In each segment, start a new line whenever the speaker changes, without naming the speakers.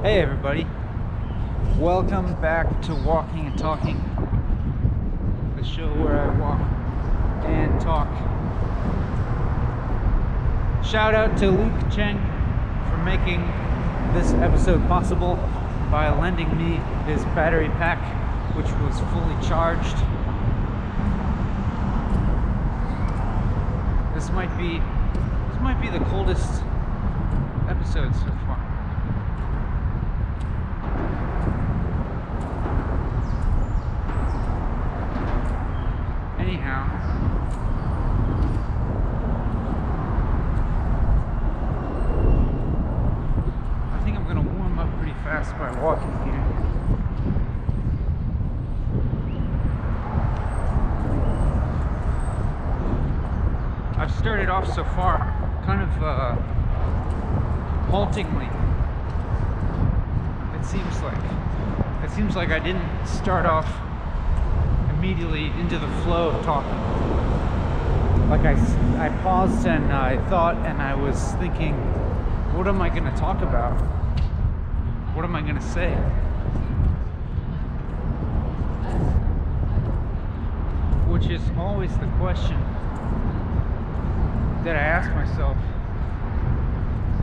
Hey everybody, welcome back to Walking and Talking, the show where I walk and talk. Shout out to Luke Cheng for making this episode possible by lending me his battery pack, which was fully charged. This might be the coldest episode so far. Anyhow, I think I'm gonna warm up pretty fast by walking here. I've started off so far kind of haltingly. It seems like I didn't start off immediately into the flow of talking. Like I paused and I thought and I was thinking, what am I going to talk about? What am I going to say? Which is always the question that I ask myself.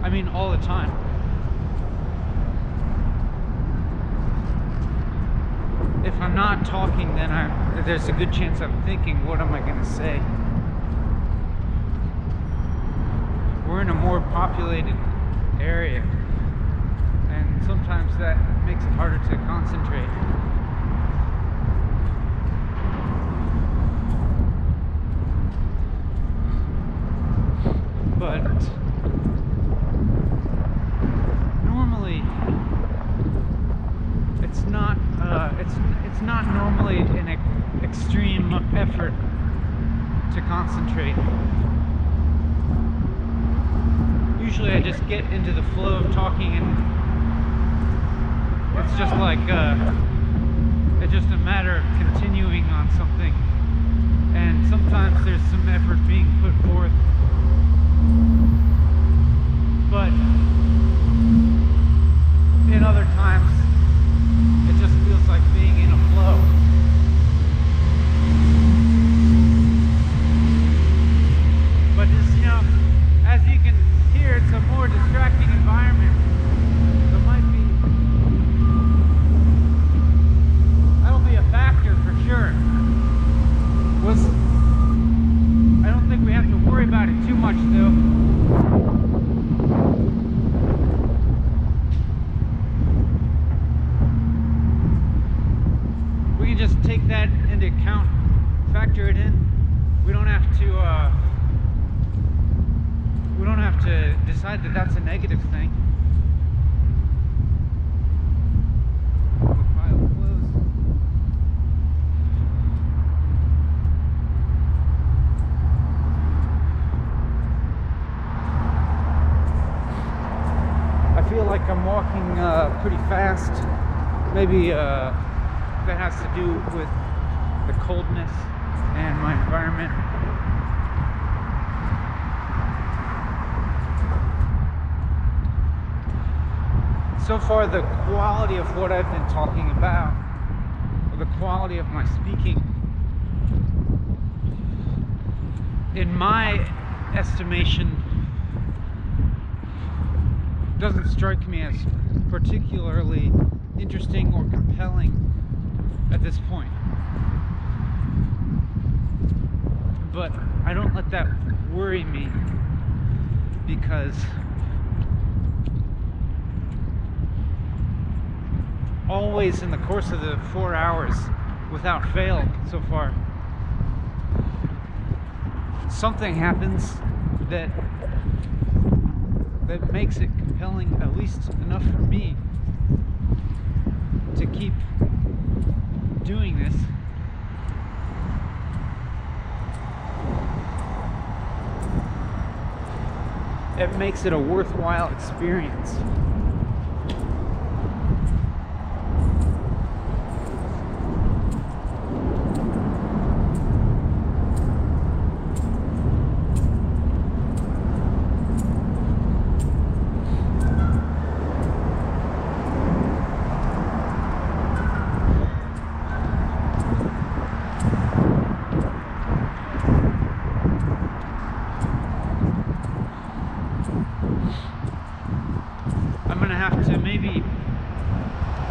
I mean, all the time. If I'm not talking, then there's a good chance I'm thinking, what am I going to say? We're in a more populated area, and sometimes that makes it harder to concentrate. But normally, it's not normally an extreme effort to concentrate. Usually I just get into the flow of talking and it's just like it's just a matter of continuing on something, and sometimes there's some effort being put forth, but in other times it just feels like being in a flow. But just, as you can hear, it's a more distracting environment. That'll be a factor for sure. I don't think we have to worry about it too much though. Just take that into account, factor it in. We don't have to decide that that's a negative thing. Pile of clothes. I feel like I'm walking pretty fast. Maybe that has to do with the coldness and my environment. So far, the quality of what I've been talking about, or the quality of my speaking, in my estimation, doesn't strike me as particularly interesting or compelling at this point. But I don't let that worry me, because always in the course of the 4 hours, without fail so far, something happens that makes it compelling, at least enough for me to keep doing this. It makes it a worthwhile experience.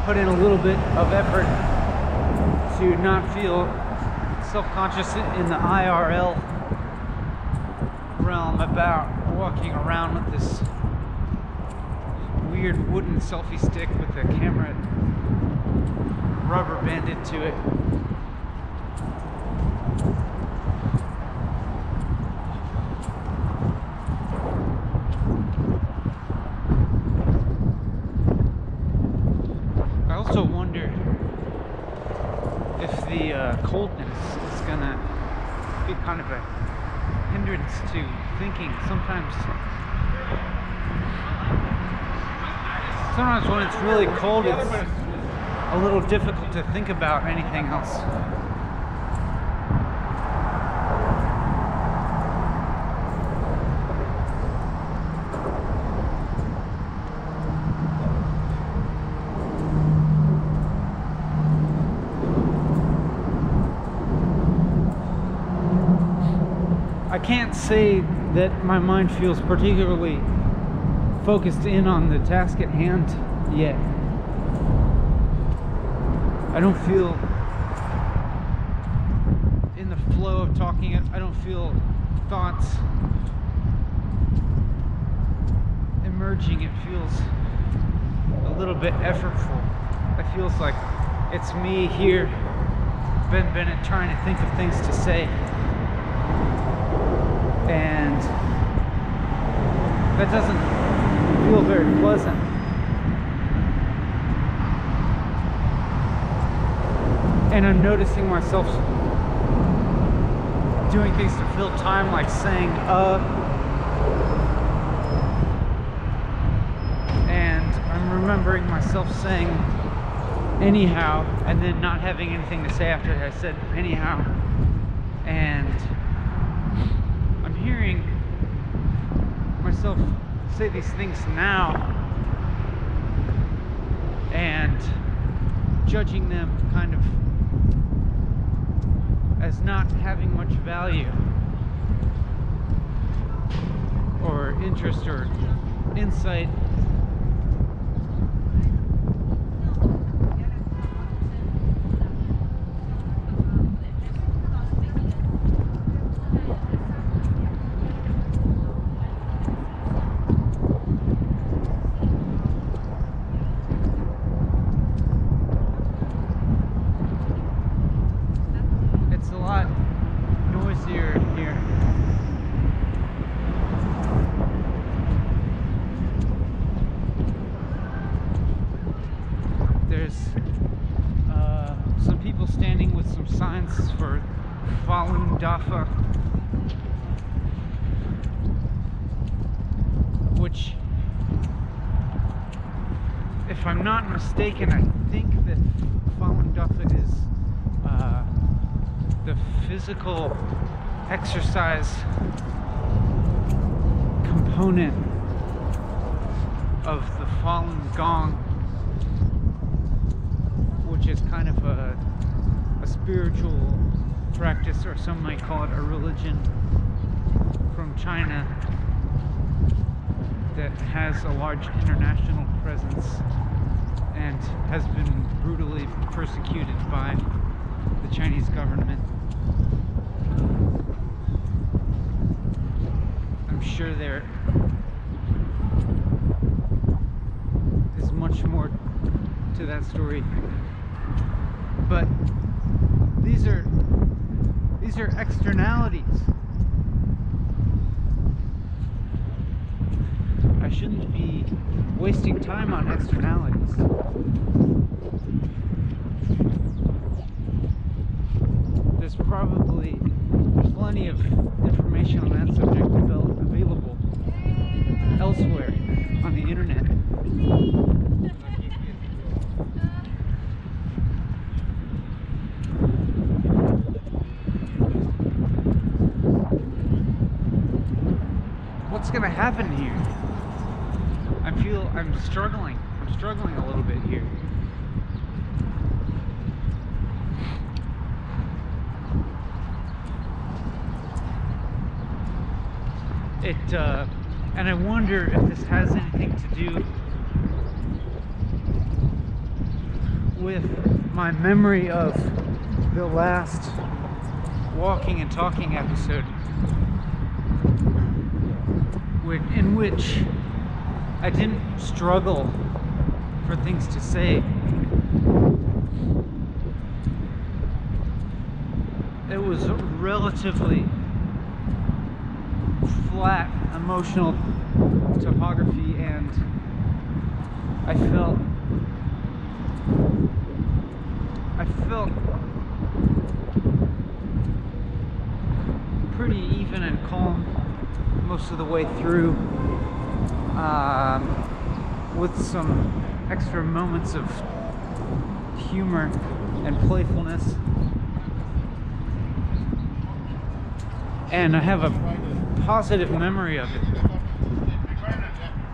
put in a little bit of effort to not feel self-conscious in the IRL realm about walking around with this weird wooden selfie stick with a camera rubber banded to it. I also wonder if the coldness is gonna be kind of a hindrance to thinking. Sometimes when it's really cold, it's a little difficult to think about anything else. I can't say that my mind feels particularly focused in on the task at hand yet. I don't feel in the flow of talking. I don't feel thoughts emerging. It feels a little bit effortful. It feels like it's me here, Ben Bennett, trying to think of things to say. And that doesn't feel very pleasant. And I'm noticing myself doing things to fill time, like saying and I'm remembering myself saying anyhow, and then not having anything to say after I said anyhow. And I'm hearing myself say these things now and judging them kind of as not having much value or interest or insight. It's a lot noisier here. There's some people standing with some signs for Falun Dafa, which, if I'm not mistaken, I think that Falun Dafa is the physical exercise component of the Falun Gong, which is kind of a spiritual practice, or some might call it a religion, from China that has a large international presence and has been brutally persecuted by the Chinese government. I'm sure there is much more to that story, but these are externalities. I shouldn't be wasting time on externalities. There's probably plenty of information on that subject available elsewhere on the internet. What's gonna happen here? I'm struggling a little bit here. And I wonder if this has anything to do with my memory of the last walking and talking episode, in which I didn't struggle for things to say. It was a relatively flat emotional topography, and I felt pretty even and calm most of the way through, with some extra moments of humor and playfulness. And I have a positive memory of it,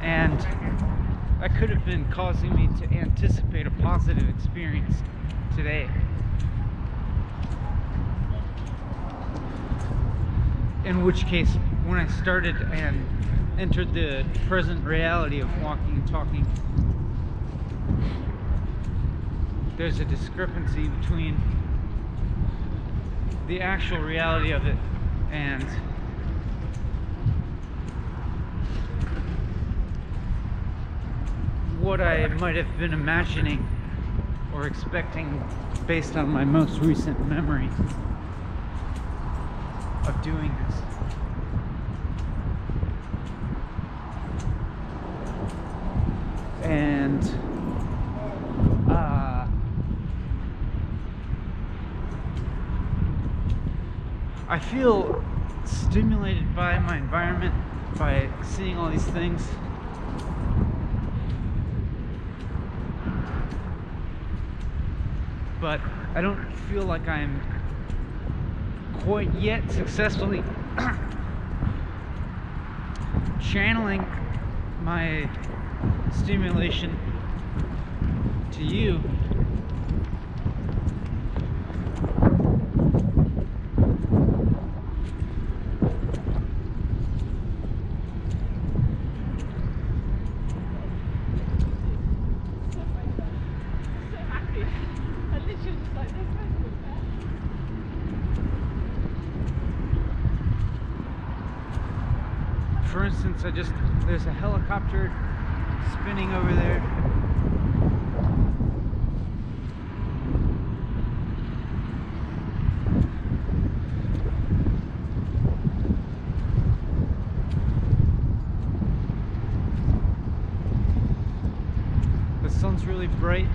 and that could have been causing me to anticipate a positive experience today. In which case, when I started and entered the present reality of walking and talking, there's a discrepancy between the actual reality of it and what I might have been imagining or expecting based on my most recent memory of doing this. And I feel stimulated by my environment, by seeing all these things. But I don't feel like I'm quite yet successfully channeling my stimulation to you. For instance, there's a helicopter spinning over there. The sun's really bright.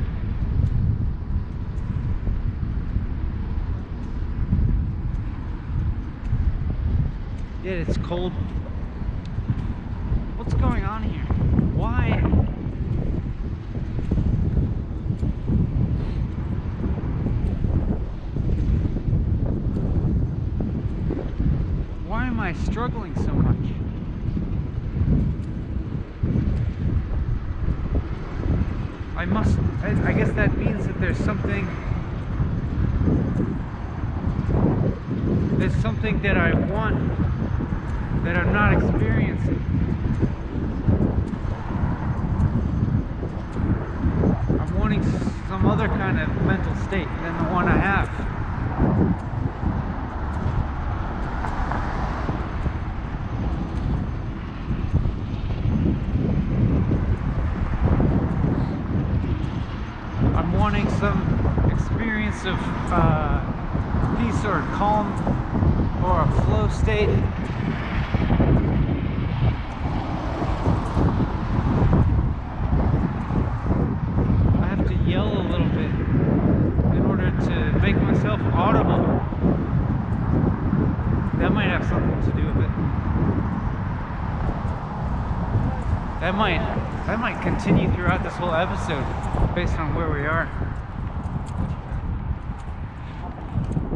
Yeah, it's cold. What's going on here? Why? Why am I struggling so much? I guess that means that there's something that I want that I'm not experiencing. I'm wanting some other kind of mental state than the one I have. I'm wanting some experience of peace or calm or a flow state. I have to yell a little bit in order to make myself audible. That might have something to do with it. That might continue throughout this whole episode based on where we are.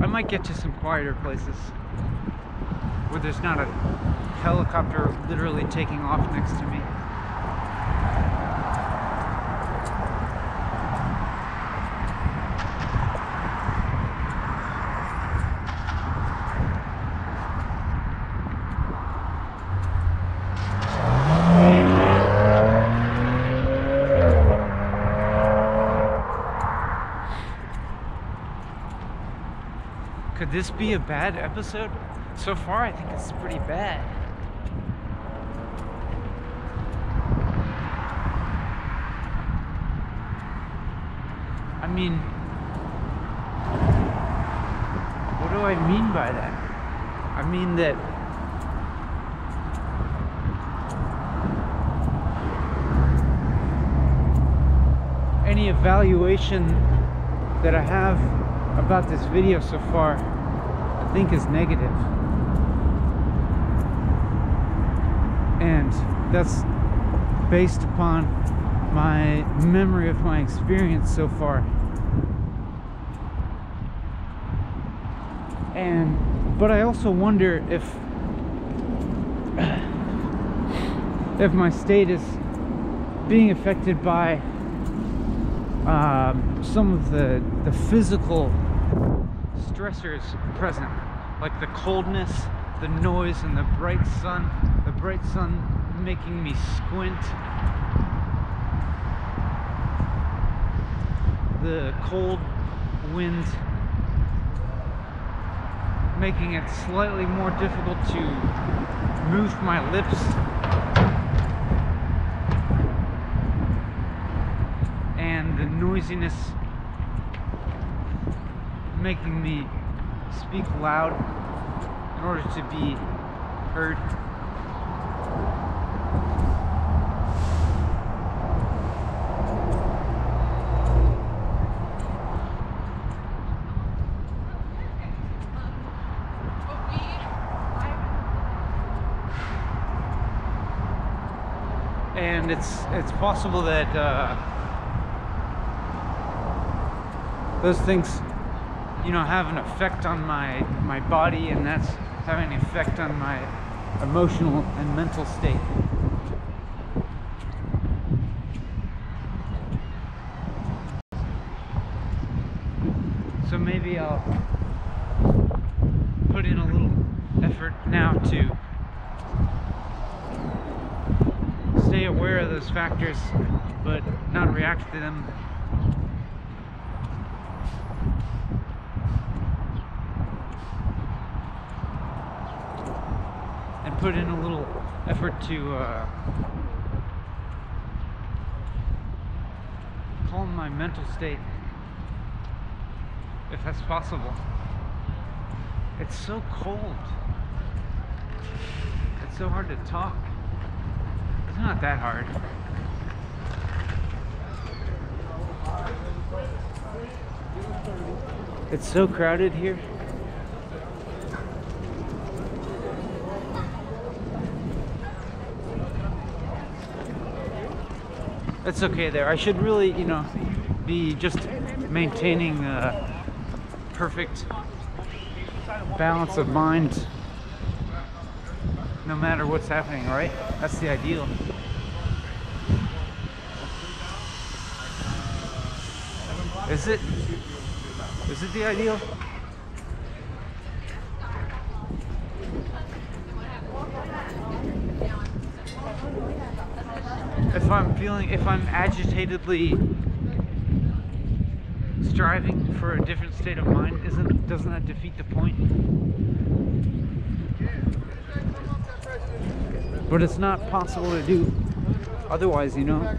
I might get to some quieter places where there's not a helicopter literally taking off next to me. Could this be a bad episode? So far, I think it's pretty bad. I mean, what do I mean by that? I mean that any evaluation that I have about this video so far, I think is negative. And that's based upon my memory of my experience so far. But I also wonder if my state is being affected by some of the physical stressors present, like the coldness, the noise, and the bright sun. The bright sun making me squint. The cold wind making it slightly more difficult to move my lips. And the noisiness making me speak loud in order to be heard. And it's possible that those things, you know, have an effect on my body, and that's having an effect on my emotional and mental state. So maybe I'll put in a little effort now to stay aware of those factors, but not react to them. And put in a little effort to calm my mental state, if that's possible. It's so cold. It's so hard to talk. It's not that hard. It's so crowded here. It's okay there. I should really, you know, be just maintaining a perfect balance of mind no matter what's happening, right? That's the ideal. Is it? Is it the ideal? If I'm agitatedly striving for a different state of mind, doesn't that defeat the point? But it's not possible to do otherwise, you know?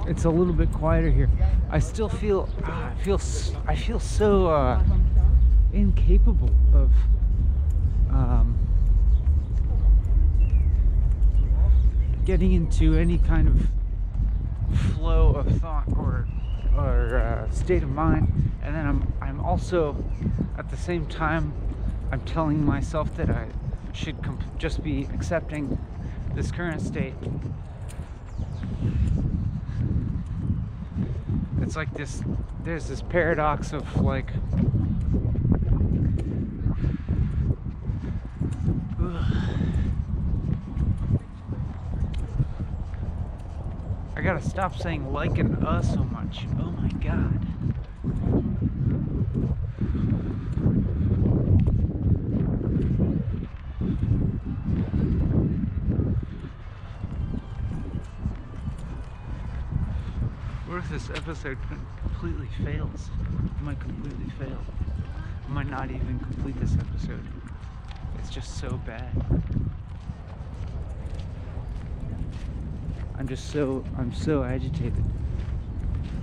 It's a little bit quieter here. I still feel I feel so incapable of getting into any kind of flow of thought or state of mind. And then I'm also at the same time I'm telling myself that I should just be accepting this current state. It's like there's this paradox of like gotta stop saying like and so much. Oh my god. What if this episode completely fails? It might completely fail. I might not even complete this episode. It's just so bad. I'm so agitated.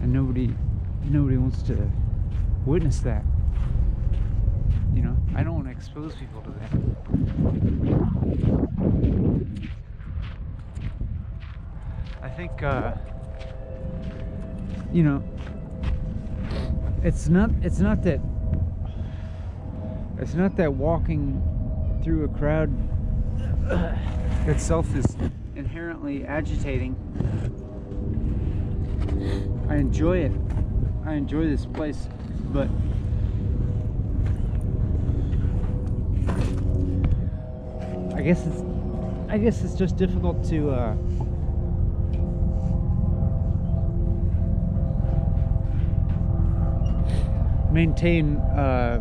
And nobody wants to witness that. You know, I don't want to expose people to that. I think, you know, it's not that walking through a crowd itself is inherently agitating. I enjoy it. I enjoy this place, but I guess it's just difficult to maintain a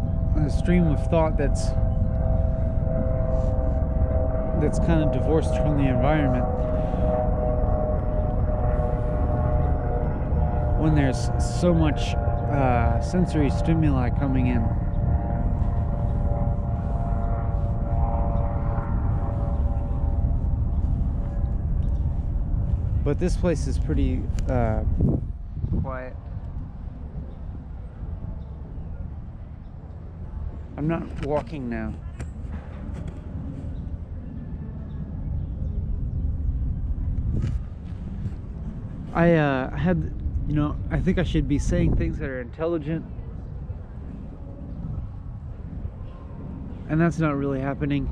stream of thought that's kind of divorced from the environment when there's so much sensory stimuli coming in. But this place is pretty quiet. I'm not walking now. I had, you know, I think I should be saying things that are intelligent, and that's not really happening.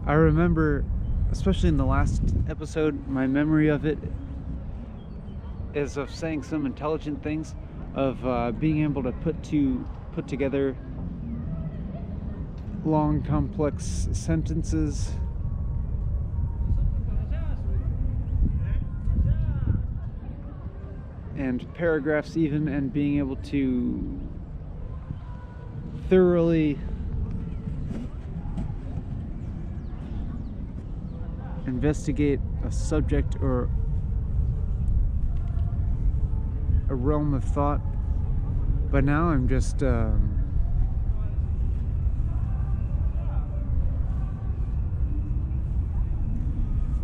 I remember, especially in the last episode, my memory of it is of saying some intelligent things, of being able to put together long, complex sentences. And paragraphs even, and being able to thoroughly investigate a subject or a realm of thought. But now I'm just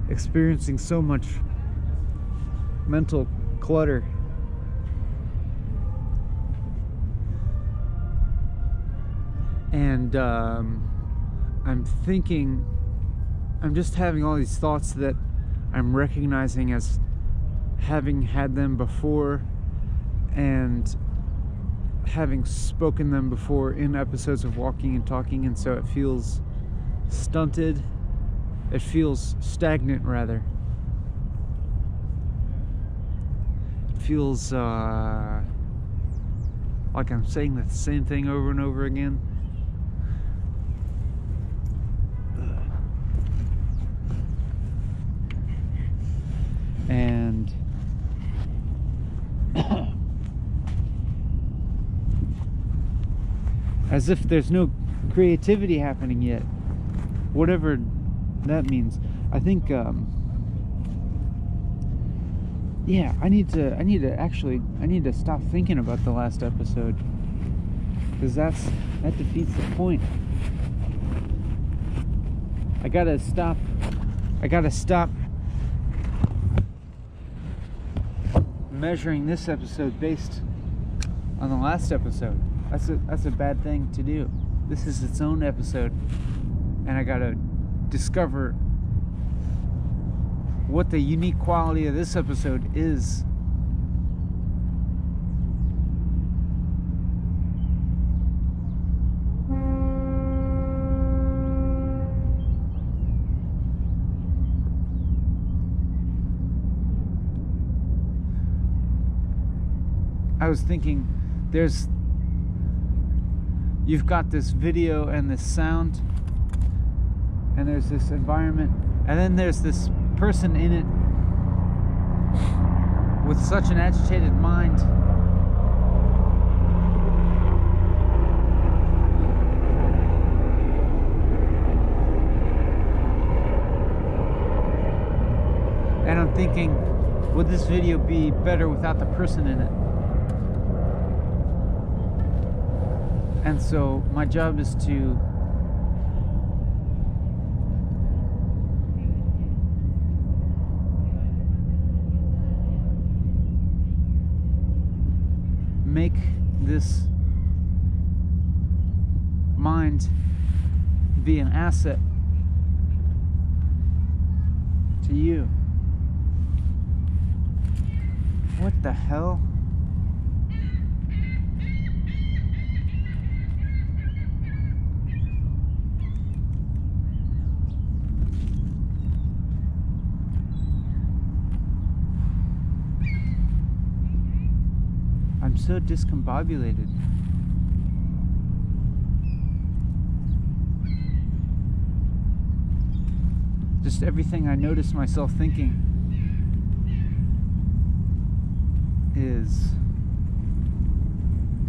experiencing so much mental clutter. And I'm just having all these thoughts that I'm recognizing as having had them before and having spoken them before in episodes of Walking and Talking, and so it feels stunted. It feels stagnant, rather. It feels like I'm saying the same thing over and over again. And as if there's no creativity happening yet, whatever that means. I think yeah, I need to stop thinking about the last episode, because that defeats the point. I gotta stop measuring this episode based on the last episode. That's a bad thing to do. This is its own episode, and I gotta discover what the unique quality of this episode is. I was thinking, you've got this video and this sound, and there's this environment, and then there's this person in it, with such an agitated mind, and I'm thinking, would this video be better without the person in it? And so my job is to make this mind be an asset to you. What the hell? I'm so discombobulated. Just everything I notice myself thinking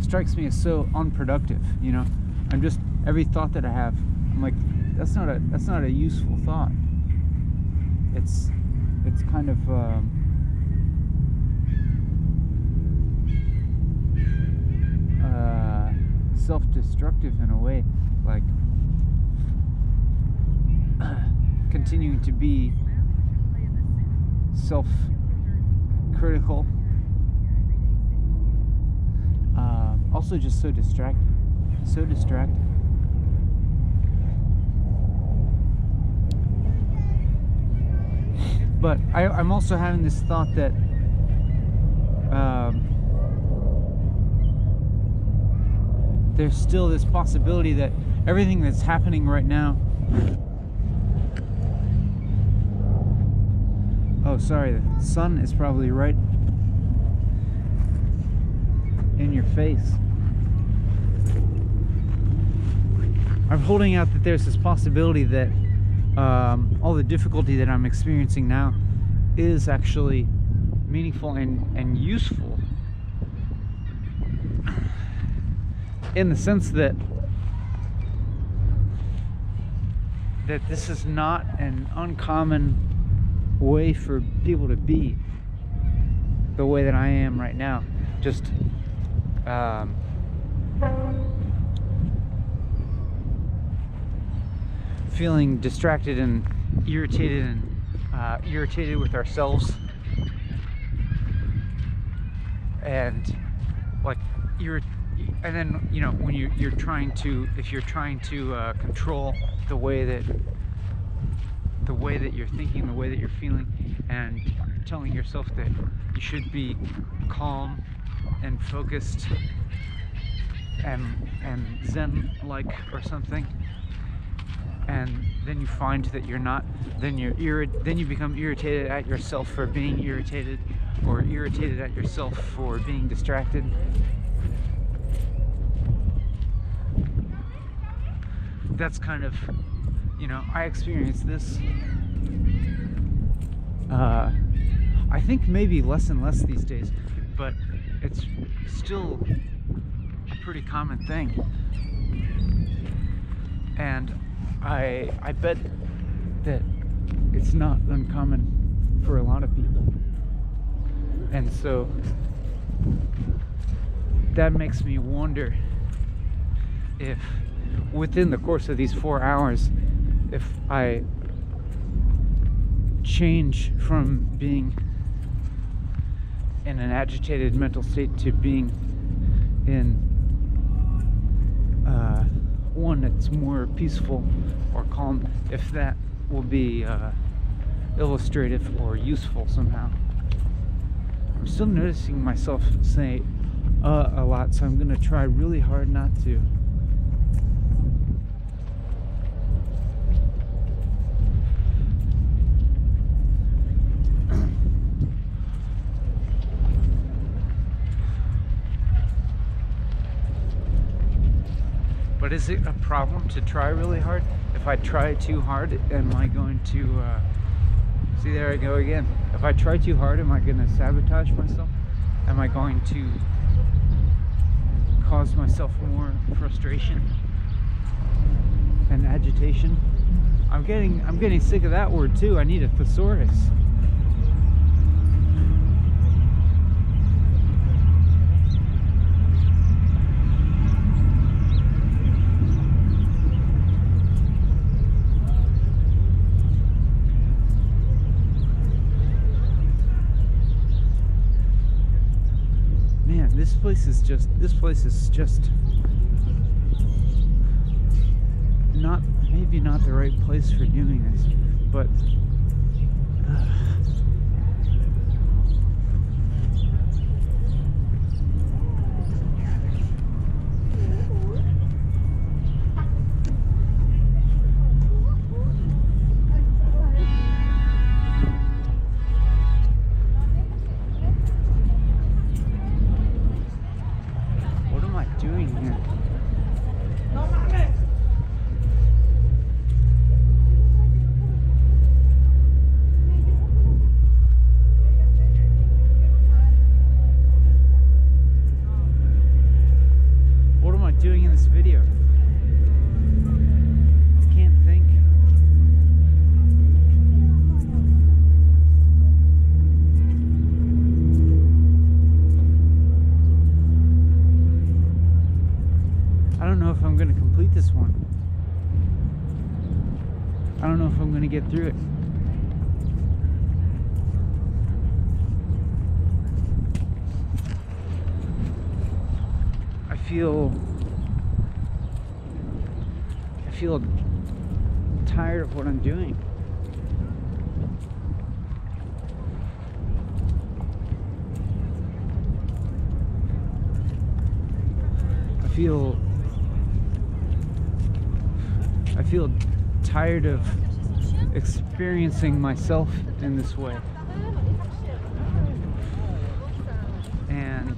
strikes me as so unproductive, you know. I'm just, every thought that I have, I'm like, that's not a useful thought. It's kind of self-destructive in a way, like continuing to be self-critical, also just so distracting. But I'm also having this thought that there's still this possibility that everything that's happening right now, oh sorry, the sun is probably right in your face. I'm holding out that there's this possibility that all the difficulty that I'm experiencing now is actually meaningful and useful, in the sense that this is not an uncommon way for people to be the way that I am right now. Just feeling distracted and irritated with ourselves, and like and then, you know, when you're trying to control the way that you're thinking, the way that you're feeling, and telling yourself that you should be calm and focused and zen-like or something, and then you find that you're not, then you become irritated at yourself for being irritated, or irritated at yourself for being distracted. That's kind of, you know, I experience this. I think maybe less and less these days, but it's still a pretty common thing. And I bet that it's not uncommon for a lot of people. And so that makes me wonder if within the course of these 4 hours, if I change from being in an agitated mental state to being in one that's more peaceful or calm, if that will be illustrative or useful somehow. I'm still noticing myself say a lot, so I'm gonna try really hard not to. But is it a problem to try really hard? If I try too hard, am I going to See, there I go again. If I try too hard, am I going to sabotage myself? Am I going to cause myself more frustration and agitation? I'm getting sick of that word too. I need a thesaurus. Man, this place is just not, maybe not the right place for doing this, but what am I doing here? What am I doing in this video? I can't think. I don't know if I'm going to complete this one. I don't know if I'm going to get through it. I feel tired of what I'm doing. I feel tired of experiencing myself in this way. And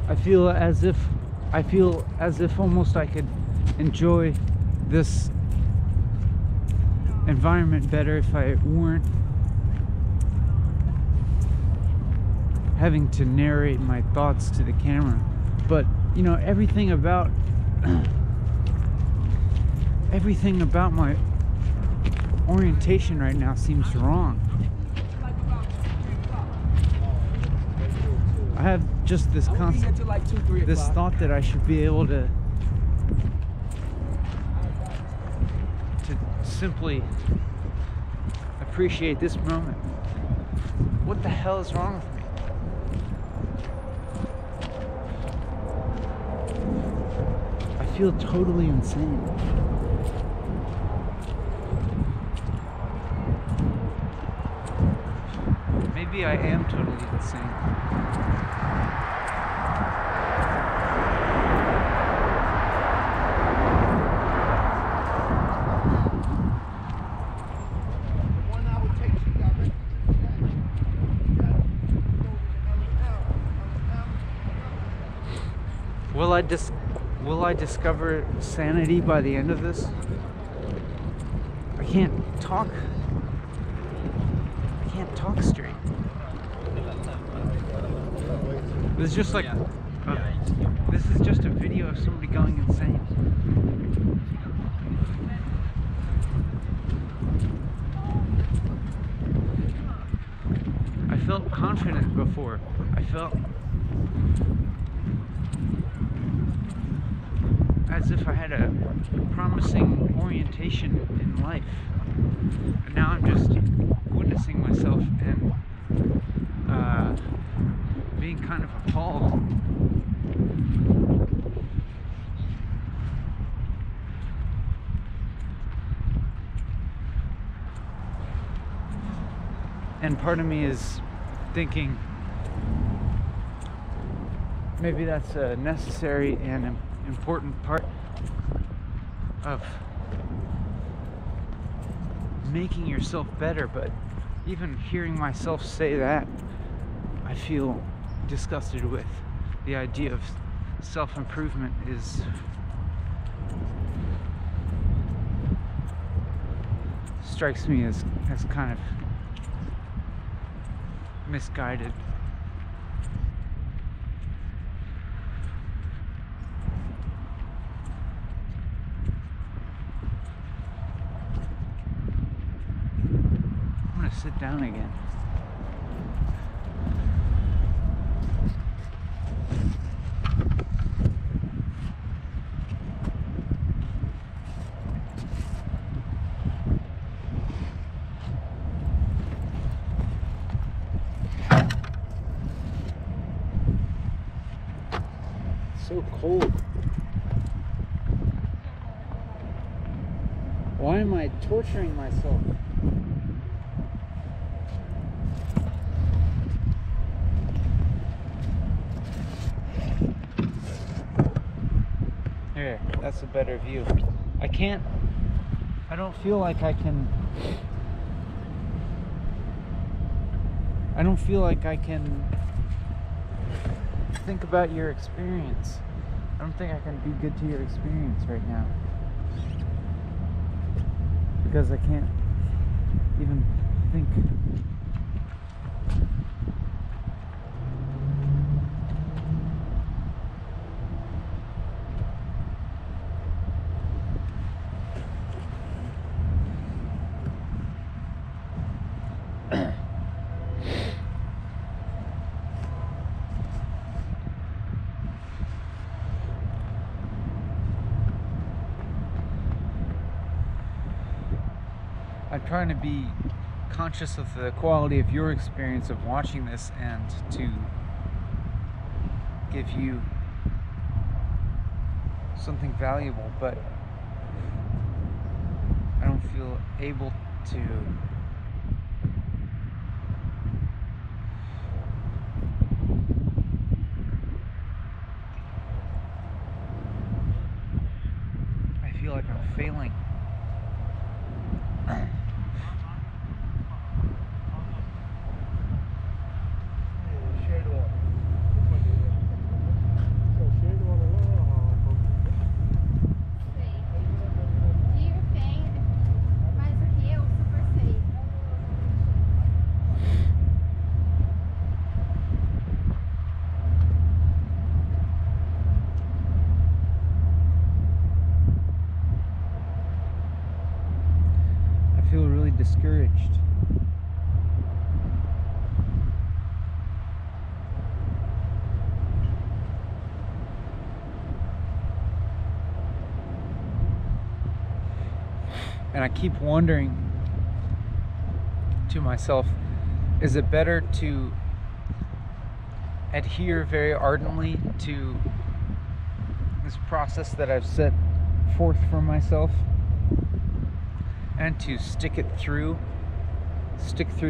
I feel as if almost I could enjoy this environment better if I weren't having to narrate my thoughts to the camera. But you know, everything about my orientation right now seems wrong. I have just this constant, this thought that I should be able to simply appreciate this moment. What the hell is wrong with me? I feel totally insane. Maybe I am totally insane. Will I discover sanity by the end of this? I can't talk straight. This is just like this is just a video of somebody going insane. I felt confident before. I felt as if I had a promising orientation in life. And now I'm just witnessing myself and being kind of appalled. And part of me is thinking maybe that's a necessary and important part of making yourself better, but even hearing myself say that, I feel disgusted with the idea of self-improvement strikes me as kind of misguided. I'm gonna sit down again. So cold. Why am I torturing myself? Here, that's a better view. I don't feel like I can think about your experience. I don't think I can be good to your experience right now. Because I can't even think. I'm trying to be conscious of the quality of your experience of watching this and to give you something valuable, but I don't feel able to I feel like I'm failing. I feel really discouraged. And I keep wondering to myself, is it better to adhere very ardently to this process that I've set forth for myself and to stick through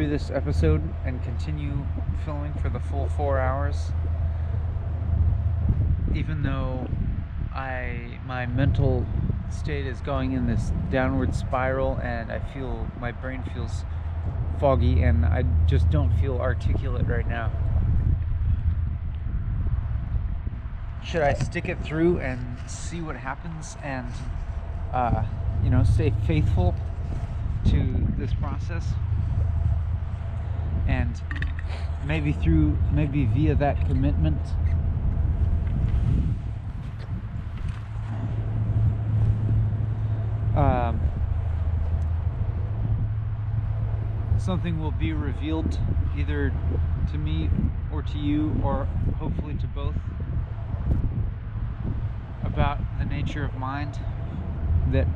this episode and continue filming for the full 4 hours, even though my mental state is going in this downward spiral and I feel my brain feels foggy and I just don't feel articulate right now? Should I stick it through and see what happens and stay faithful to this process, and maybe via that commitment something will be revealed either to me or to you, or hopefully to both, about the nature of mind that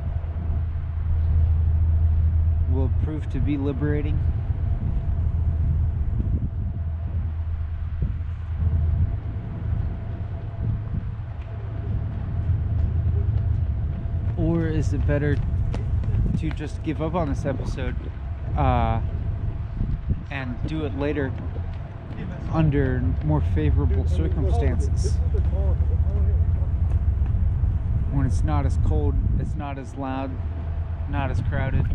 will prove to be liberating. Or is it better to just give up on this episode and do it later under more favorable circumstances, when it's not as cold, it's not as loud, not as crowded?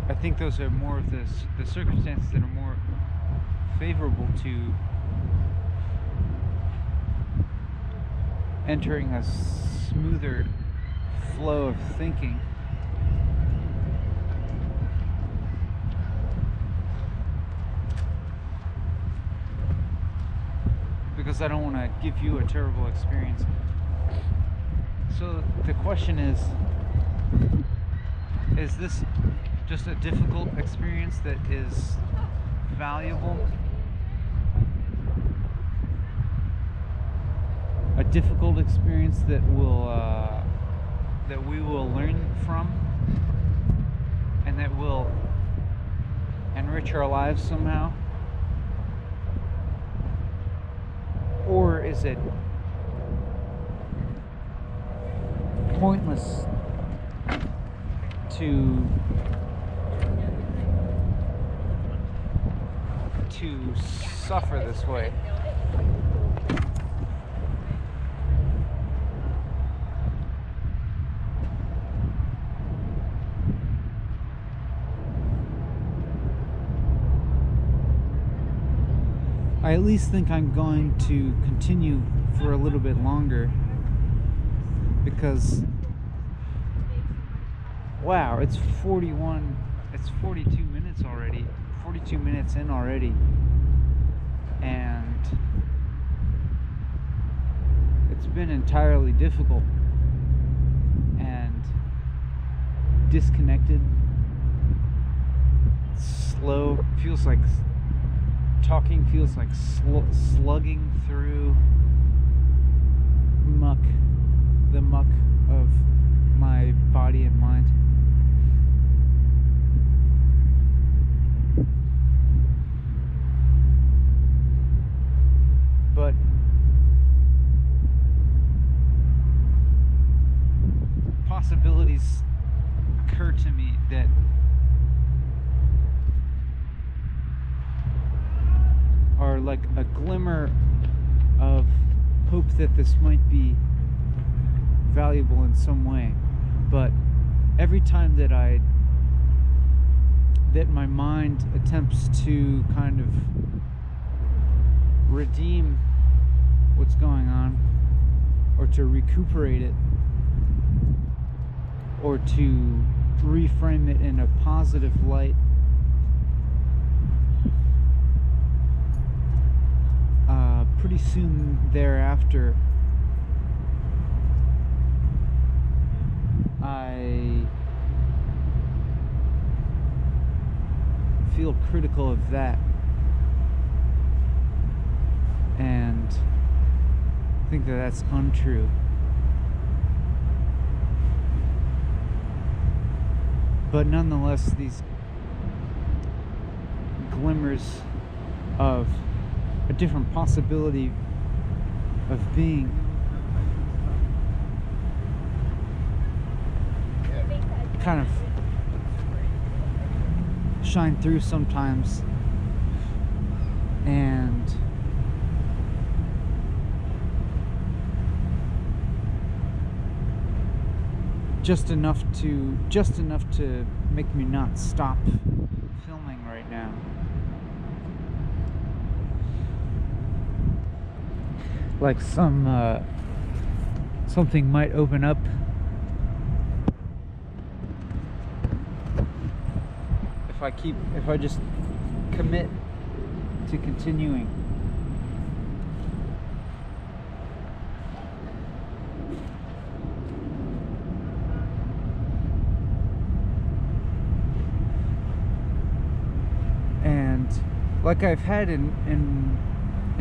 I think those are more of the circumstances that are more favorable to entering a smoother flow of thinking. Because I don't want to give you a terrible experience. So the question is this just a difficult experience that is valuable? A difficult experience that we will learn from and that will enrich our lives somehow? Or is it pointless to suffer this way? I at least think I'm going to continue for a little bit longer, because wow, it's 42 minutes already, 42 minutes in already, and it's been entirely difficult and disconnected, slow, feels like talking feels like slugging through the muck of my body and mind. But possibilities occur to me that are like a glimmer of hope that this might be valuable in some way. But every time that my mind attempts to kind of redeem what's going on, or to recuperate it, or to reframe it in a positive light, pretty soon thereafter, I feel critical of that and think that that's untrue. But nonetheless, these glimmers of a different possibility of being kind of shine through sometimes, and just enough to make me not stop filming right now. Like something might open up if I just commit to continuing. And like I've had in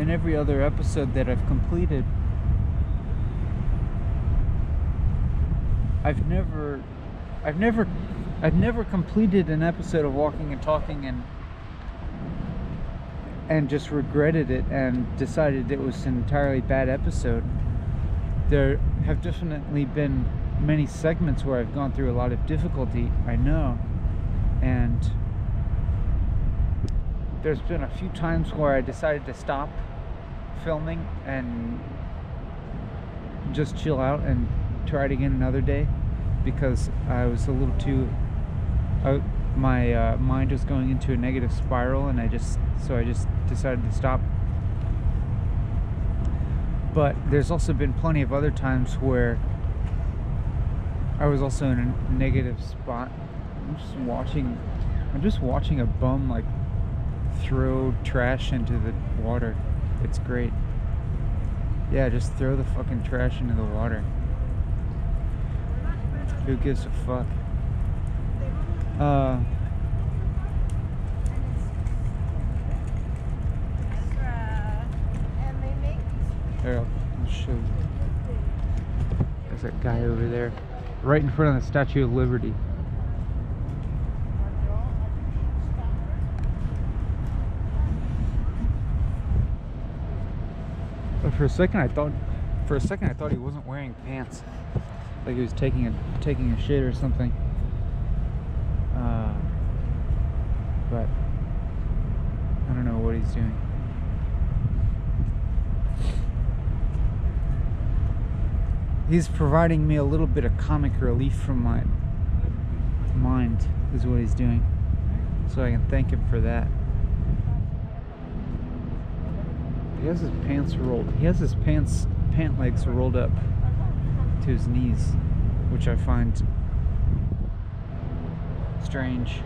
every other episode that I've completed, I've never completed an episode of Walking and Talking and just regretted it and decided it was an entirely bad episode. There have definitely been many segments where I've gone through a lot of difficulty, I know, and there's been a few times where I decided to stop filming and just chill out and try it again another day, because I was a little too my mind was going into a negative spiral, and I just decided to stop. But there's also been plenty of other times where I was also in a negative spot. I'm just watching a bum like throw trash into the water. It's great. Yeah, just throw the fucking trash into the water. Who gives a fuck? Here, I'll show you. There's that guy over there, right in front of the Statue of Liberty. But for a second I thought he wasn't wearing pants, like he was taking a shit or something. But I don't know what he's doing. He's providing me a little bit of comic relief from my mind, is what he's doing. So I can thank him for that. He has his pants rolled. He has his pant legs rolled up to his knees, which I find strange.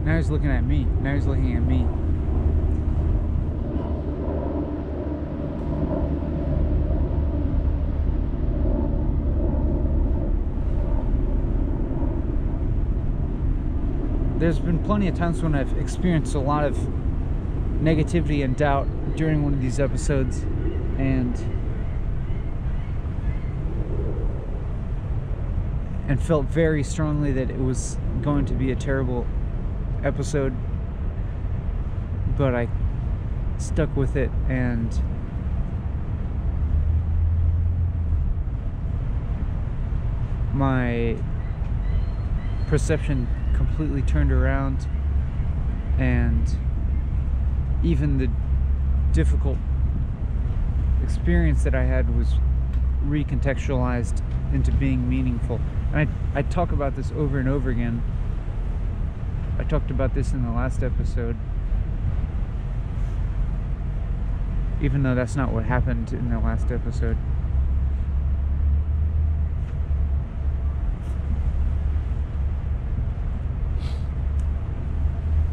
Now he's looking at me. Now he's looking at me. There's been plenty of times when I've experienced a lot of negativity and doubt during one of these episodes, and felt very strongly that it was going to be a terrible episode, but I stuck with it, and my perception completely turned around, and even the difficult experience that I had was recontextualized into being meaningful. And I talk about this over and over again. I talked about this in the last episode, even though that's not what happened in the last episode.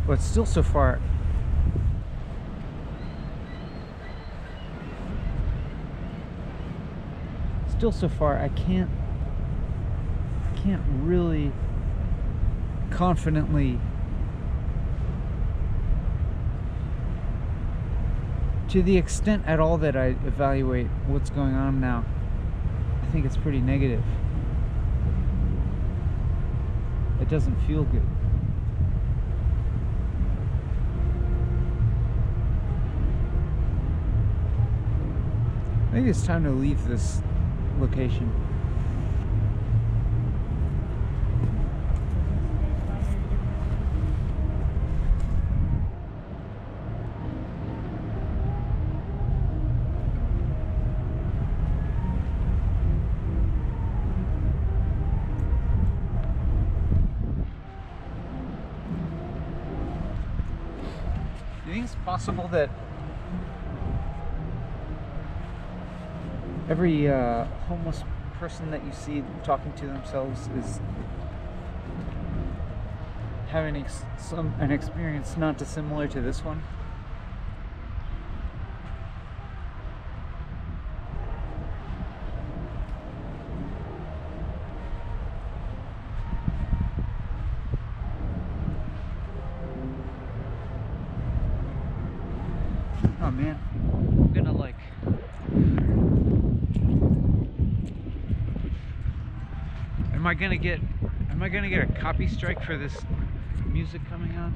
But still so far, I can't really confidently, to the extent at all that I evaluate what's going on now, I think it's pretty negative. It doesn't feel good. Maybe it's time to leave this location. Do you think it's possible that every homeless person that you see talking to themselves is having an experience not dissimilar to this one? Oh man, I'm gonna like... Am I gonna get a copy strike for this music coming on?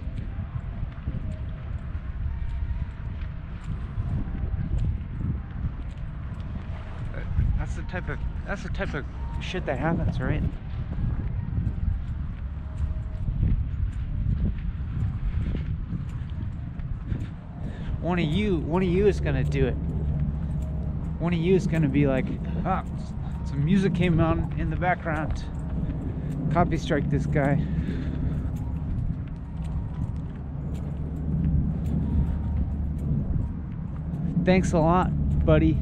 That's the type of shit that happens, right? One of you is gonna do it. one of you is going to be like, ah, some music came on in the background. Copy strike this guy. Thanks a lot, buddy.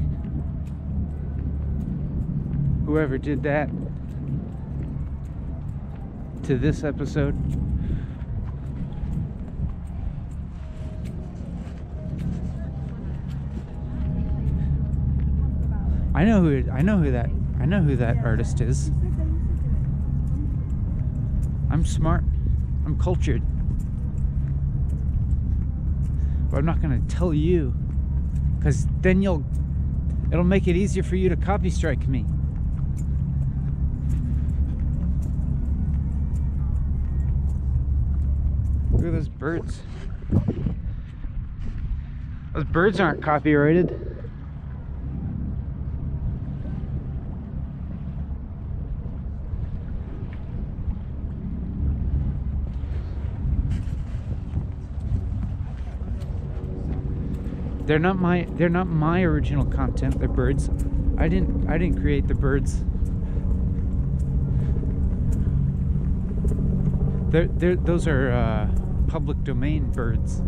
Whoever did that to this episode. I know who that artist is. I'm smart. I'm cultured. But I'm not gonna tell you, because then it'll make it easier for you to copy strike me. Look at those birds. Those birds aren't copyrighted. They're not my original content. They're birds. I didn't create the birds. Those are public domain birds.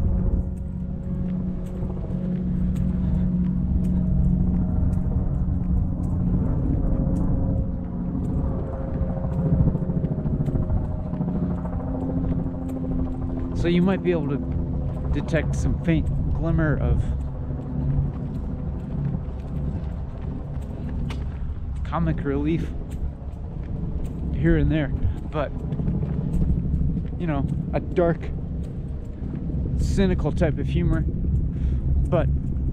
So you might be able to detect some faint glimmer of comic relief here and there, but you know, a dark, cynical type of humor, but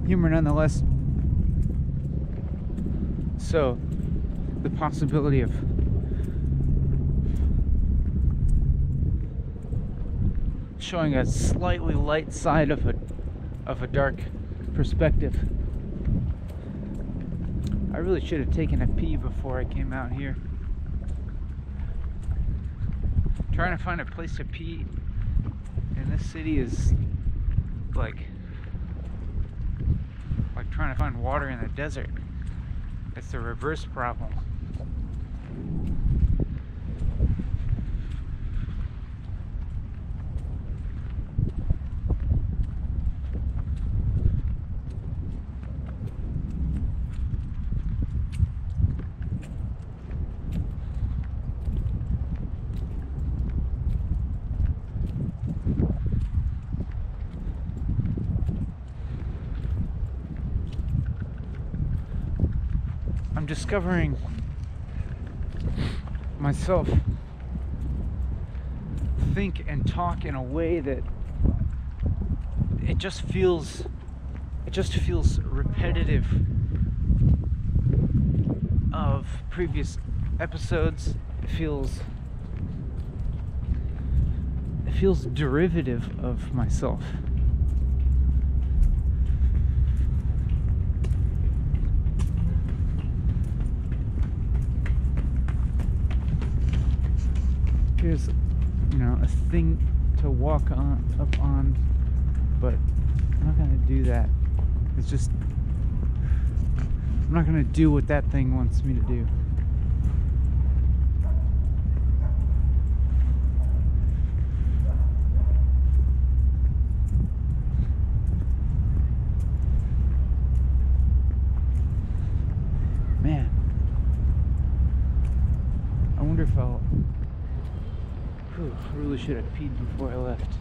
humor nonetheless. So the possibility of showing a slightly light side of a dark perspective. I really should have taken a pee before I came out here. Trying to find a place to pee in this city is like trying to find water in the desert. It's the reverse problem. I'm discovering myself think and talk in a way that it just feels repetitive of previous episodes. It feels derivative of myself. Here's, you know, a thing to walk up on, but I'm not gonna do that. It's just, I'm not gonna do what that thing wants me to do. Man, I wonder if I'll... I really should have peed before I left.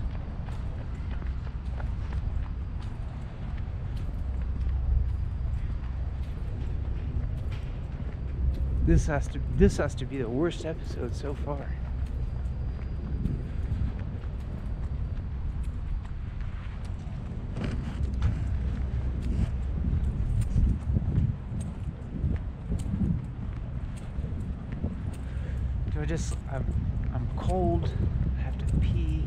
This has to be the worst episode so far. I'm cold, I have to pee.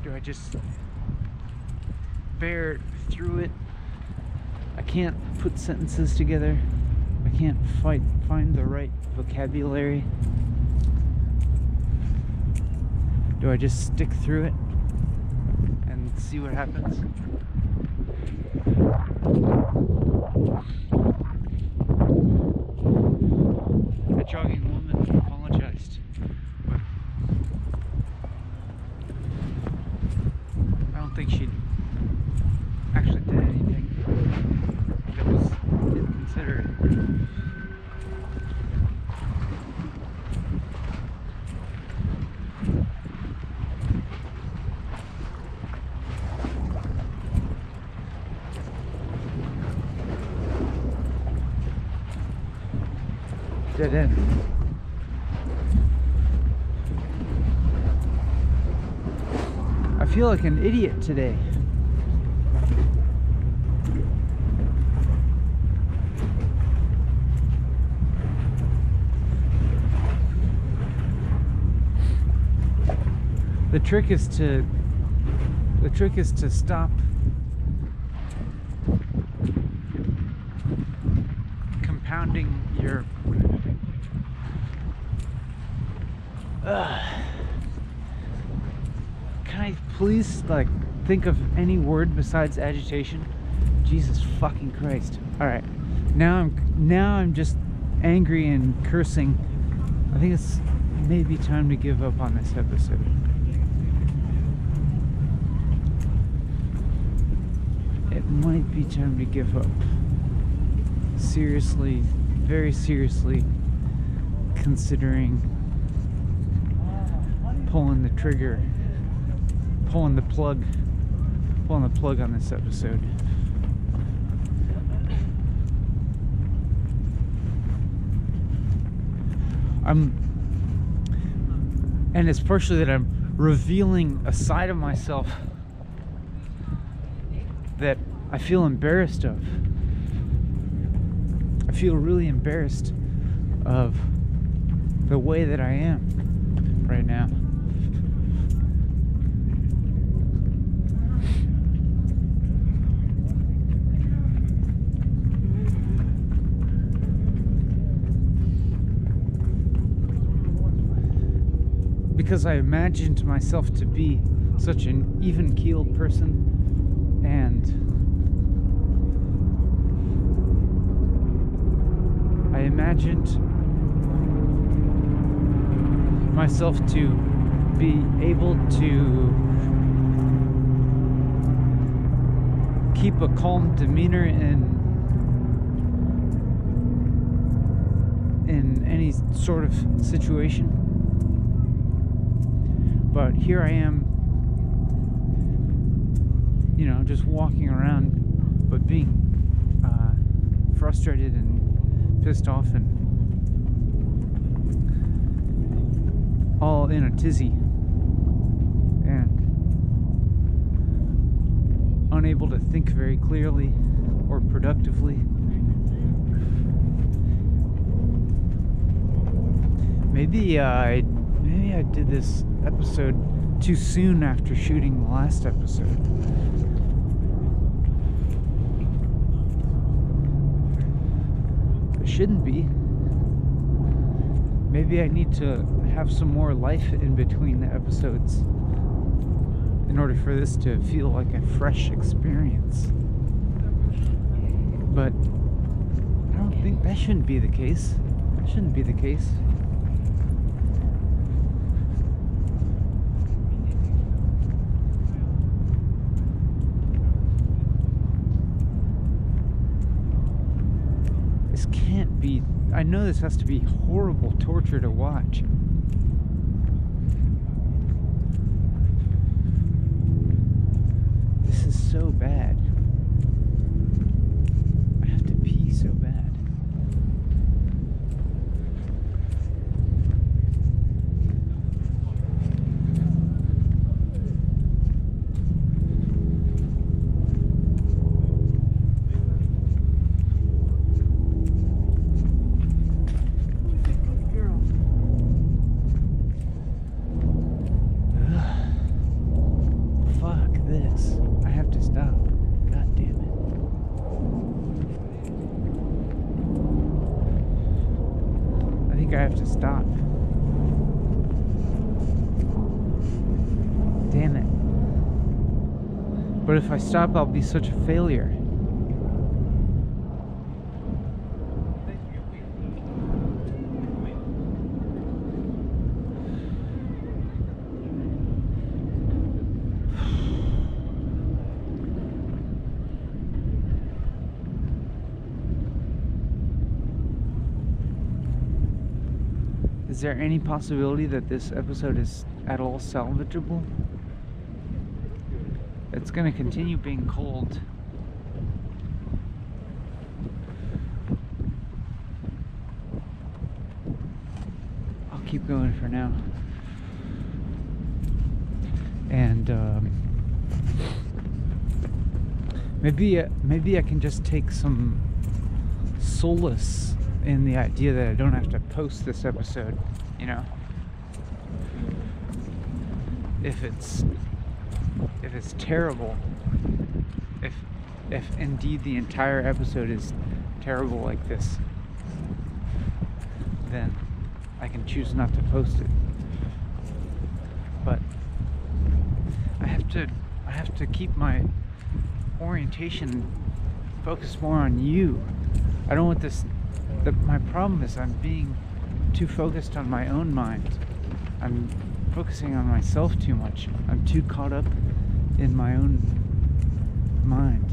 Do I just bear through it? I can't put sentences together. I can't find the right vocabulary. Do I just stick through it and see what happens? A jogging woman apologized, but I don't think she actually did anything that was inconsiderate. Dead end. I feel like an idiot today. The trick is to stop compounding your can I please like think of any word besides agitation? Jesus fucking Christ. Alright. Now I'm just angry and cursing. I think it's maybe time to give up on this episode. It might be time to give up. Seriously, very seriously considering pulling the trigger, pulling the plug on this episode. And it's partially that I'm revealing a side of myself that I feel embarrassed of. I feel really embarrassed of the way that I am right now. Because I imagined myself to be such an even-keeled person, and I imagined myself to be able to keep a calm demeanor in any sort of situation. But here I am, you know, just walking around, but being frustrated and pissed off and all in a tizzy and unable to think very clearly or productively. Maybe I did this episode too soon after shooting the last episode. It shouldn't be. Maybe I need to have some more life in between the episodes in order for this to feel like a fresh experience. But I don't think that shouldn't be the case. That shouldn't be the case. I know this has to be horrible torture to watch. This is so bad. I have to pee so bad. But if I stop, I'll be such a failure. Is there any possibility that this episode is at all salvageable? It's gonna continue being cold. I'll keep going for now. And maybe I can just take some solace in the idea that I don't have to post this episode, you know? If it's terrible, if indeed the entire episode is terrible like this, then I can choose not to post it. But I have to keep my orientation focused more on you. I don't want this. My problem is I'm being too focused on my own mind. I'm focusing on myself too much. I'm too caught up in my own mind.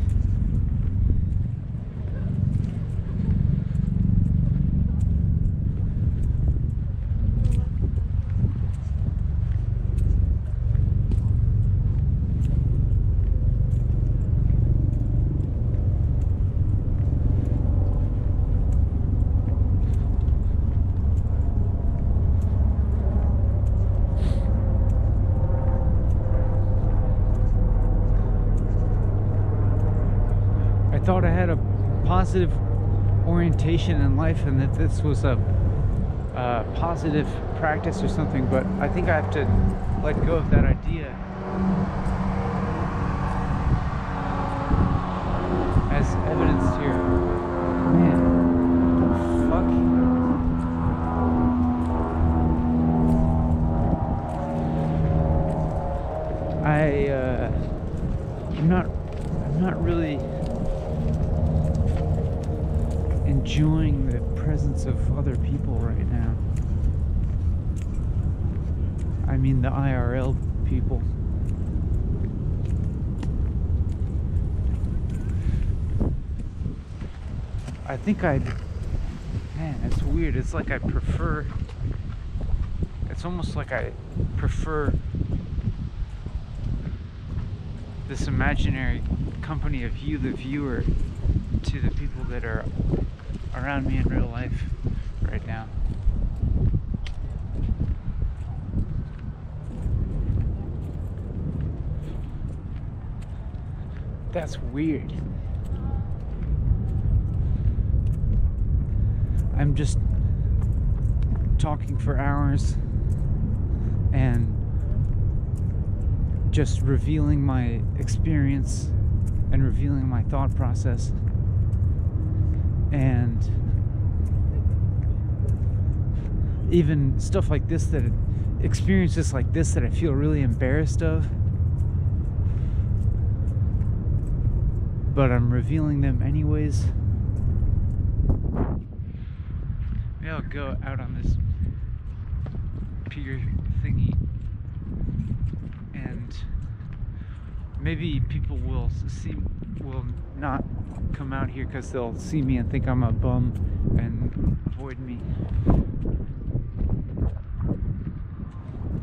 I thought I had a positive orientation in life and that this was a positive practice or something, but I think I have to let go of that idea. As evidenced here. Man, what the fuck? I'm not really enjoying the presence of other people right now. I mean the IRL people. I think man, it's weird. It's like it's almost like I prefer this imaginary company of you, the viewer, to the people that are around me in real life right now. That's weird. I'm just talking for hours and just revealing my experience and revealing my thought process, and even stuff like this, that experiences like this that I feel really embarrassed of, but I'm revealing them anyways. Maybe I'll go out on this pier thingy, and maybe people will not come out here because they'll see me and think I'm a bum and avoid me.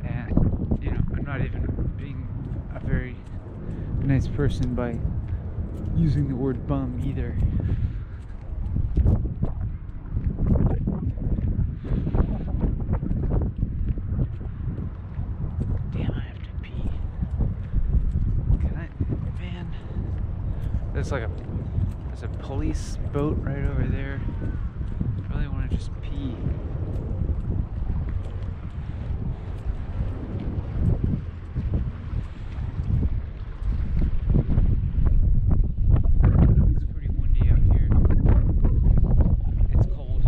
And, you know, I'm not even being a very nice person by using the word bum either. There's a police boat right over there. I really want to just pee. It's pretty windy out here. It's cold.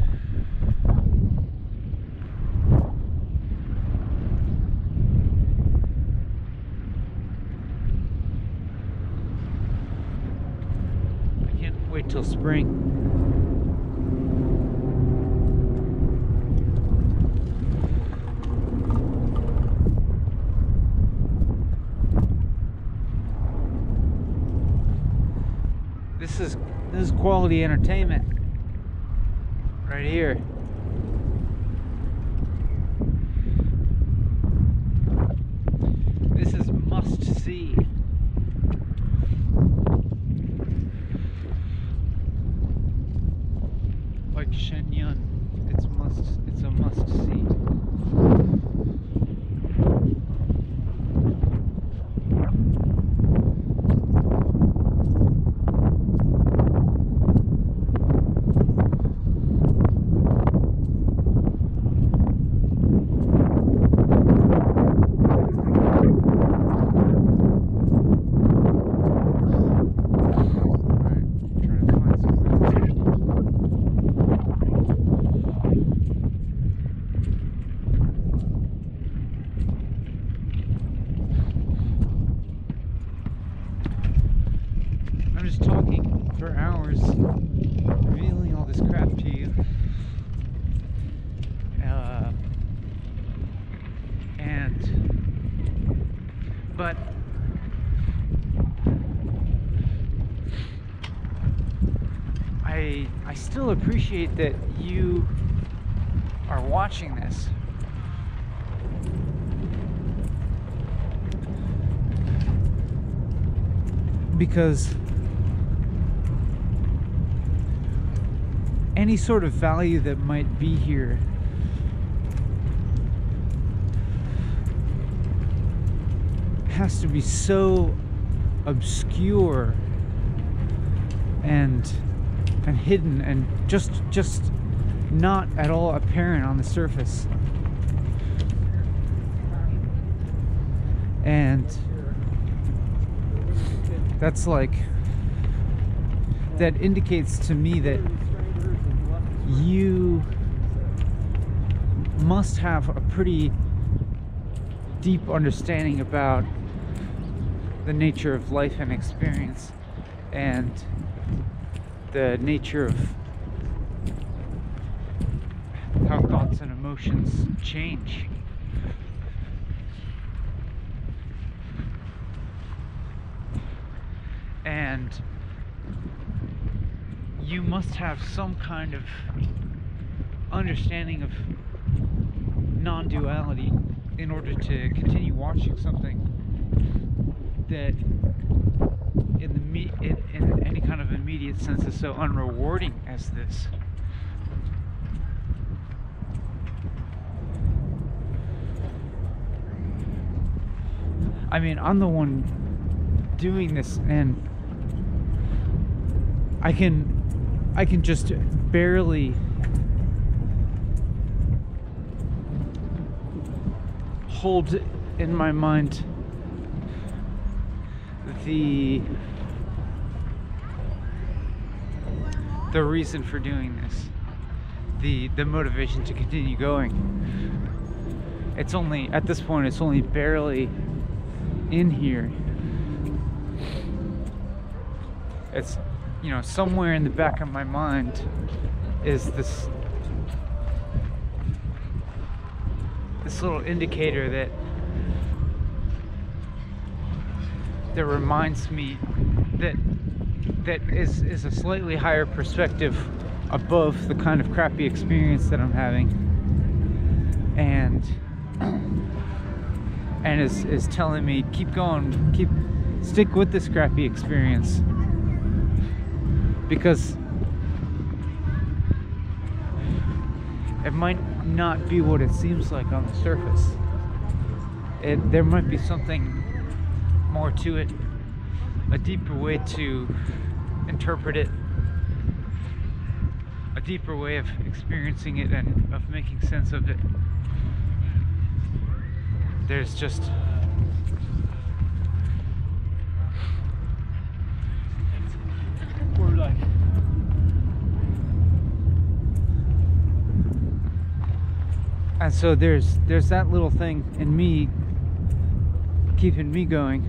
wait till spring. This is quality entertainment right here. This is must see. Like Shenyang, it's a must see. Talking for hours, revealing all this crap to you, but I still appreciate that you are watching this. Because any sort of value that might be here has to be so obscure and hidden and just not at all apparent on the surface. And that's like, that indicates to me that you must have a pretty deep understanding about the nature of life and experience and the nature of how thoughts and emotions change. And you must have some kind of understanding of non-duality in order to continue watching something that in any kind of immediate sense is so unrewarding as this. I mean, I'm the one doing this, and I can just barely hold in my mind the reason for doing this, the motivation to continue going. It's only, at this point, it's only barely in here. It's, you know, somewhere in the back of my mind is this little indicator that reminds me that is a slightly higher perspective above the kind of crappy experience that I'm having, and is telling me, keep going, stick with this crappy experience, because it might not be what it seems like on the surface. There might be something more to it, a deeper way to interpret it, a deeper way of experiencing it and of making sense of it. There's just and so there's that little thing in me keeping me going.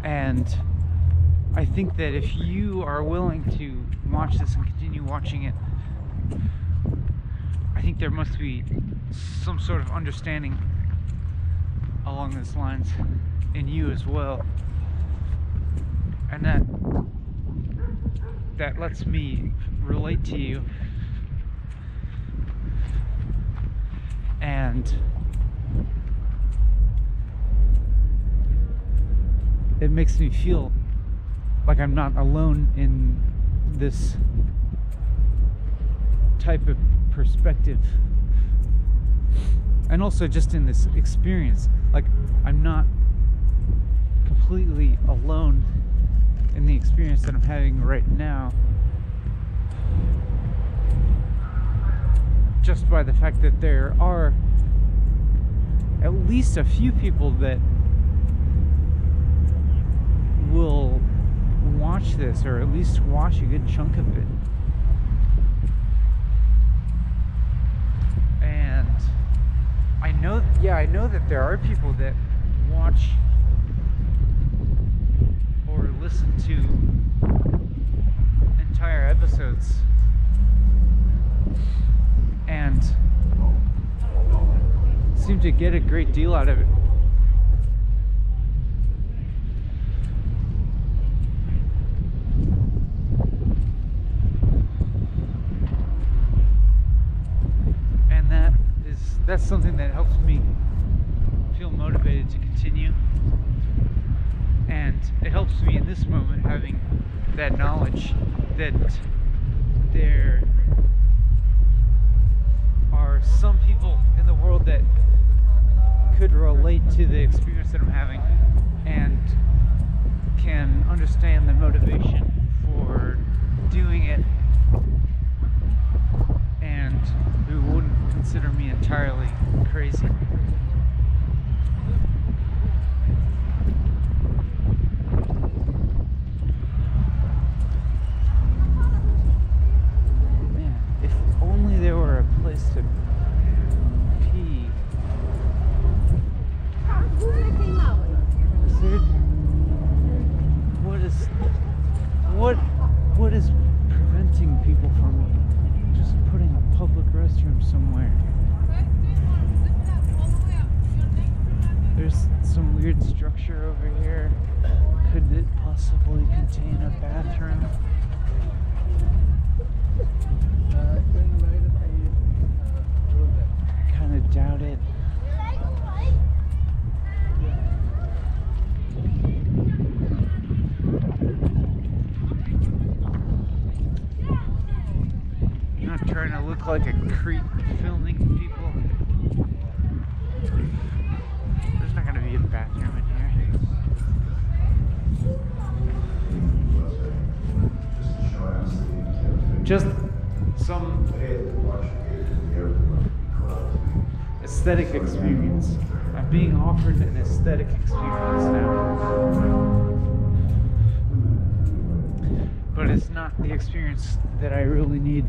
And I think that if you are willing to watch this and continue watching it, I think there must be some sort of understanding along those lines in you as well. And that lets me relate to you. And it makes me feel like I'm not alone in this type of perspective, and also just in this experience. Like, I'm not completely alone in the experience that I'm having right now, just by the fact that there are at least a few people that will watch this, or at least watch a good chunk of it. And I know that there are people that watch or listen to entire episodes and seem to get a great deal out of it. And that's something that helps me feel motivated to continue. And it helps me in this moment, having that knowledge that there are some people in the world that could relate to the experience that I'm having and can understand the motivation for doing it, and who wouldn't consider me entirely crazy. Man, if only there were a place to pee. Is there, what is preventing people from just putting a public restroom somewhere? There's some weird structure over here. Could it possibly contain a bathroom? I kind of doubt it. I'm not trying to look like a creep filming people. There's not going to be a bathroom in here. Just some aesthetic experience. I'm being offered an aesthetic experience now. But it's not the experience that I really need.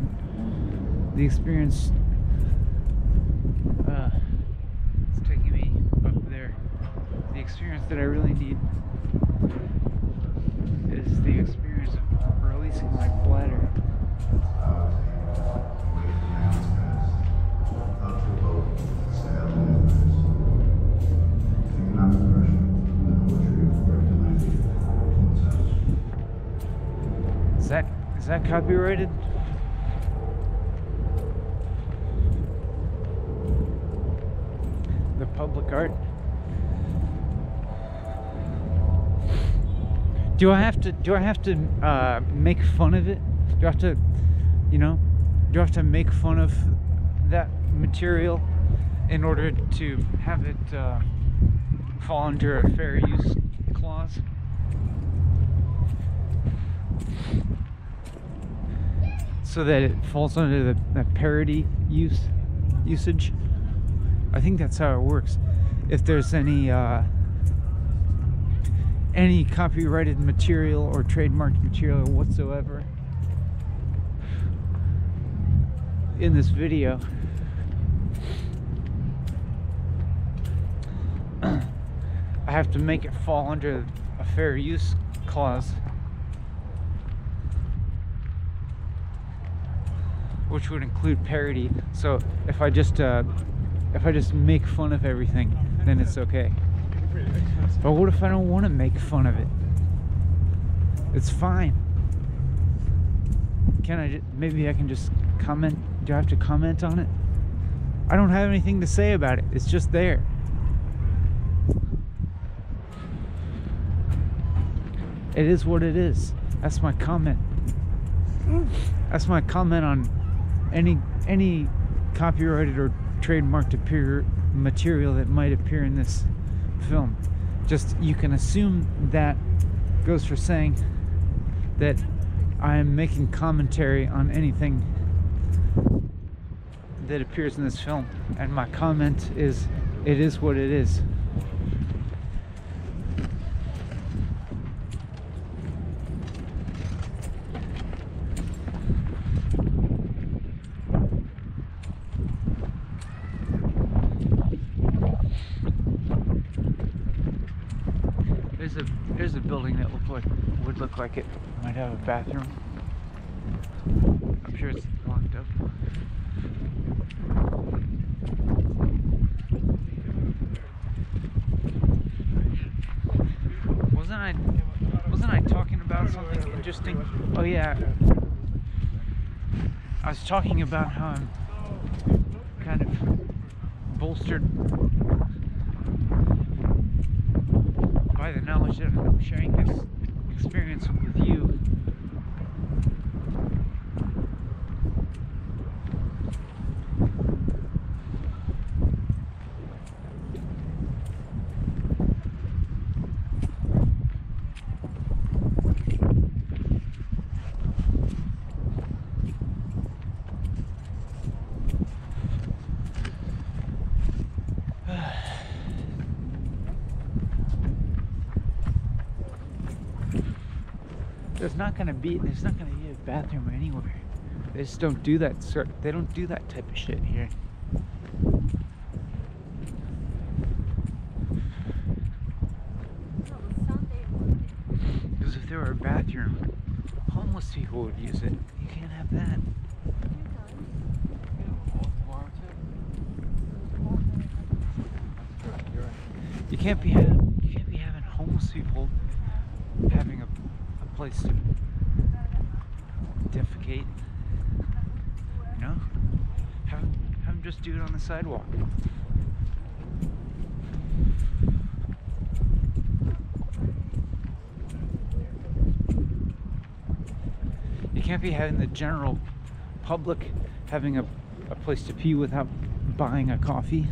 The experience, it's taking me up there. The experience that I really need is the experience of releasing my bladder. Is that copyrighted? The public art? Do I have to make fun of it? Do I have to, do I have to make fun of that material in order to have it fall under a fair use clause? So that it falls under the parody usage. I think that's how it works. If there's any copyrighted material or trademarked material whatsoever in this video, I have to make it fall under a fair use clause, which would include parody. So if I just make fun of everything, then it's okay. But what if I don't want to make fun of it? It's fine. Maybe I can just comment? Do I have to comment on it? I don't have anything to say about it. It's just there. It is what it is. That's my comment. That's my comment on any copyrighted or trademarked material that might appear in this film. Just, you can assume that goes for saying that I am making commentary on anything that appears in this film, and my comment is, it is what it is. There's a building that would look like it might have a bathroom. I'm sure it's locked up. Wasn't I talking about something interesting? Oh yeah. I was talking about how I'm kind of bolstered by the knowledge that I'm sharing this experience with you. There's not gonna be a bathroom anywhere. They just don't do that. They don't do that type of shit here. Because if there were a bathroom, homeless people would use it. You can't have that. You can't be having homeless people having a place to defecate, you know? Have them just do it on the sidewalk. You can't be having the general public having a place to pee without buying a coffee.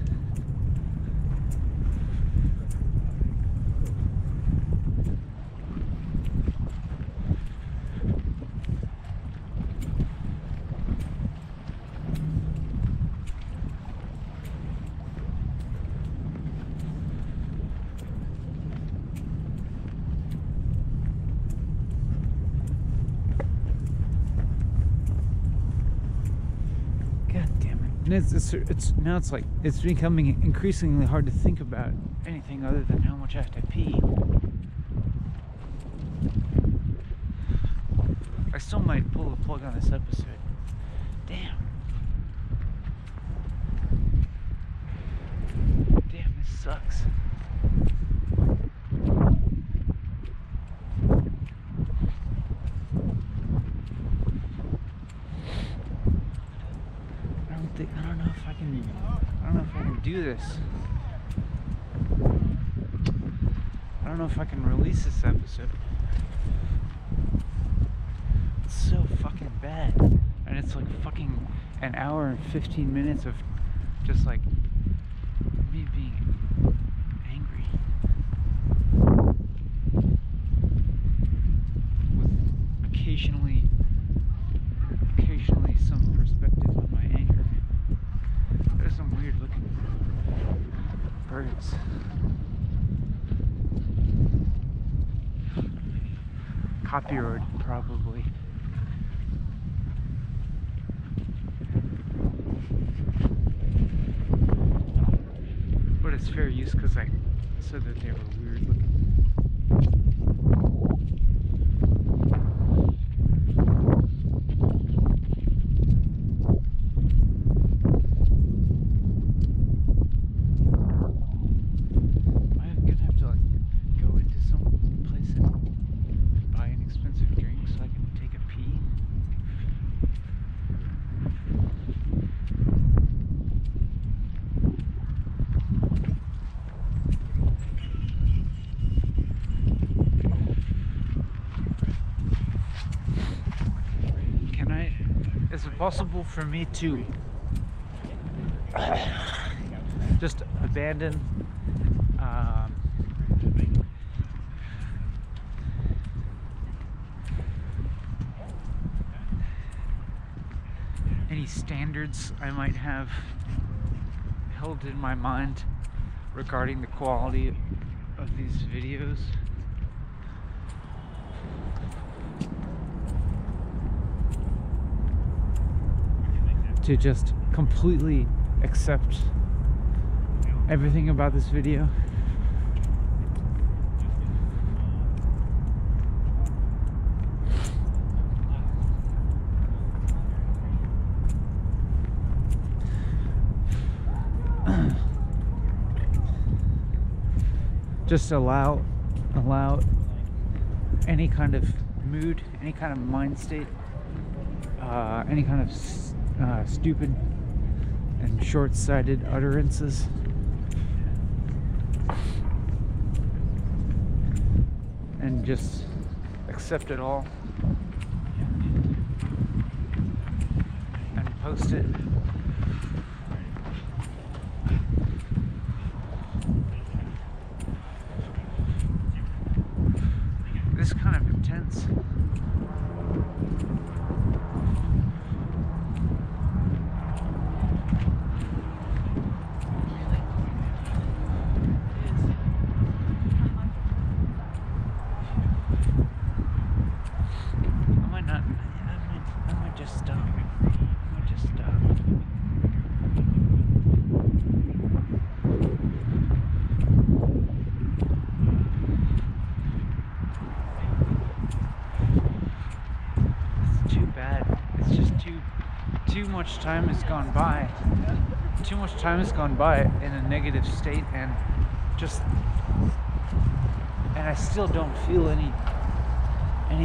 It's becoming increasingly hard to think about anything other than how much I have to pee. I still might pull the plug on this episode. Damn, this sucks. I don't know if I can do this. I don't know if I can release this episode. It's so fucking bad. And it's like fucking an hour and 15 minutes of just like me being angry. With occasionally some perspective on my anger. There's some weird looking birds. Copyright, probably. But it's fair use because I said that they were weird looking. possible for me to just abandon any standards I might have held in my mind regarding the quality of these videos. To just completely accept everything about this video. Just allow any kind of mood, any kind of mind state, any kind of stupid and short-sighted utterances and just accept it all and post it. This is kind of intense. Too much time has gone by. Too much time has gone by in a negative state, and I still don't feel any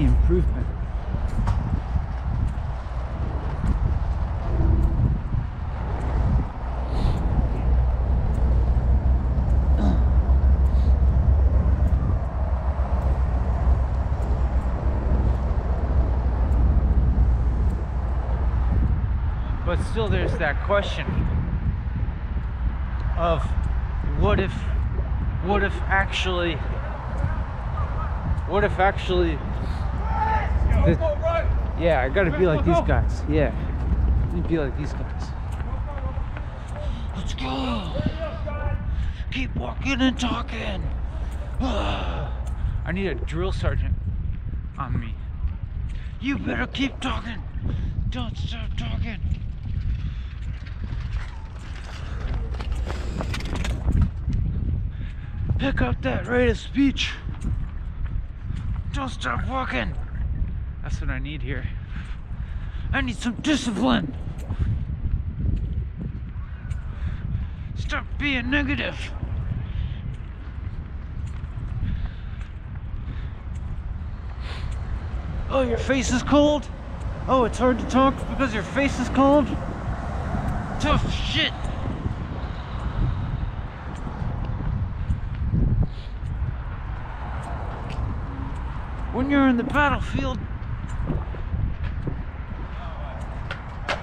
improvement. But still, there's that question of what if actually yeah, I gotta be like these guys. Yeah, let me be like these guys. Let's go. Keep walking and talking. I need a drill sergeant on me. You better keep talking. Don't stop talking. Pick up that rate of speech. Don't stop walking. That's what I need here. I need some discipline. Stop being negative. Oh, your face is cold? Oh, it's hard to talk because your face is cold? Tough shit. When you're in the battlefield,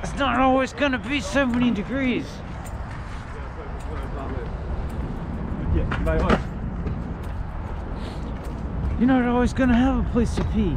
it's not always gonna be 70 degrees. You're not always gonna have a place to pee.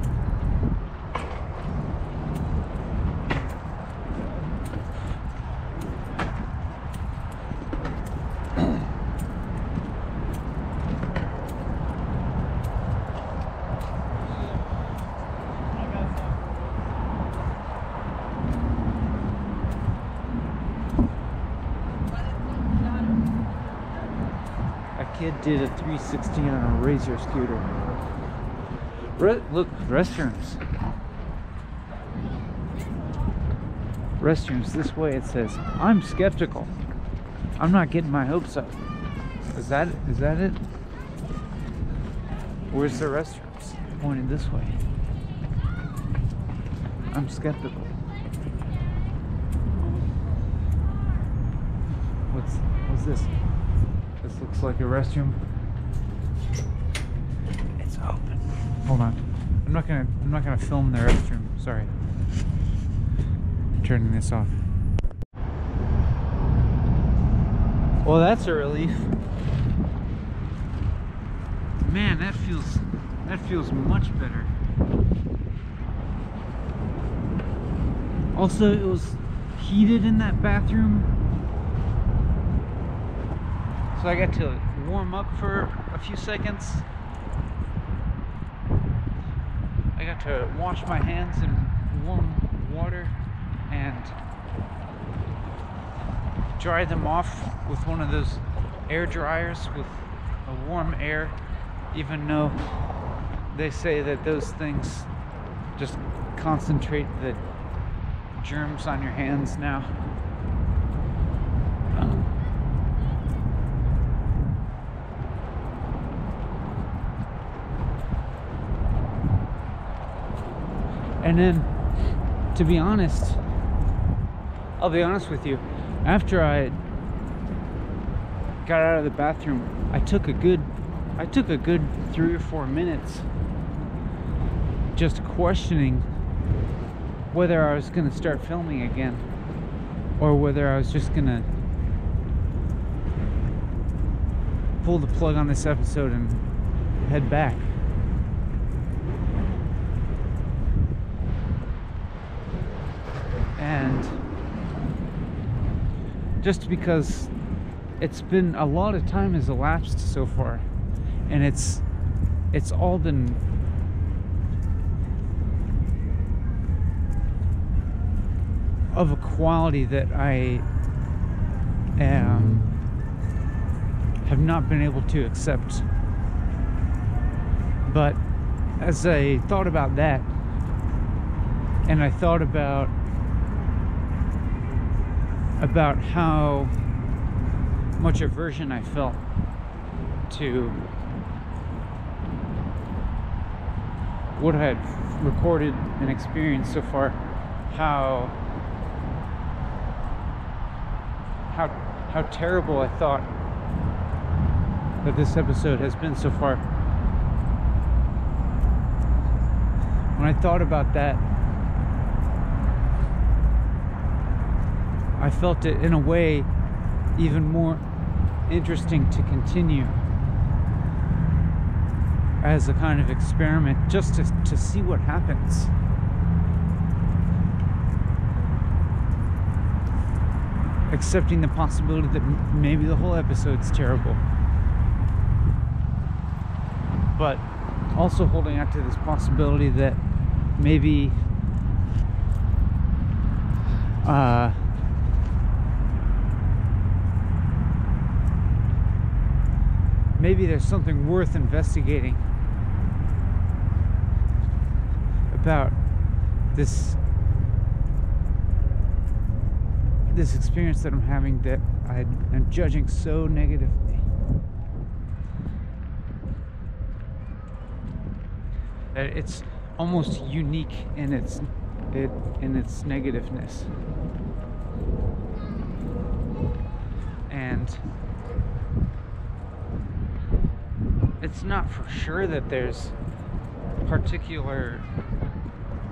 Kid did a 360 on a Razor scooter. Look, restrooms. Restrooms, this way it says, I'm skeptical. I'm not getting my hopes up. Is that it? Where's the restrooms? Pointed this way. I'm skeptical. What's this? This looks like a restroom. It's open. Hold on. I'm not gonna film the restroom. Sorry. turning this off. Well, that's a relief. Man, that feels much better. Also, it was heated in that bathroom, so I got to warm up for a few seconds. I got to wash my hands in warm water and dry them off with one of those air dryers with a warm air, even though they say that those things just concentrate the germs on your hands now. And then, to be honest, I'll be honest with you, after I got out of the bathroom, I took a good 3 or 4 minutes just questioning whether I was gonna start filming again or whether I was just gonna pull the plug on this episode and head back. And just because it's been a lot of time has elapsed so far, and it's all been of a quality that I have not been able to accept. But as I thought about that, and I thought about how much aversion I felt to what I had recorded and experienced so far, how terrible I thought that this episode has been so far. When I thought about that, I felt it in a way even more interesting to continue as a kind of experiment, just to see what happens. Accepting the possibility that maybe the whole episode's terrible, but also holding out to this possibility that maybe maybe there's something worth investigating about this experience that I'm having, that I am judging so negatively. It's almost unique in its negativeness. And it's not for sure that there's particular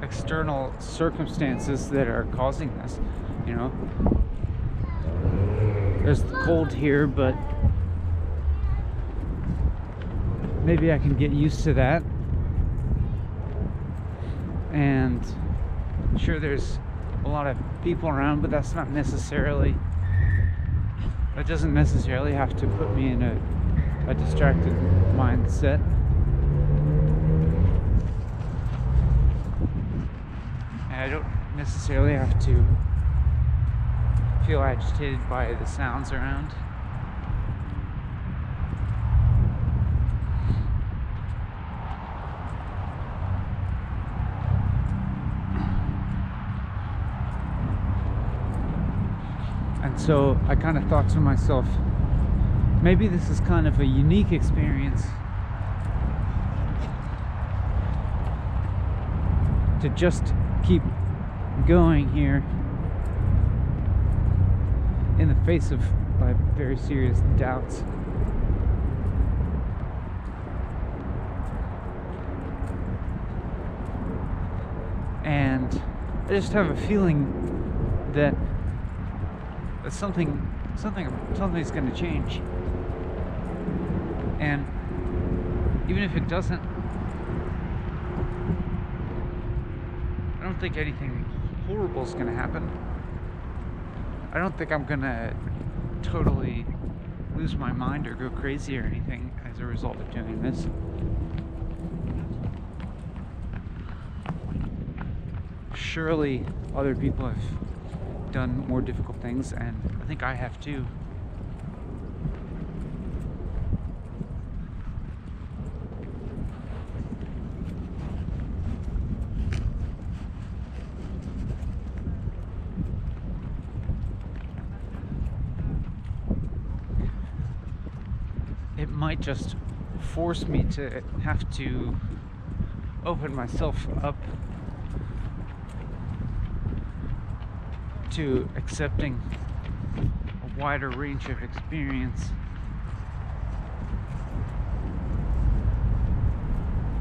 external circumstances that are causing this, you know. There's the cold here, but maybe I can get used to that. And sure, there's a lot of people around, but that doesn't necessarily have to put me in a distracted mindset. And I don't necessarily have to feel agitated by the sounds around. And so I kind of thought to myself, maybe this is kind of a unique experience to just keep going here in the face of my very serious doubts. And I just have a feeling that something's going to change. And even if it doesn't, I don't think anything horrible is going to happen. I don't think I'm going to totally lose my mind or go crazy or anything as a result of doing this. Surely other people have done more difficult things, and I think I have too. It might just force me to have to open myself up to accepting a wider range of experience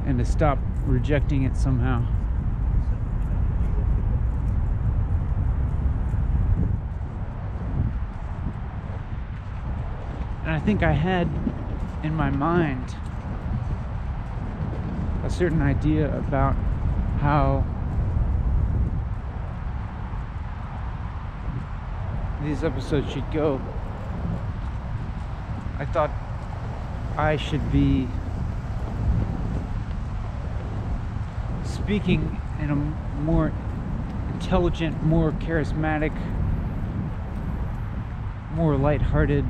and to stop rejecting it somehow. And I think I had in my mind a certain idea about how these episodes should go. I thought I should be speaking in a more intelligent, more charismatic, more lighthearted,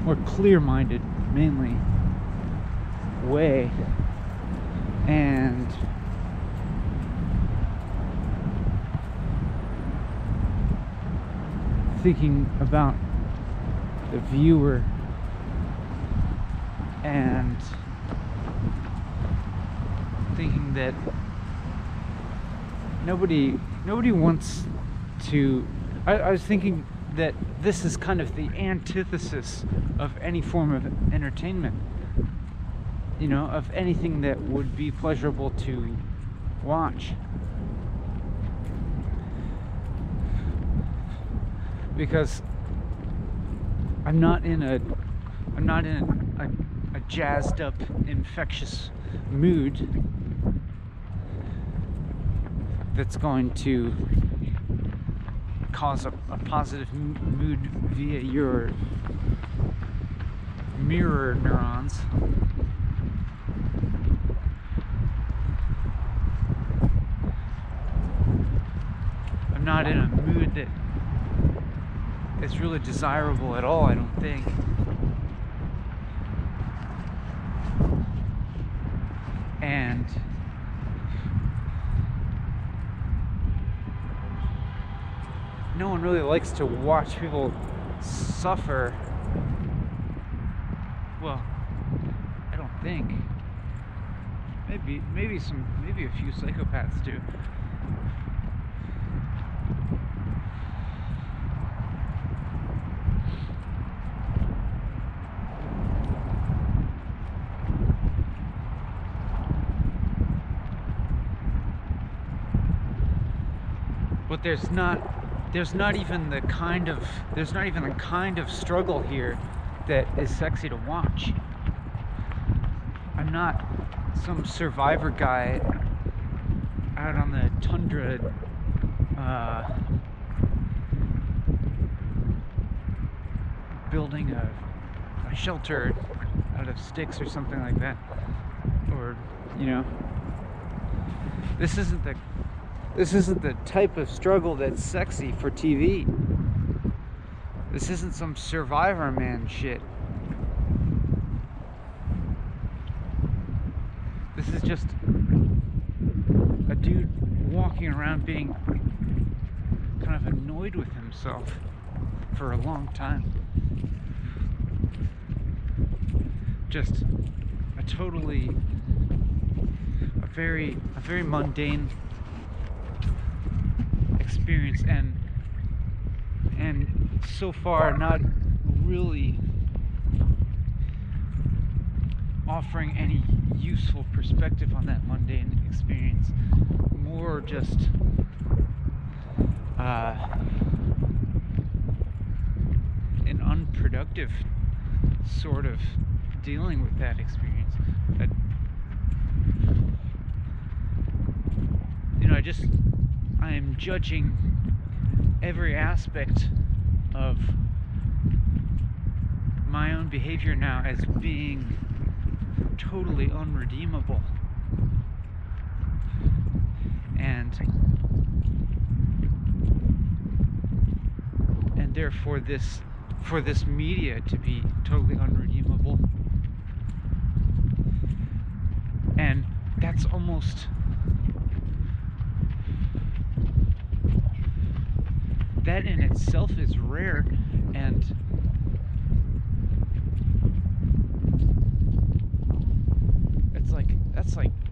more clear-minded, mainly, way. And thinking about the viewer and thinking that nobody wants to. I was thinking that this is kind of the antithesis of any form of entertainment, you know, of anything that would be pleasurable to watch. Because I'm not in a jazzed up, infectious mood that's going to cause a positive mood via your mirror neurons. I'm not in a mood that is really desirable at all, I don't think. And no one really likes to watch people suffer. Well, I don't think. Maybe a few psychopaths do. But there's not even the kind of struggle here that is sexy to watch. I'm not some survivor guy out on the tundra building a shelter out of sticks or something like that. Or, you know, this isn't the type of struggle that's sexy for TV. This isn't some Survivor Man shit. This is just a dude walking around being kind of annoyed with himself for a long time. Just a very mundane experience, and so far not really offering any useful perspective on that mundane experience. More just an unproductive sort of dealing with that experience. I am judging every aspect of my own behavior now as being totally unredeemable, and therefore for this media to be totally unredeemable. And that's almost, that in itself is rare, and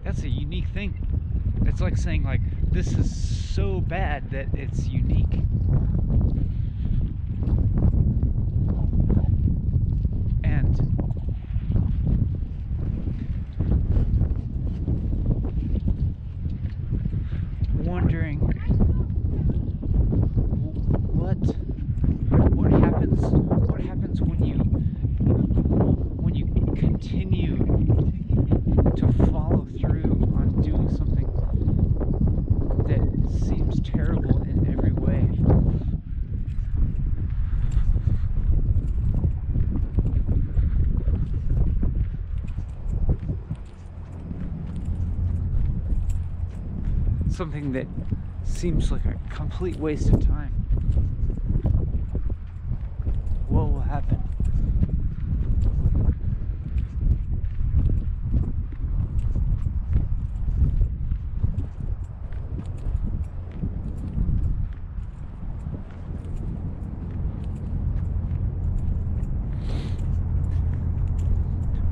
that's a unique thing. It's like saying, like, this is so bad that it's unique. And wondering what happens when you continue to follow through on doing something that seems terrible in every way. Something that seems like a complete waste of time. What will happen?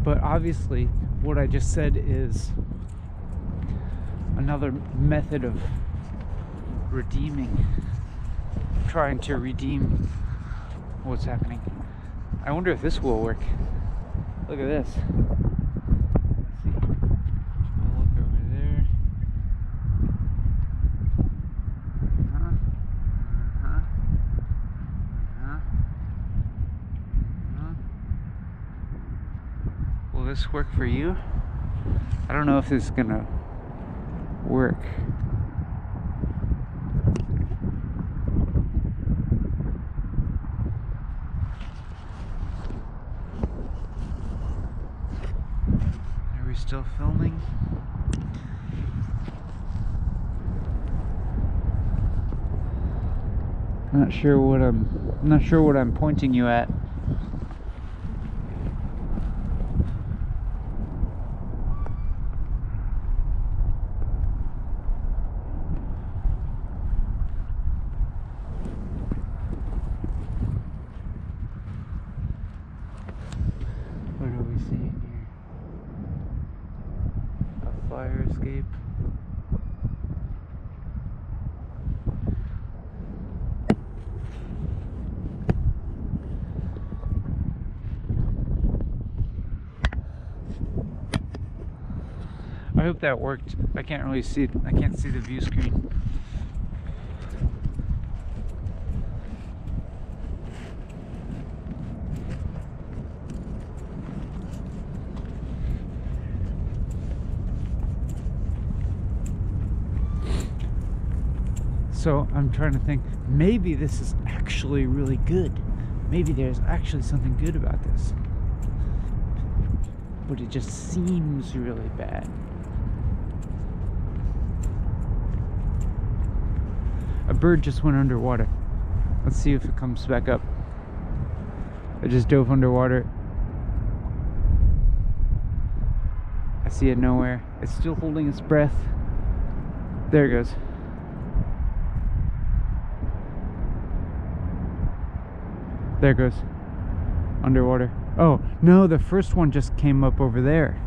But obviously, what I just said is another method of redeeming, trying to redeem what's happening. I wonder if this will work. Look at this. Let's see. We'll look over there. Will this work for you? I don't know if this is gonna work. Are we still filming? I'm not sure what I'm pointing you at. What are we seeing here? A fire escape. I hope that worked. I can't really see it. I can't see the view screen. So I'm trying to think, maybe this is actually really good. Maybe there's actually something good about this. But it just seems really bad. A bird just went underwater. Let's see if it comes back up. I just dove underwater. I see it nowhere. It's still holding its breath. There it goes. There it goes. Underwater. Oh, no, the first one just came up over there.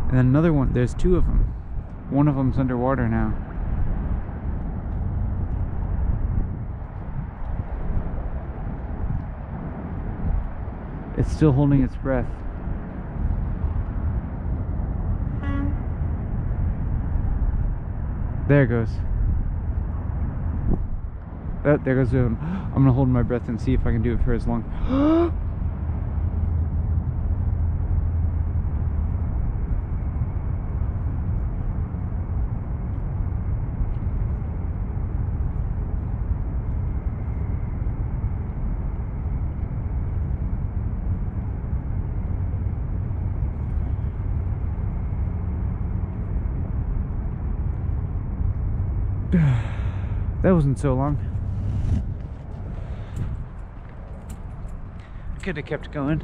And then another one. There's two of them. One of them's underwater now. It's still holding its breath. There it goes. Oh, there goes the one. I'm gonna hold my breath and see if I can do it for as long. That wasn't so long. I could have kept going.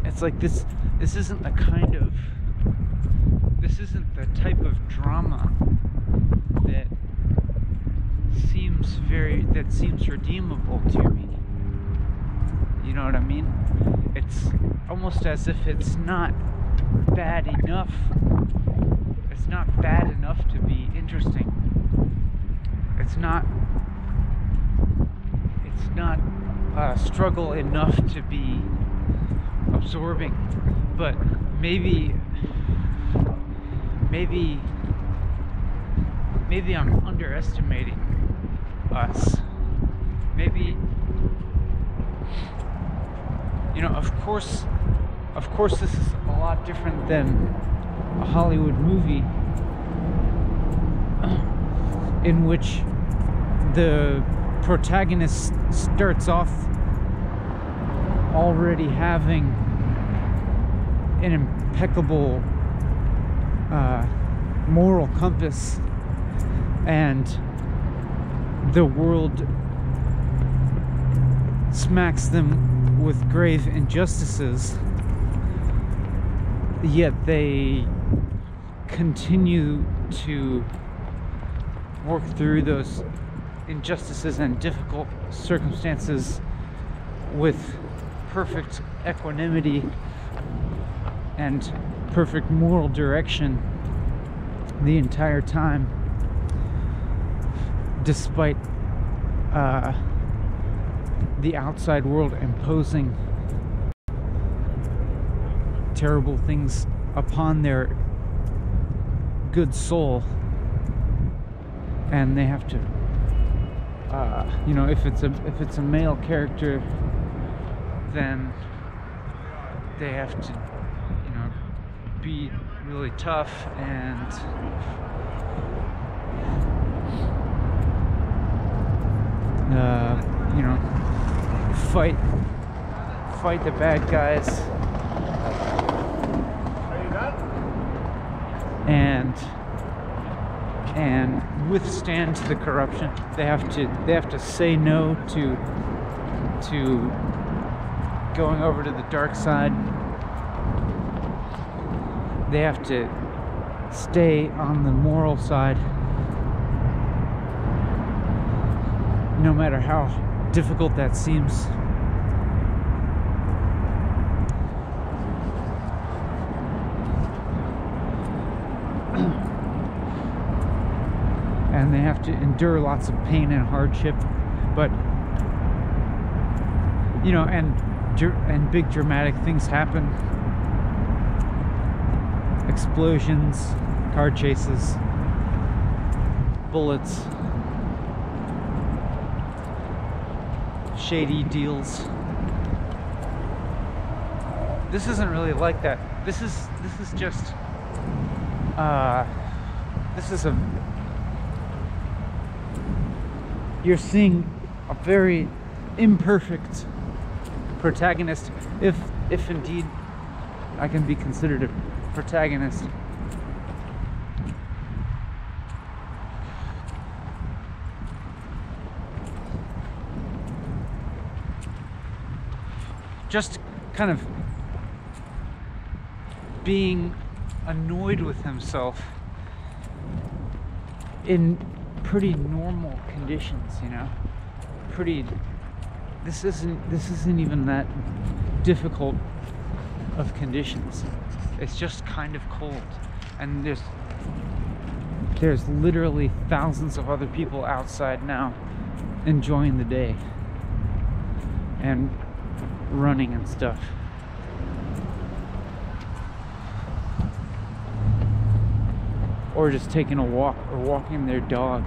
It's like this isn't the kind of, this isn't the type of drama that seems redeemable to me. You know what I mean? It's almost as if it's not bad enough. It's not bad enough to be interesting. It's not struggle enough to be absorbing. But maybe I'm underestimating us. Maybe, you know, of course this is a lot different than a Hollywood movie in which the protagonist starts off already having an impeccable moral compass, and the world smacks them with grave injustices, yet they continue to work through those injustices and difficult circumstances with perfect equanimity and perfect moral direction the entire time, despite the outside world imposing terrible things upon their good soul. And they have to, you know, if it's a male character, then they have to, you know, be really tough and you know, fight the bad guys, and withstand the corruption. They have to say no to going over to the dark side. They have to stay on the moral side, no matter how difficult that seems. And they have to endure lots of pain and hardship, but, you know, and big dramatic things happen. Explosions, car chases, bullets, shady deals. This isn't really like that. This is just you're seeing a very imperfect protagonist, if indeed I can be considered a protagonist. Just kind of being annoyed with himself in pretty normal conditions, you know. This isn't even that difficult of conditions. It's just kind of cold, and there's literally thousands of other people outside now enjoying the day and running and stuff. Or just taking a walk or walking their dog.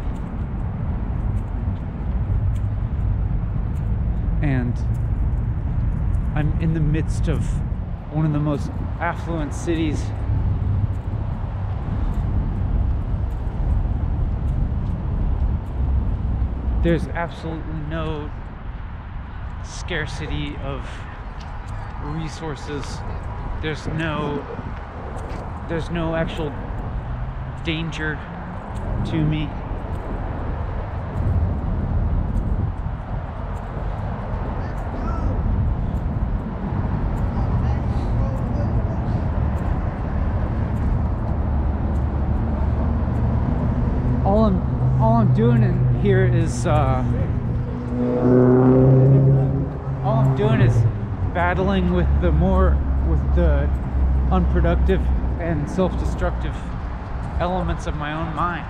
And I'm in the midst of one of the most affluent cities there's absolutely no scarcity of resources. There's no actual danger to me. All I'm doing in here is all I'm doing is battling with the unproductive and self-destructive elements of my own mind.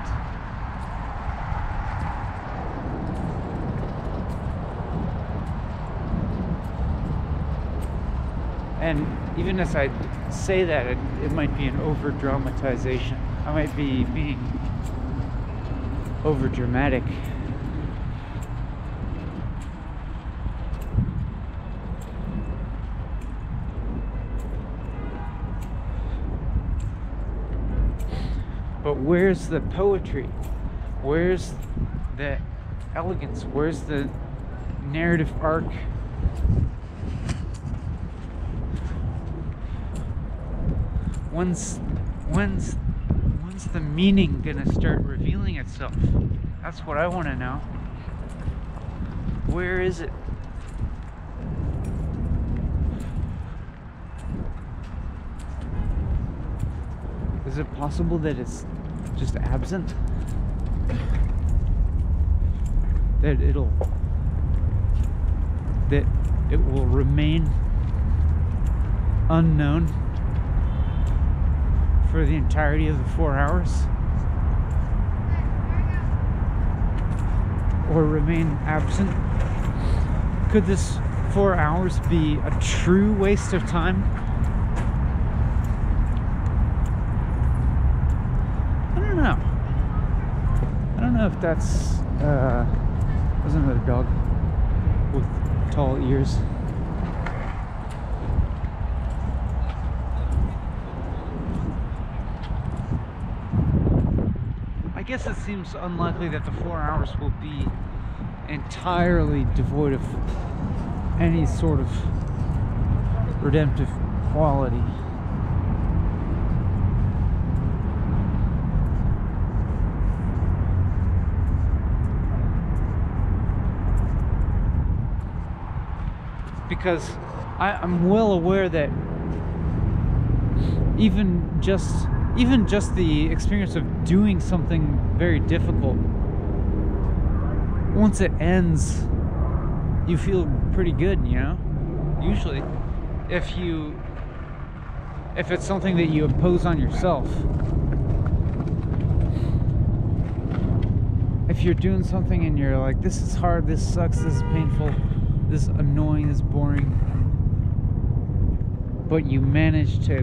And even as I say that, it might be an over-dramatization. I might be being over-dramatic. But where's the poetry? Where's the elegance? Where's the narrative arc? When's the meaning gonna start revealing itself? That's what I want to know. Where is it? Is it possible that it's just absent? That it will remain unknown for the entirety of the 4 hours? Or remain absent? Could this 4 hours be a true waste of time? I don't know. I don't know if that's there's another dog with tall ears. I guess it seems unlikely that the 4 hours will be entirely devoid of any sort of redemptive quality. Because I'm well aware that even just the experience of doing something very difficult, once it ends, you feel pretty good, you know? Usually, if it's something that you impose on yourself. If you're doing something and you're like, this is hard, this sucks, this is painful, this is annoying, this is boring, but you manage to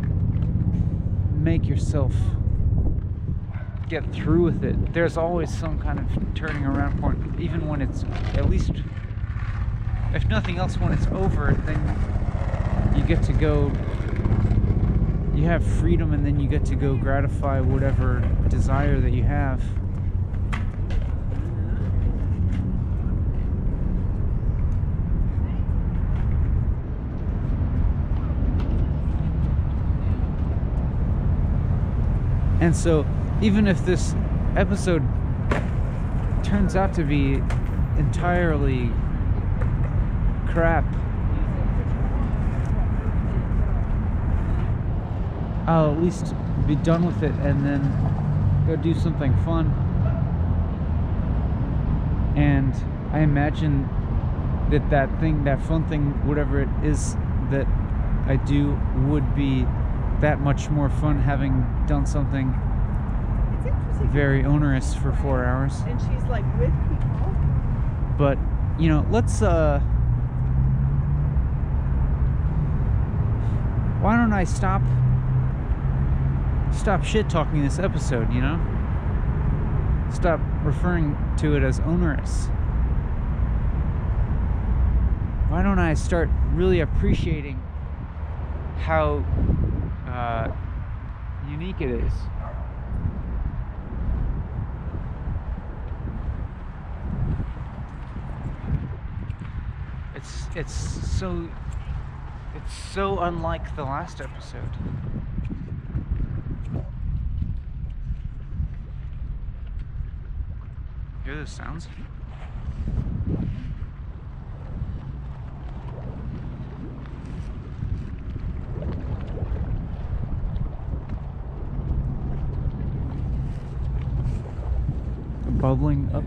make yourself get through with it, there's always some kind of turning around point. Even when it's, at least, if nothing else, when it's over, then you get to go, you have freedom, and then you get to go gratify whatever desire that you have. And so, even if this episode turns out to be entirely crap, I'll at least be done with it and then go do something fun. And I imagine that fun thing, whatever it is that I do, would be that much more fun having done something
interesting.
very onerous for 4 hours.
And she's like with people.
But, you know, let's, why don't I stop shit talking this episode, you know? Stop referring to it as onerous. Why don't I start really appreciating how unique it is? It's so unlike the last episode. Hear those sounds? Bubbling up.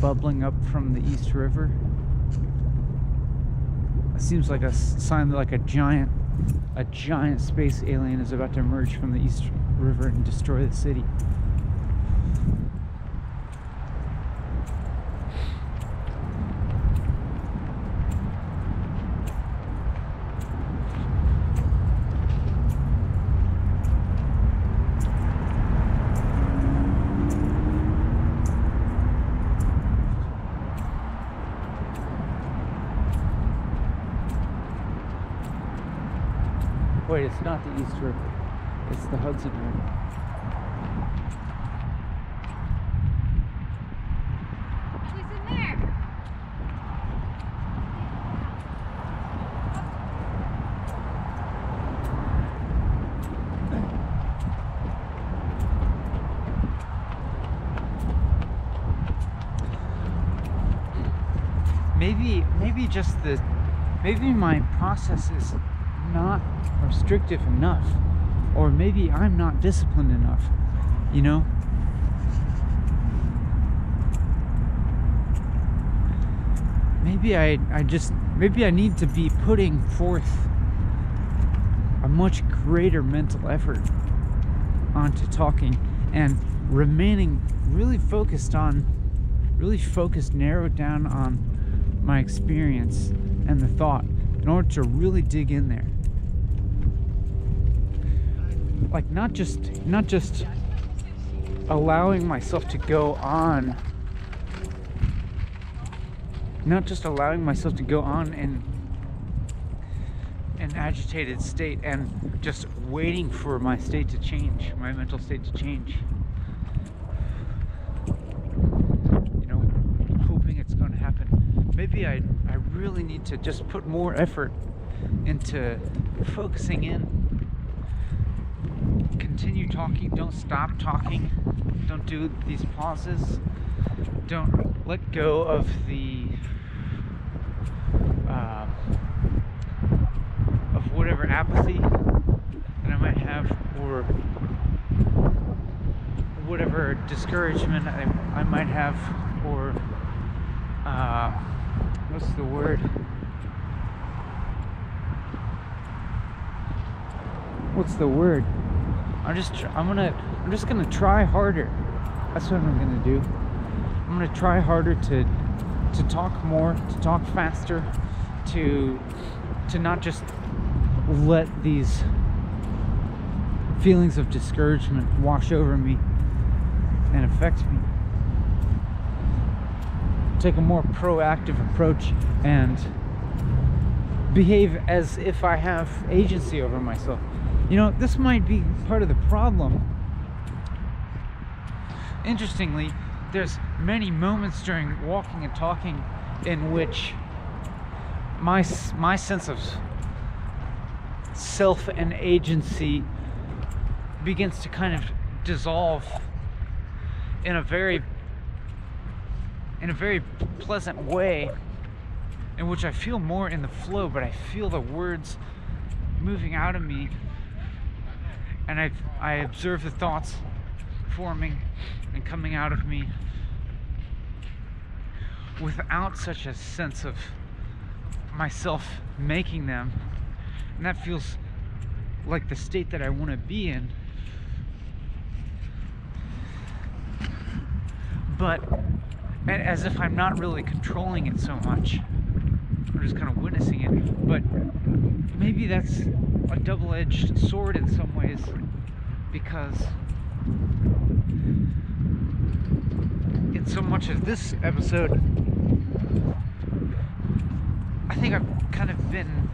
Bubbling up from the East River. It seems like a sign that like a giant space alien is about to emerge from the East River and destroy the city. Wait, it's not the East River. It's the Hudson River.
Who's in there?
Maybe my process is not restrictive enough, or maybe I'm not disciplined enough, you know? Maybe I need to be putting forth a much greater mental effort onto talking and remaining really focused, narrowed down on my experience and the thought in order to really dig in there. Like not just allowing myself to go on, in an agitated state and just waiting for my state to change, my mental state to change. You know, hoping it's going to happen. Maybe I really need to just put more effort into focusing in. Continue talking, don't stop talking, don't do these pauses, don't let go of the of whatever apathy that I might have, or whatever discouragement I might have, or what's the word? I'm just gonna try harder. That's what I'm gonna do. I'm gonna try harder to talk more, to talk faster, to not just let these feelings of discouragement wash over me and affect me. Take a more proactive approach and behave as if I have agency over myself. You know, this might be part of the problem. Interestingly, there's many moments during walking and talking in which my sense of self and agency begins to kind of dissolve in a very pleasant way, in which I feel more in the flow, but I feel the words moving out of me, and I observe the thoughts forming and coming out of me without such a sense of myself making them. And that feels like the state that I want to be in. But and as if I'm not really controlling it so much. I'm just kind of witnessing it. But maybe that's a double-edged sword in some ways, because in so much of this episode, I think I've kind of been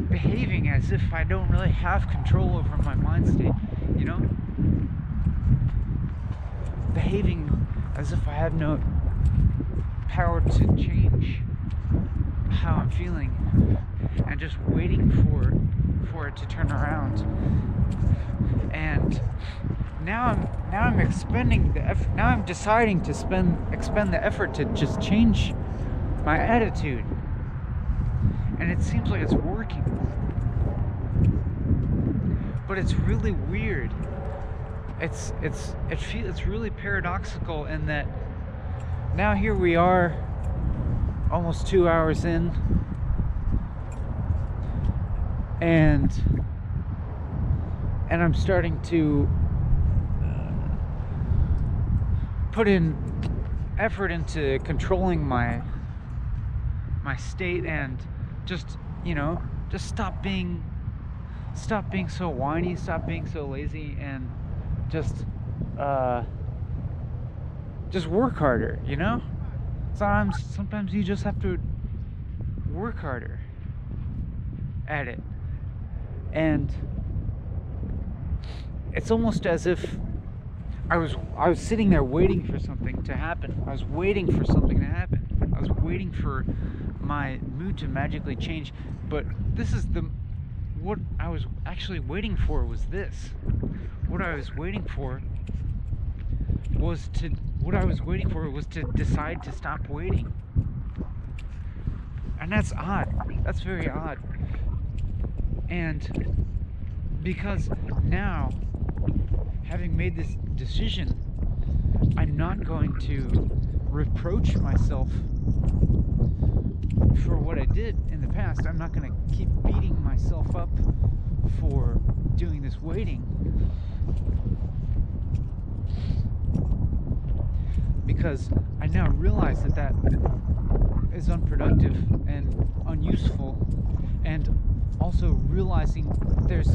behaving as if I don't really have control over my mind state, you know? Behaving as if I have no power to change how I'm feeling, and just waiting for it to turn around. And now I'm expending the effort. Now I'm deciding to expend the effort to just change my attitude, and it seems like it's working. But it's really weird. It's really paradoxical in that now here we are, almost 2 hours in, and I'm starting to put in effort into controlling my state, and just, you know, just stop being so whiny, stop being so lazy, and just work harder, you know? Sometimes you just have to work harder at it. And it's almost as if I was sitting there waiting for something to happen. I was waiting for something to happen. I was waiting for my mood to magically change. But what I was actually waiting for was this. What I was waiting for was to decide to stop waiting. And that's odd. That's very odd. And because now, having made this decision, I'm not going to reproach myself for what I did in the past. I'm not going to keep beating myself up for doing this waiting, because I now realize that is unproductive and unuseful, and also realizing there's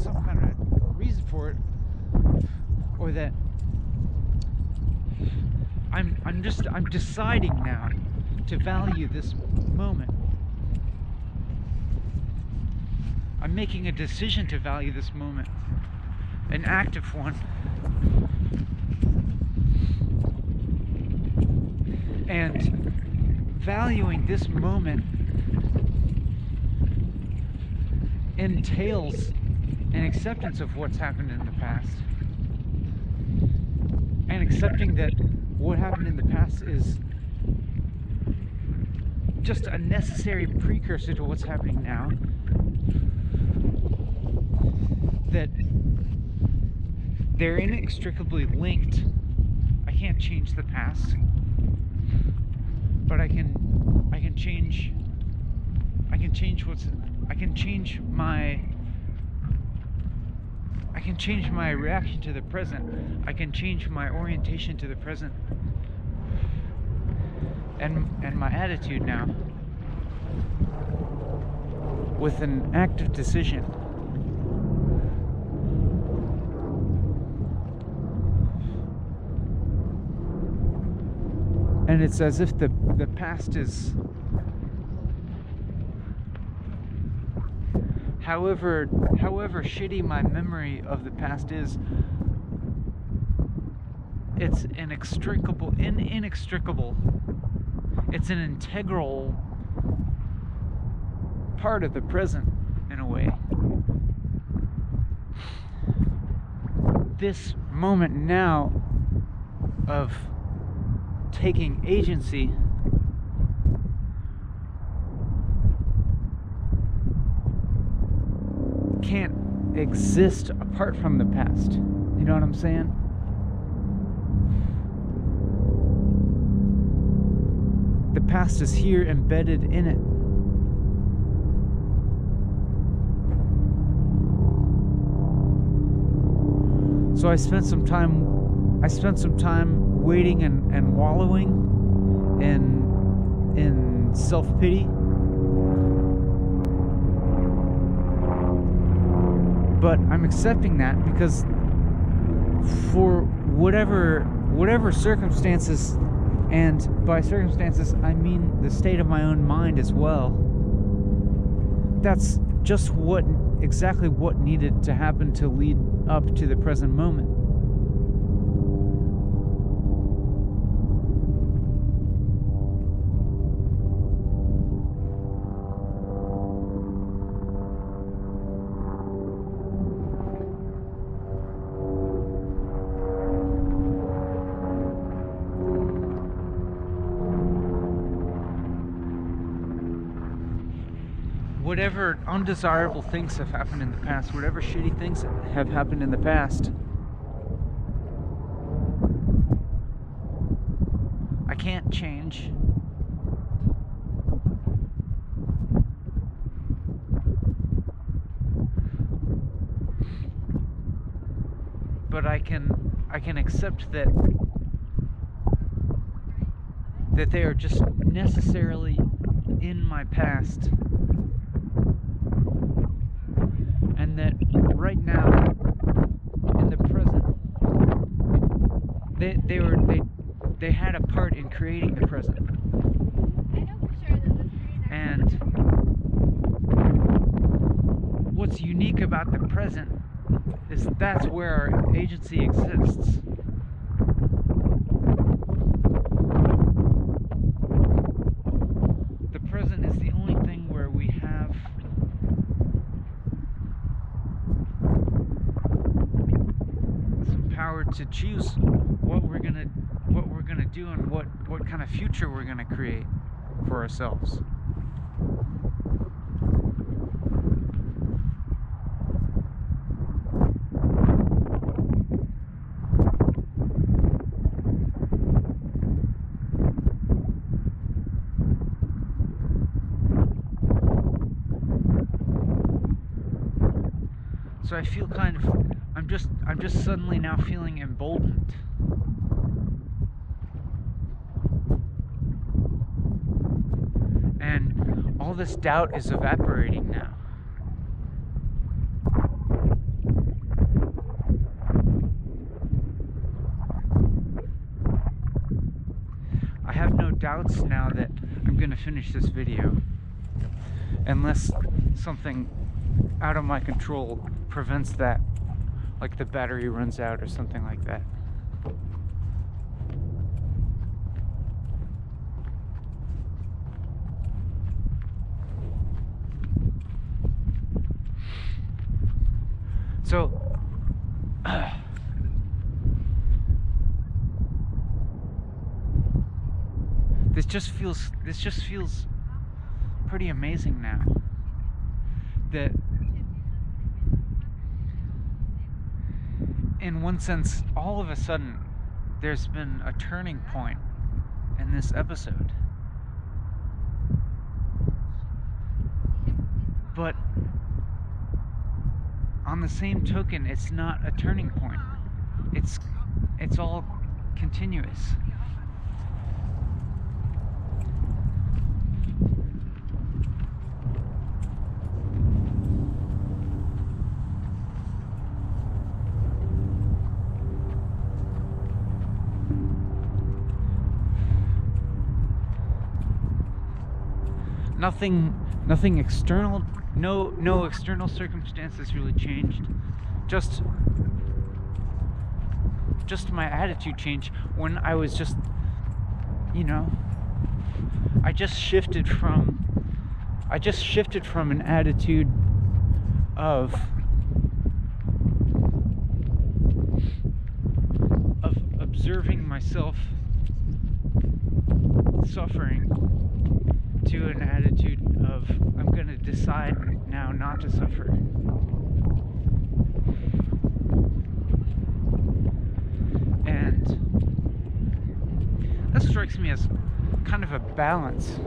some kind of reason for it, or that I'm deciding now to value this moment. I'm making a decision to value this moment, an active one. And valuing this moment entails an acceptance of what's happened in the past, and accepting that what happened in the past is just a necessary precursor to what's happening now, that they're inextricably linked. I can't change the past, but I can change my reaction to the present. I can change my orientation to the present, and my attitude now, with an active decision. And it's as if the past is, however shitty my memory of the past is, it's inextricable. It's an integral part of the present, in a way. This moment now of taking agency can't exist apart from the past. You know what I'm saying? the past is here embedded in it. So I spent some time waiting and wallowing in self-pity. But I'm accepting that because for whatever circumstances, and by circumstances I mean the state of my own mind as well, that's just exactly what needed to happen to lead up to the present moment. Whatever undesirable things have happened in the past, whatever shitty things have happened in the past, I can't change. But I can accept that they are just necessarily in my past. And that right now, in the present, they had a part in creating the present. And what's unique about the present is that's where our agency exists. The present is the only thing where we have power to choose what we're gonna do and what kind of future we're gonna create for ourselves. So I feel kind of I'm just suddenly now feeling emboldened. And all this doubt is evaporating now. I have no doubts now that I'm going to finish this video, unless something out of my control prevents that, like the battery runs out or something like that. So this just feels pretty amazing now. That in one sense, all of a sudden, there's been a turning point in this episode. But on the same token, it's not a turning point. It's all continuous. Nothing external, no external circumstances really changed. Just my attitude changed when I was just, I just shifted from an attitude of observing myself suffering to an attitude of I'm going to decide now not to suffer. And that strikes me as kind of a balance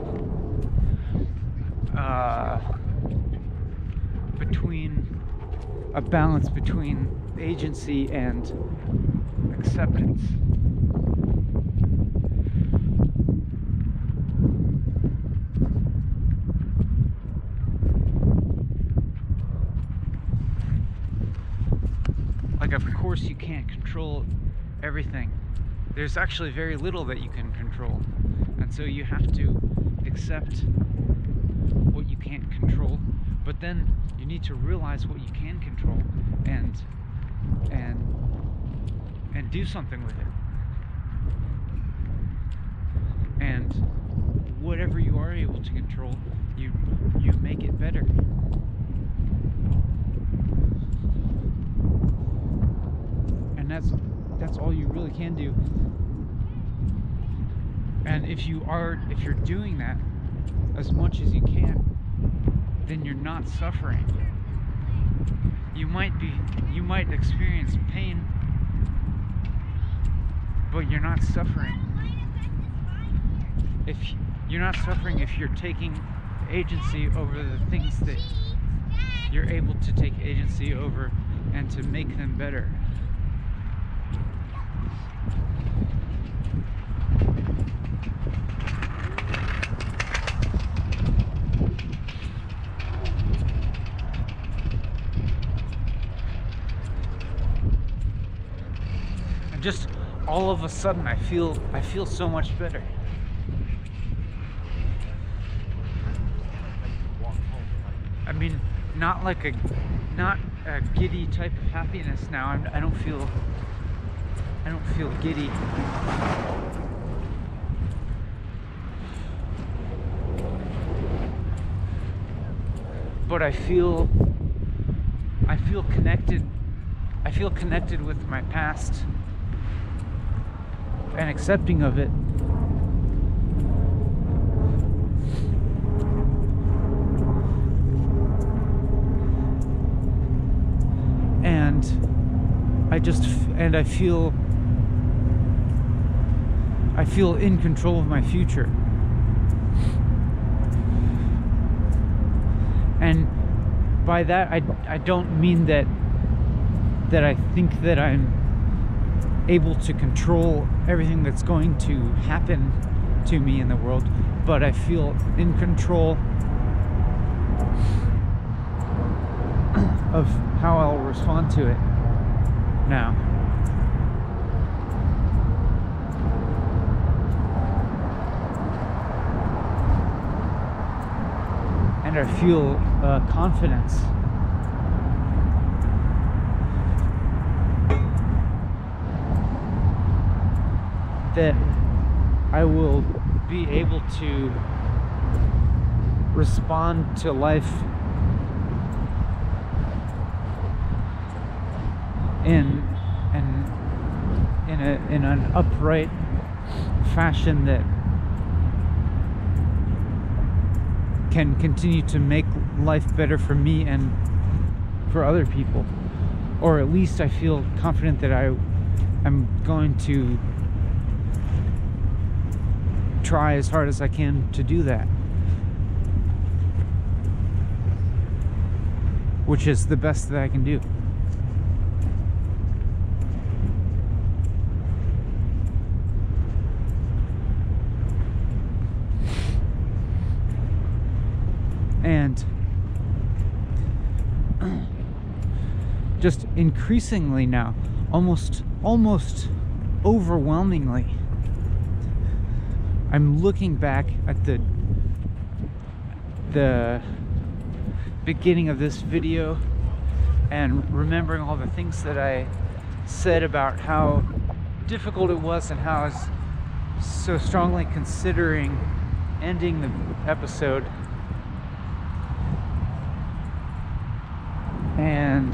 between agency and acceptance. Like, of course you can't control everything. There's actually very little that you can control, and so you have to accept what you can't control, but then you need to realize what you can control and do something with it. And whatever you are able to control, you make it better. And that's all you really can do. And if you're doing that as much as you can, then you're not suffering. You might experience pain, but you're not suffering. If you're not suffering, if you're taking agency over the things that you're able to take agency over and to make them better. Just all of a sudden I feel so much better. I mean, not a giddy type of happiness now. I don't feel giddy. But I feel connected. I feel connected with my past and accepting of it. And I feel in control of my future. And by that I don't mean that I think that I'm able to control everything that's going to happen to me in the world, but I feel in control of how I'll respond to it now. And I feel confidence. That I will be able to respond to life in an upright fashion that can continue to make life better for me and for other people. Or at least I feel confident that I'm going to try as hard as I can to do that, which is the best that I can do. And just increasingly now, almost overwhelmingly, I'm looking back at the beginning of this video and remembering all the things that I said about how difficult it was and how I was so strongly considering ending the episode. And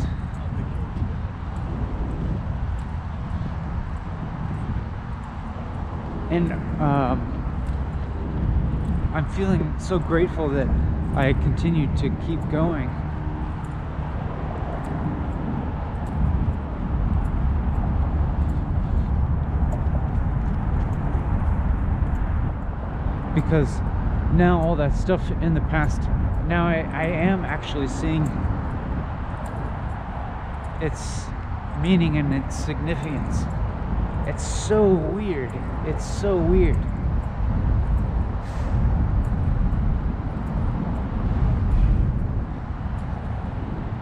I'm feeling so grateful that I continued to keep going. because now all that stuff in the past, now I am actually seeing its meaning and its significance. It's so weird. It's so weird.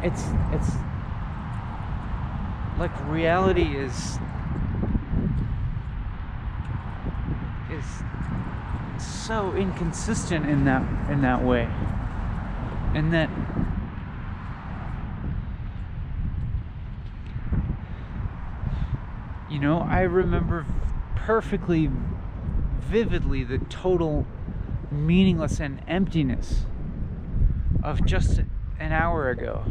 It's like reality is so inconsistent in that way, and that I remember perfectly vividly the total meaningless and emptiness of just an hour ago.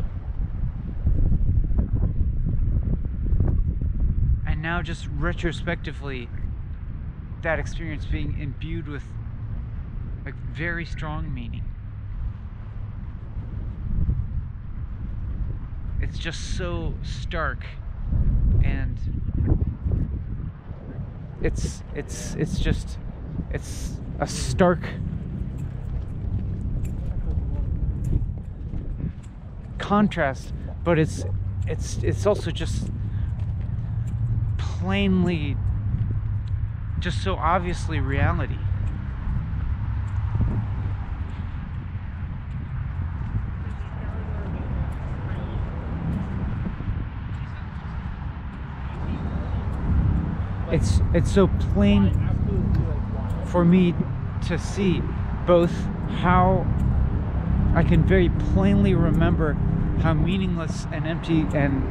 And now just retrospectively, that experience being imbued with like very strong meaning. It's just so stark, and it's a stark contrast, but it's also just plainly, just so obviously reality. It's so plain for me to see both how I can very plainly remember how meaningless and empty and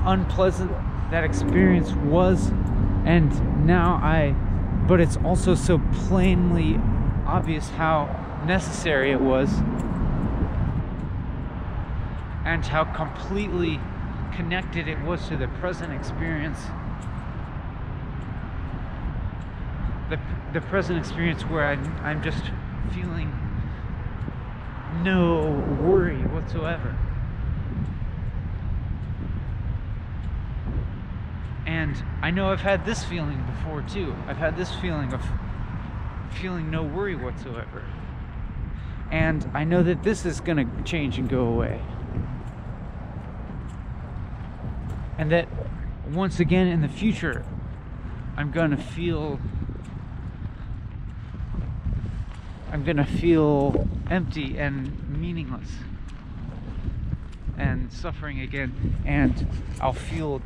unpleasant that experience was, and but it's also so plainly obvious how necessary it was, and how completely connected it was to the present experience. The present experience where I'm just feeling no worry whatsoever. And I know I've had this feeling before too. I've had this feeling of feeling no worry whatsoever. And I know that this is gonna change and go away. And that once again in the future, I'm gonna feel empty and meaningless and suffering again, and I'll feel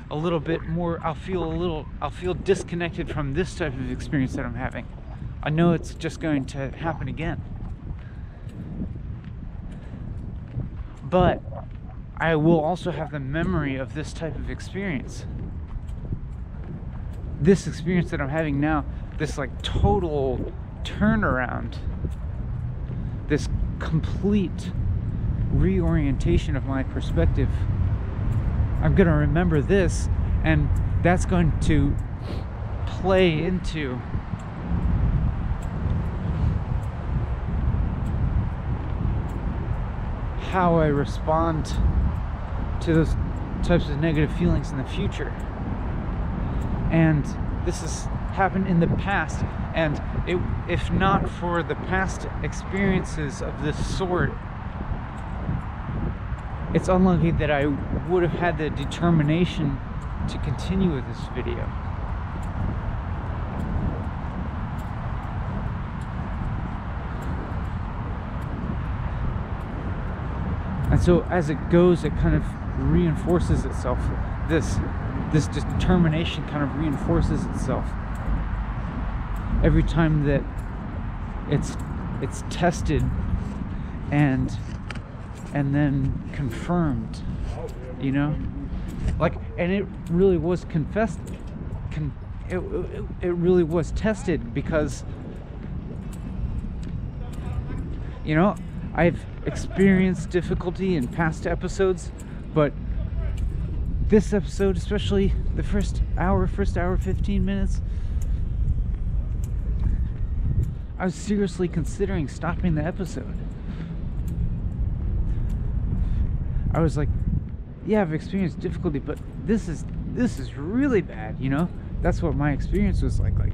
a little bit more, I'll feel disconnected from this type of experience that I'm having. I know it's just going to happen again. But I will also have the memory of this type of experience. This experience that I'm having now, this like total turnaround, this complete reorientation of my perspective. I'm going to remember this, and that's going to play into how I respond to those types of negative feelings in the future. And this has happened in the past, and if not for the past experiences of this sort, it's unlucky that I would have had the determination to continue with this video. And so as it goes, it kind of reinforces itself. This determination kind of reinforces itself every time that it's tested and then confirmed, you know, like, and it really was confessed. It really was tested, because, you know, I've experienced difficulty in past episodes, but this episode, especially the first hour 15 minutes, I was seriously considering stopping the episode. I was like, yeah, I've experienced difficulty, but this is really bad, you know. That's what my experience was like. Like,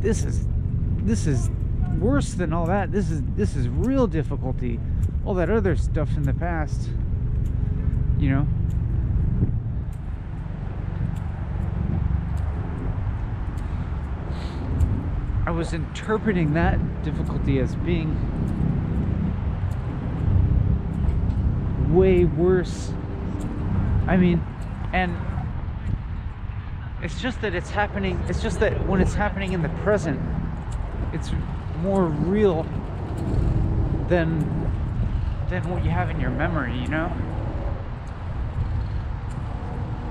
this is worse than all that. This is real difficulty. All that other stuff in the past, you know. I was interpreting that difficulty as being way worse. I mean, and it's just that it's happening. It's just that when it's happening in the present, it's more real than what you have in your memory, you know?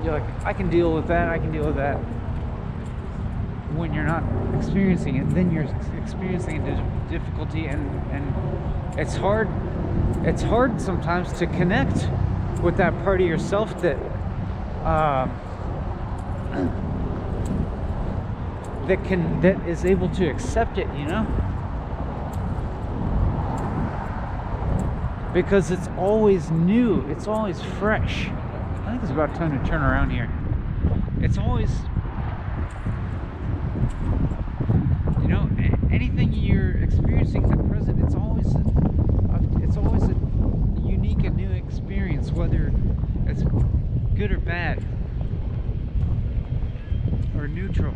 You're like, I can deal with that, I can deal with that. When you're not experiencing it, then you're experiencing a difficulty, and it's hard sometimes to connect with that part of yourself that that is able to accept it, you know? Because it's always new, it's always fresh. I think it's about time to turn around here. It's always, you know, anything you're experiencing in the present, it's always a unique and new experience, whether it's good or bad or neutral.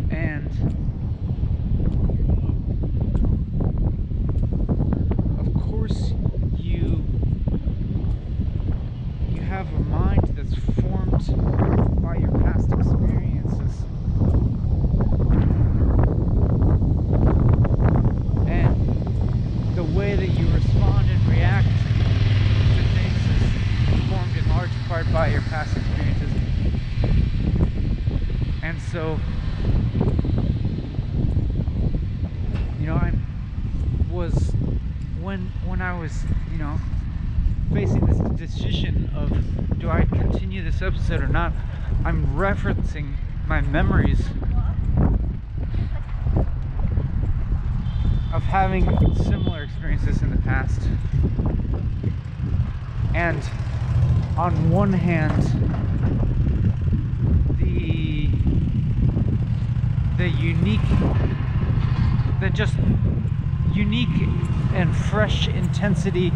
And of course you have a mind that's formed by your past experiences, and the way that you respond and react to things is formed in large part by your past experiences. And so, you know, when I was, you know, facing this decision of, do I continue this episode or not, I'm referencing my memories of having similar experiences in the past. And on one hand, the just unique and fresh intensity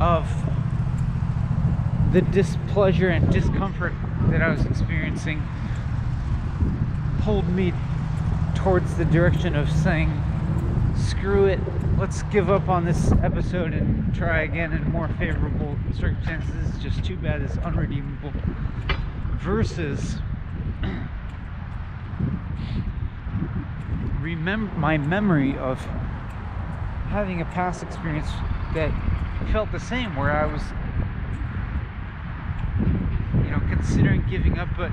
of the displeasure and discomfort that I was experiencing pulled me towards the direction of saying, screw it, let's give up on this episode and try again in more favorable circumstances. It's just too bad, it's unredeemable. Versus my memory of having a past experience that felt the same, where I was, you know, considering giving up, but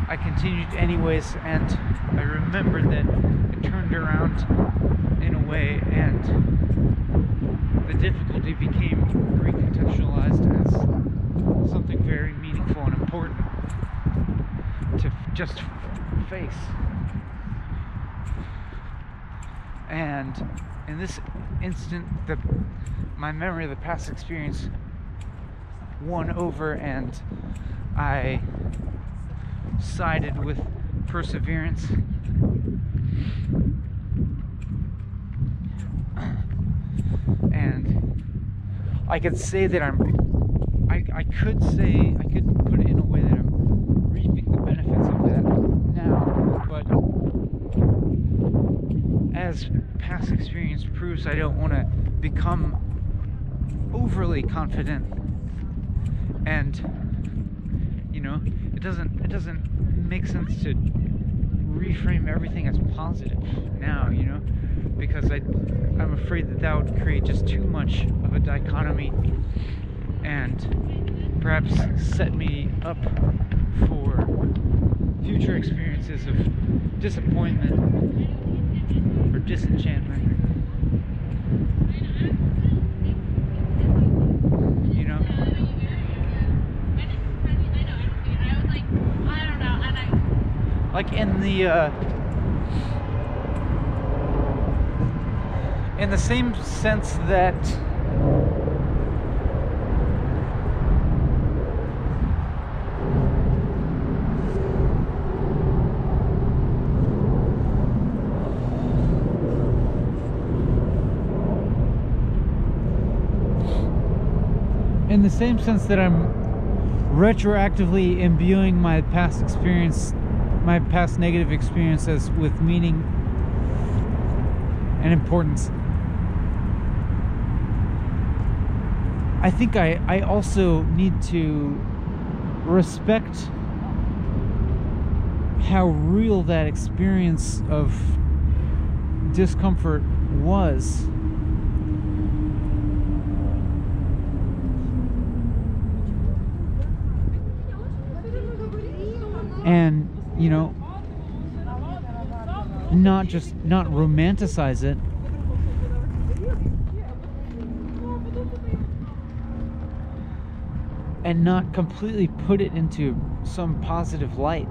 I continued anyways, and I remembered that it turned around in a way, and the difficulty became recontextualized as something very meaningful and important to just face. And in this instant, my memory of the past experience won over, and I sided with perseverance. And I could say that I could put it in a way that I'm reaping the benefits of that now, but as past experience proves, I don't want to become overly confident, and you know, it doesn't make sense to reframe everything as positive now, you know, because I'm afraid that would create just too much of a dichotomy and perhaps set me up for future experiences of disappointment or disenchantment, you know? Like in the same sense that in the same sense that I'm retroactively imbuing my past experience, my past negative experiences with meaning and importance. I think I also need to respect how real that experience of discomfort was. And, you know, not romanticize it, and not completely put it into some positive light.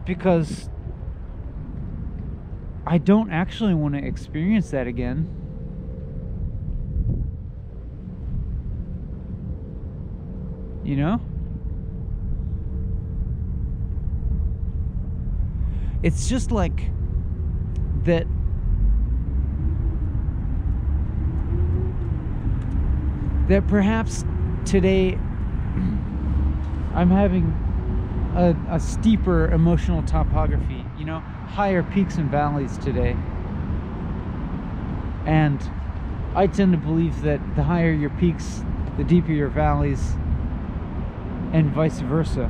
Because I don't actually want to experience that again. You know? It's just like that. That perhaps today I'm having a steeper emotional topography, you know, higher peaks and valleys today. And I tend to believe that the higher your peaks, the deeper your valleys, and vice versa.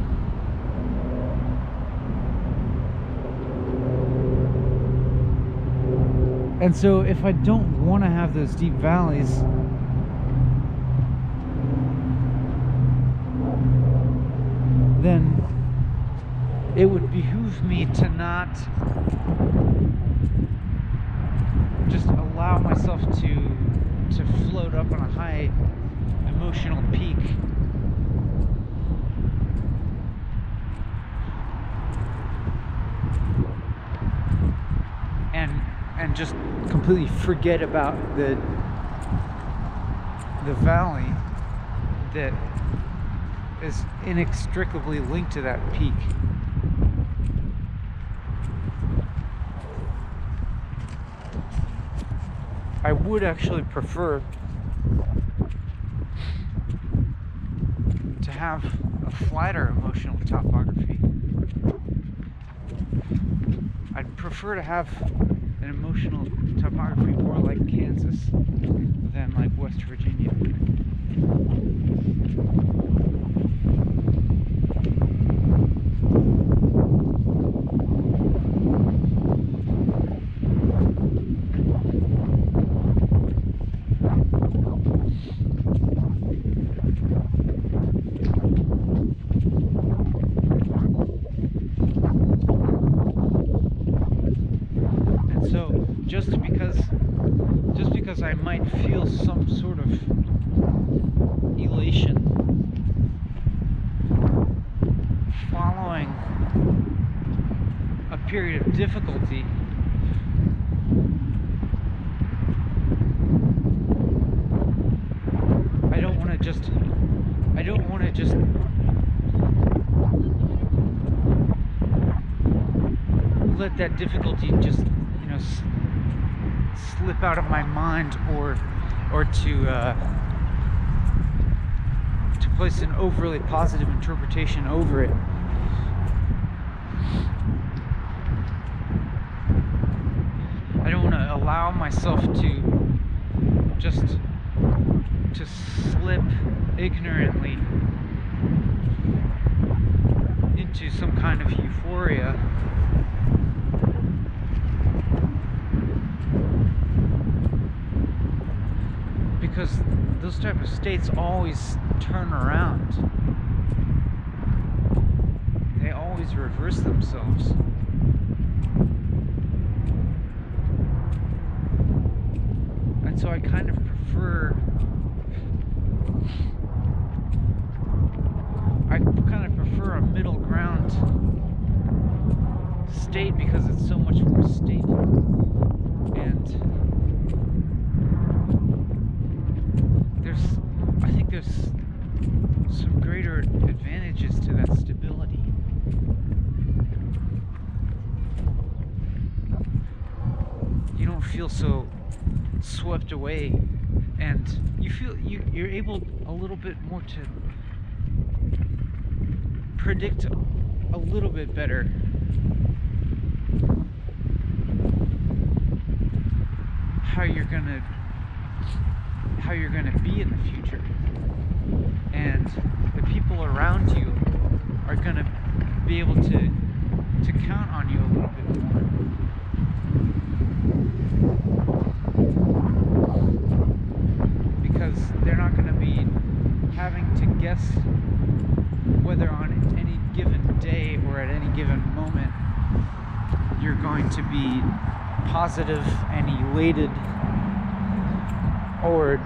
And so if I don't want to have those deep valleys, then it would behoove me to not just allow myself to float up on a high emotional peak. And just completely forget about the valley that is inextricably linked to that peak. I would actually prefer to have a flatter emotional topography. I'd prefer to have an emotional topography more like Kansas than like West Virginia. Just because I might feel some sort of elation following a period of difficulty, I don't want to just let that difficulty just, you know, slip out of my mind, or to place an overly positive interpretation over it. I don't want to allow myself to just to slip ignorantly into some kind of euphoria. Because those type of states always turn around. They always reverse themselves. And so I kind of prefer a middle ground state, because it's so much more stable, and I think there's some greater advantages to that stability. You don't feel so swept away, and you feel you're able a little bit more to predict a little bit better how you're gonna be in the future, and the people around you are gonna be able to count on you a little bit more. Because they're not going to be having to guess whether on any given day or at any given moment you're going to be positive and elated or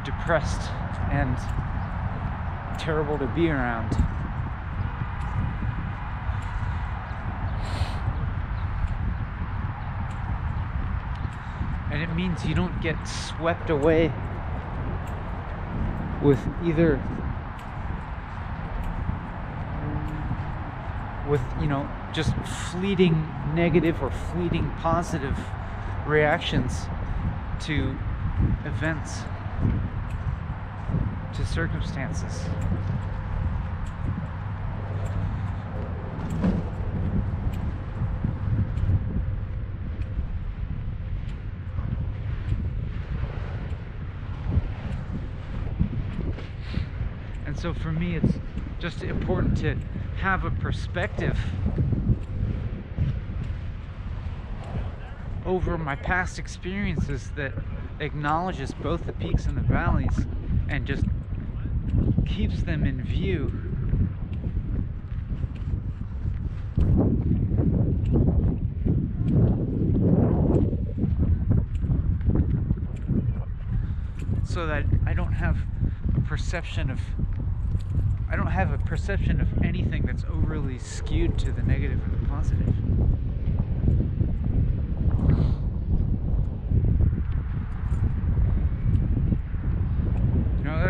depressed and terrible to be around. And it means you don't get swept away with either just fleeting negative or fleeting positive reactions to events, to circumstances. And so for me, it's just important to have a perspective over my past experiences that acknowledges both the peaks and the valleys and just keeps them in view. So that I don't have a perception of anything that's overly skewed to the negative or the positive.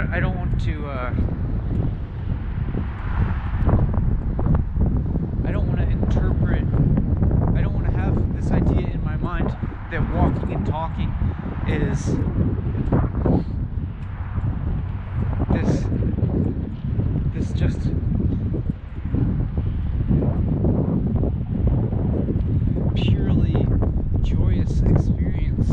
I don't want to interpret, I don't want to have this idea in my mind that walking and talking is this just purely joyous experience.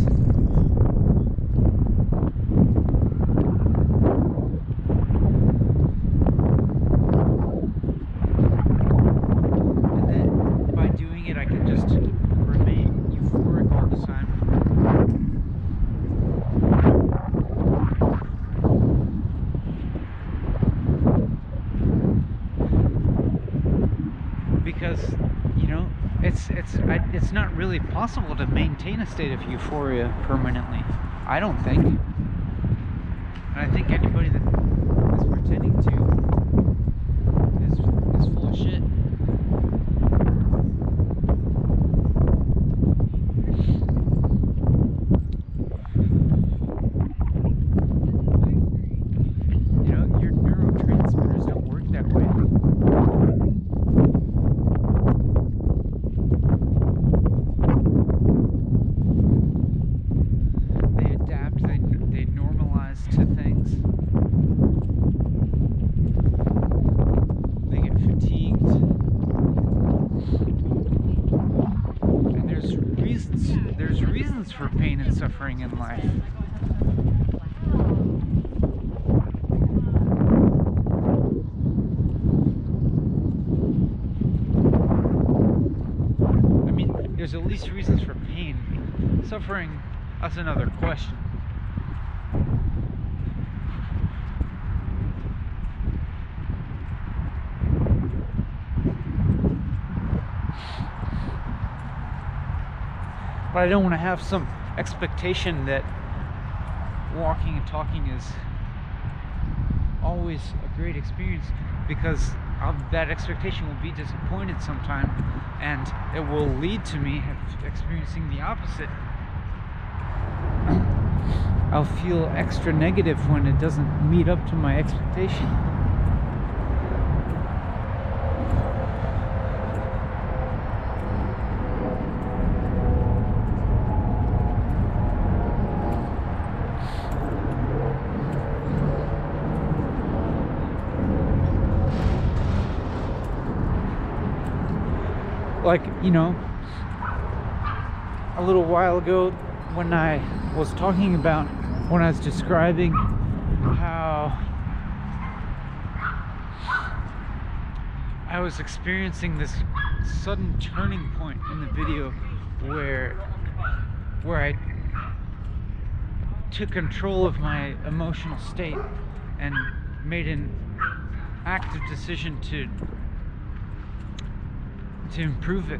And that by doing it I can just remain euphoric all the time. Because it's not really possible to maintain a state of euphoria permanently. I don't think. And I think anybody that is pretending to is full of shit. Your neurotransmitters don't work that way. They normalize to things. They get fatigued. And there's reasons for pain and suffering in life. I mean, there's at least reasons for pain. Suffering, that's another question. But I don't want to have some expectation that walking and talking is always a great experience, because that expectation will be disappointed sometime, and it will lead to me experiencing the opposite. I'll feel extra negative when it doesn't meet up to my expectation. like, you know, a little while ago when I was talking about, when I was describing how I was experiencing this sudden turning point in the video where I took control of my emotional state and made an active decision to improve it.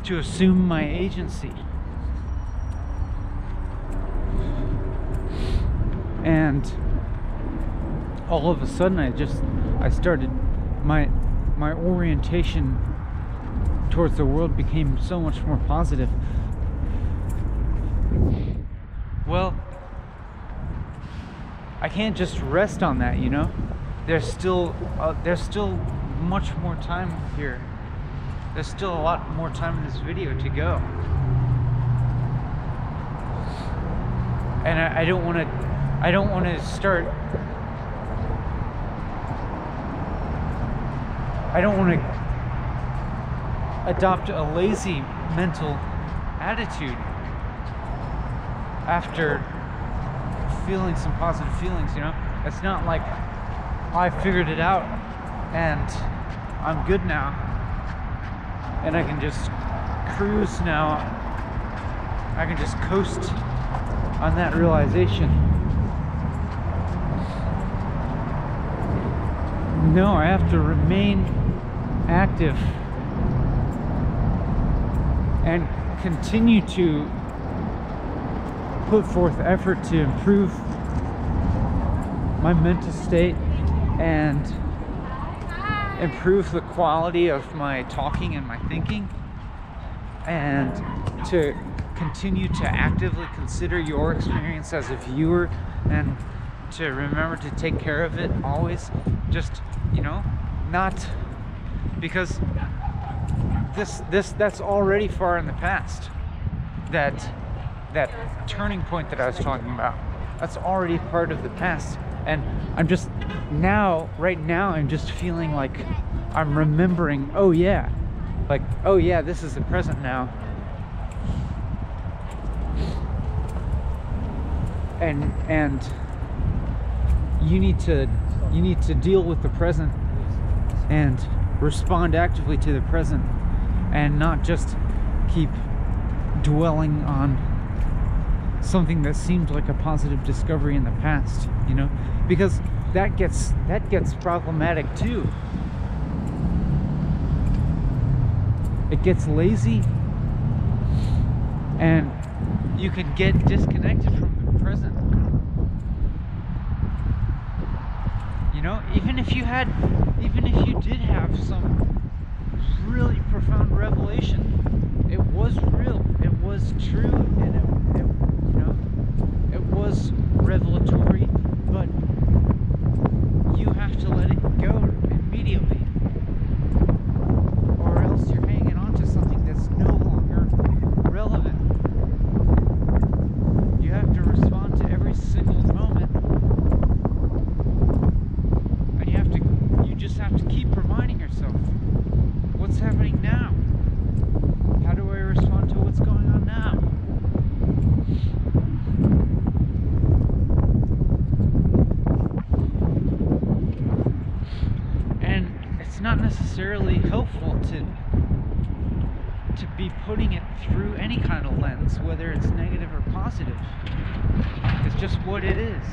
To assume my agency. And all of a sudden I started, my orientation towards the world became so much more positive. Well, I can't just rest on that, you know. There's still much more time here. There's still a lot more time in this video to go. And I don't want to start, I don't want to adopt a lazy mental attitude after feeling some positive feelings, you know? It's not like I figured it out and I'm good now and I can just cruise now. I can just coast on that realization. No, I have to remain active and continue to put forth effort to improve my mental state and improve the quality of my talking and my thinking, and to continue to actively consider your experience as a viewer and to remember to take care of it always. Just, you know, not because that's already far in the past. That turning point that I was talking about, that's already part of the past. And I'm just right now I'm just feeling like I'm remembering, oh yeah, this is the present now. And you need to deal with the present and respond actively to the present and not just keep dwelling on something that seemed like a positive discovery in the past, you know, because that gets problematic too. It gets lazy and you can get disconnected from the present. You know, even if you did have some really profound revelation, it was real, it was true, and it was revelatory, but you have to let it go immediately, or else you're hanging on to something that's no longer relevant. You have to respond to every single moment, and you just have to keep reminding yourself, what's happening now? How do I respond to what's going on now? It's not necessarily helpful to be putting it through any kind of lens, whether it's negative or positive. It's just what it is.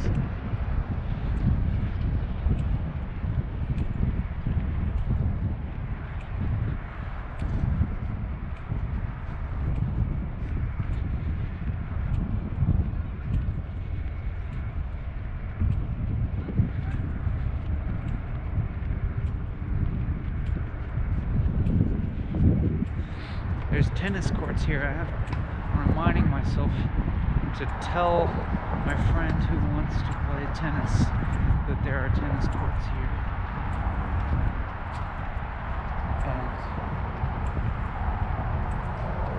There's tennis courts here. I'm reminding myself to tell my friend who wants to play tennis that there are tennis courts here.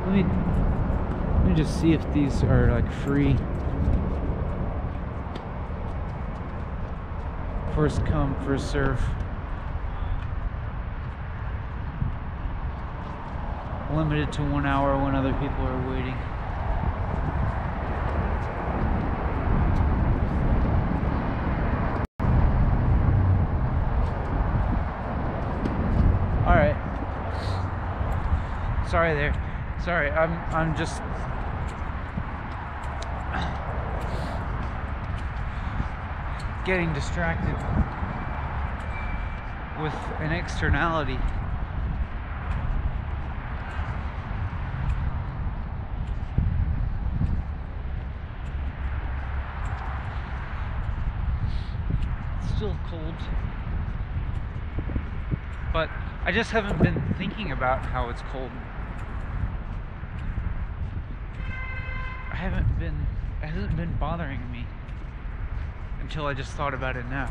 And let me just see if these are like free First come, first serve. Limited to 1 hour when other people are waiting. All right. Sorry there. Sorry, I'm just getting distracted with an externality. It's still cold, but I just haven't been thinking about how it's cold. It hasn't been bothering me until I just thought about it now.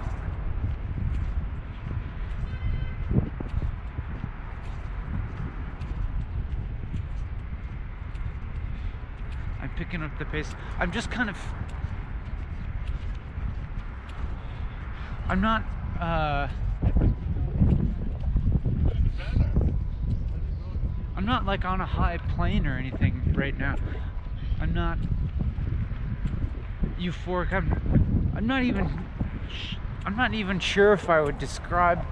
I'm picking up the pace. I'm just kind of, I'm not like on a high plane or anything right now. I'm not euphoric. I'm not even sure if I would describe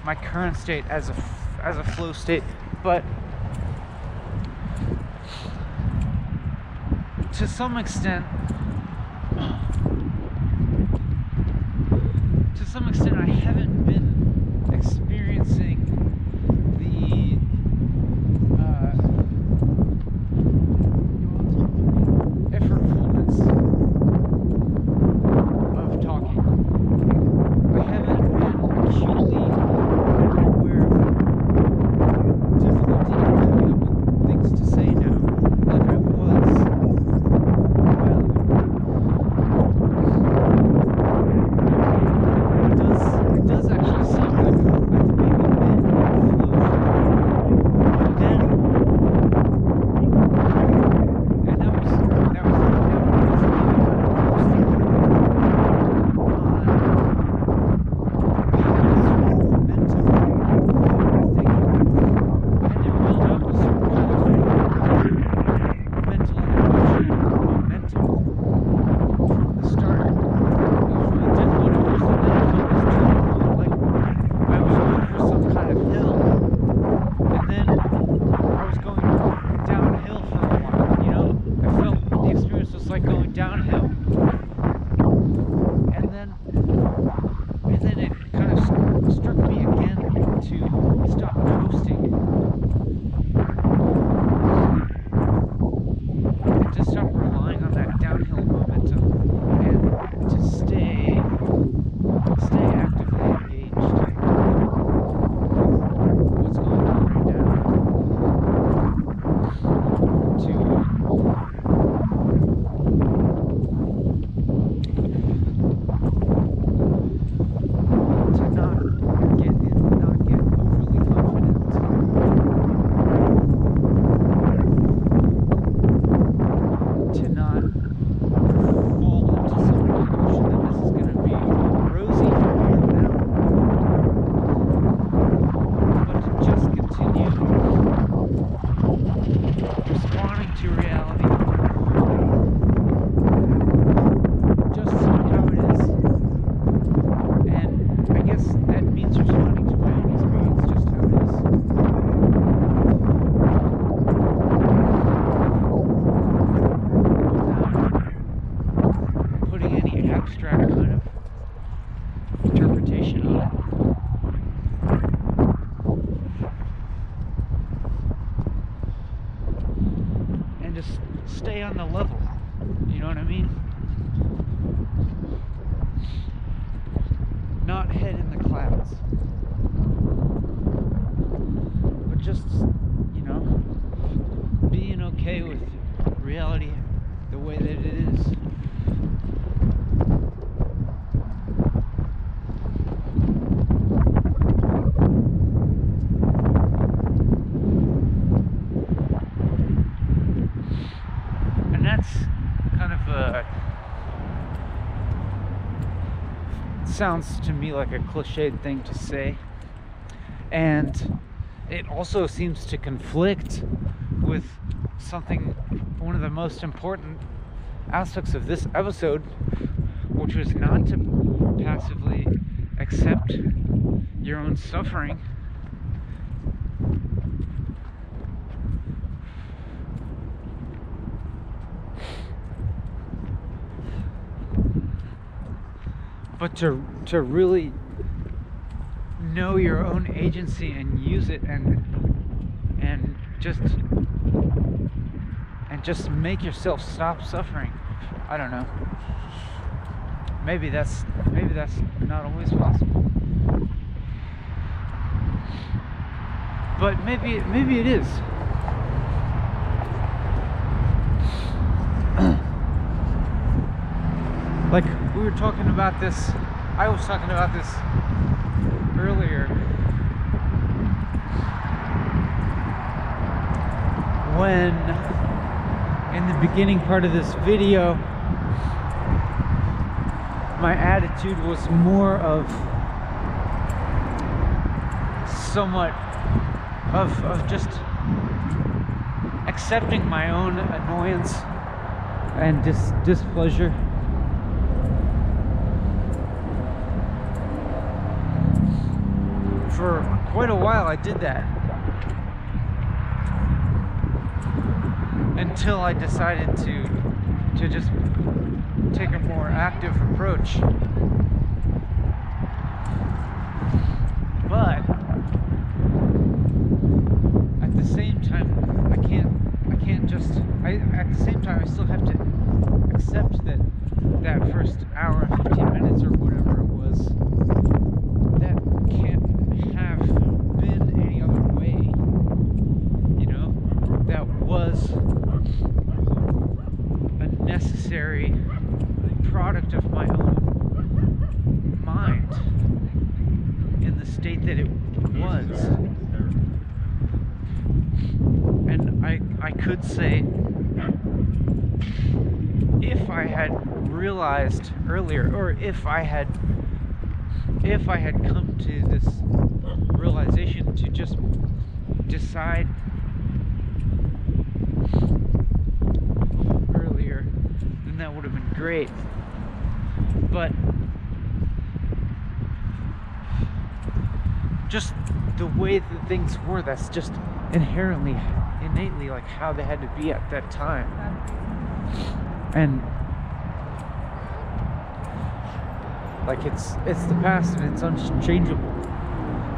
my current state as a flow state, but to some extent I haven't been experiencing the effortfulness of talking. I haven't been acutely aware of difficulty in coming up with things to say now, like I was a while ago. It does actually seem like I've maybe been flow. And that was like going downhill, and then it kind of struck me again to stop coasting, and to stop relying on that downhill momentum, and to stay actively engaged with what's going on right now. Responding to reality, just how it is, and I guess that means responding to my own experience, just how it is, without putting any abstract kind of interpretation on it. Just stay on the level, you know what I mean? Not head in the clouds, but just, you know, being okay with reality the way that it is. sounds to me like a cliched thing to say, and it also seems to conflict with something, one of the most important aspects of this episode, which was not to passively accept your own suffering, but to really know your own agency and use it, and just make yourself stop suffering. I don't know. Maybe that's not always possible. But maybe it is. Like we were talking about this, I was talking about this earlier, when in the beginning part of this video my attitude was more of somewhat of just accepting my own annoyance and displeasure. For quite a while I did that, until I decided to just take a more active approach. But at the same time, at the same time I still have to accept that first hour and 15 minutes or whatever it was, that can't have been any other way, you know? That was a necessary product of my own mind in the state that it was. And I could say, if I had realized earlier, or if I had come to this realization to just decide earlier, then that would have been great. But just the way that things were, that's just innately like how they had to be at that time. And like it's the past and it's unchangeable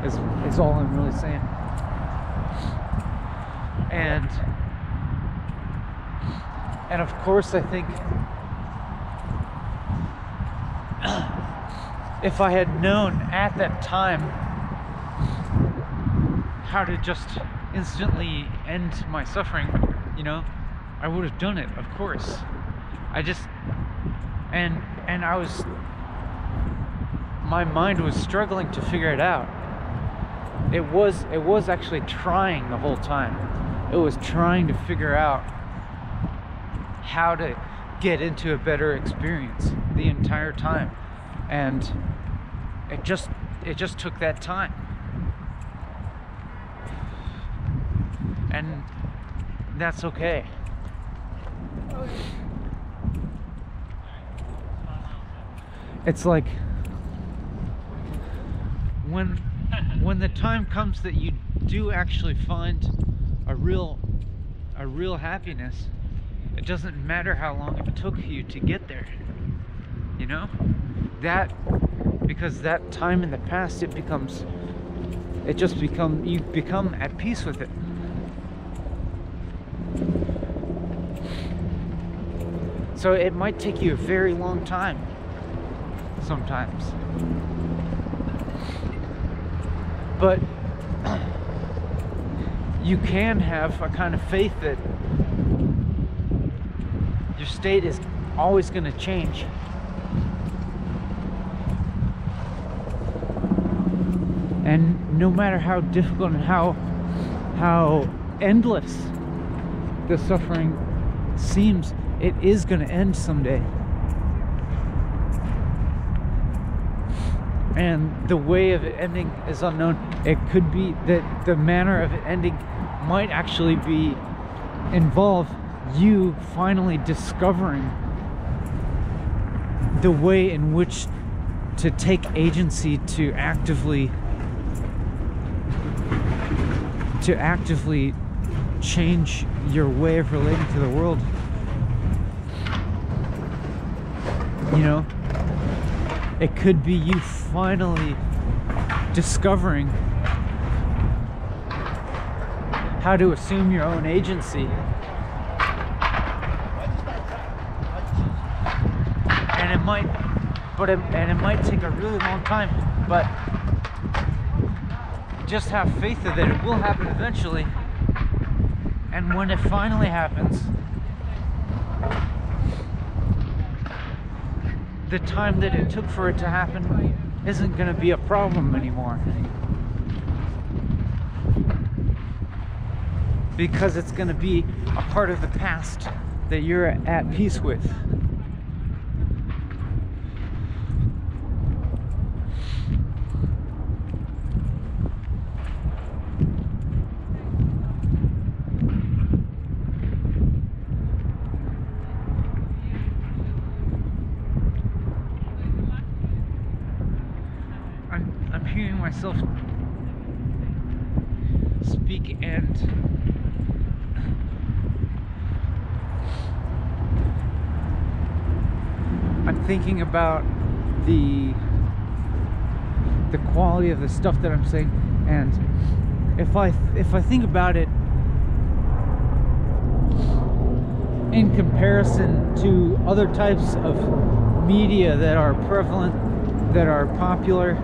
is all I'm really saying. And of course I think if I had known at that time how to just instantly end my suffering, you know, I would have done it, of course. My mind was struggling to figure it out. It was actually trying the whole time. It was trying to figure out how to get into a better experience the entire time. And it just took that time. And that's okay. It's like when the time comes that you do actually find a real happiness, it doesn't matter how long it took you to get there, you know? Because that time in the past, you become at peace with it. So it might take you a very long time sometimes. But you can have a kind of faith that your state is always going to change. And no matter how difficult and how endless the suffering seems, it is going to end someday. and the way of it ending is unknown. It could be that the manner of it ending might actually be involve you finally discovering the way in which to take agency to actively change your way of relating to the world. You know, it could be you finally discovering how to assume your own agency. And it might take a really long time, but just have faith that it will happen eventually. And when it finally happens, the time that it took for it to happen isn't going to be a problem anymore, because it's going to be a part of the past that you're at peace with. I'm hearing myself speak, and I'm thinking about the quality of the stuff that I'm saying, and if I think about it in comparison to other types of media that are prevalent, that are popular,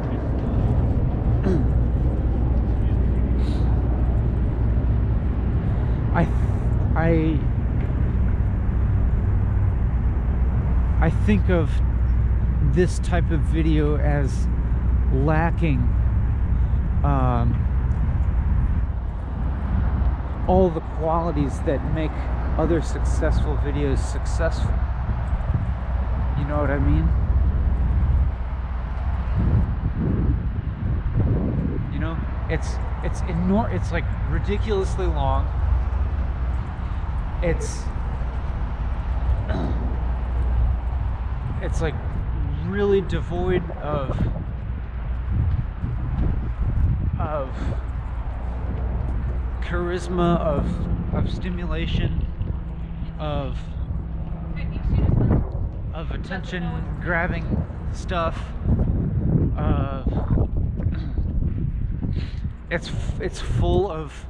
I think of this type of video as lacking all the qualities that make other successful videos successful. You know what I mean? You know, it's like ridiculously long. It's like really devoid of charisma, of stimulation, of attention grabbing stuff. It's full of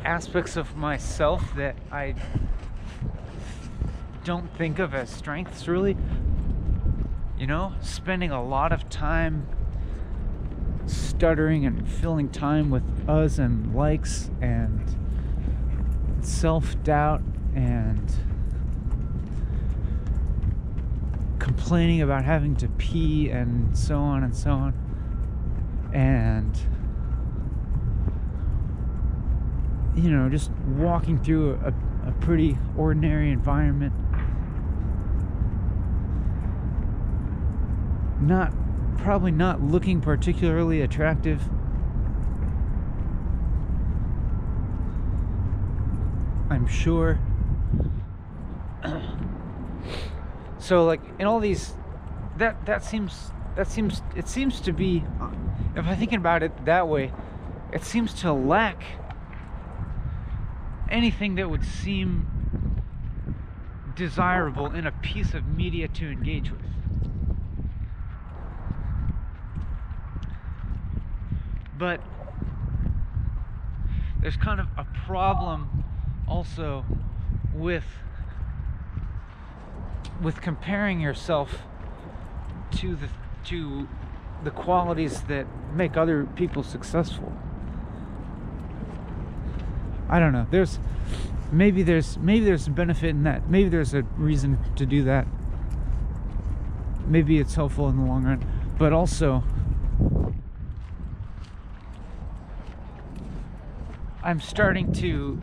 aspects of myself that I don't think of as strengths, really. You know, spending a lot of time stuttering and filling time with uhs and likes and self-doubt and complaining about having to pee and so on and so on, and you know, just walking through a pretty ordinary environment, probably not looking particularly attractive. I'm sure. So like in all these, it seems to be, if I'm thinking about it that way, it seems to lack anything that would seem desirable in a piece of media to engage with. But there's kind of a problem also with comparing yourself to the qualities that make other people successful. I don't know. Maybe there's a benefit in that. Maybe there's a reason to do that. Maybe it's helpful in the long run. But also, I'm starting to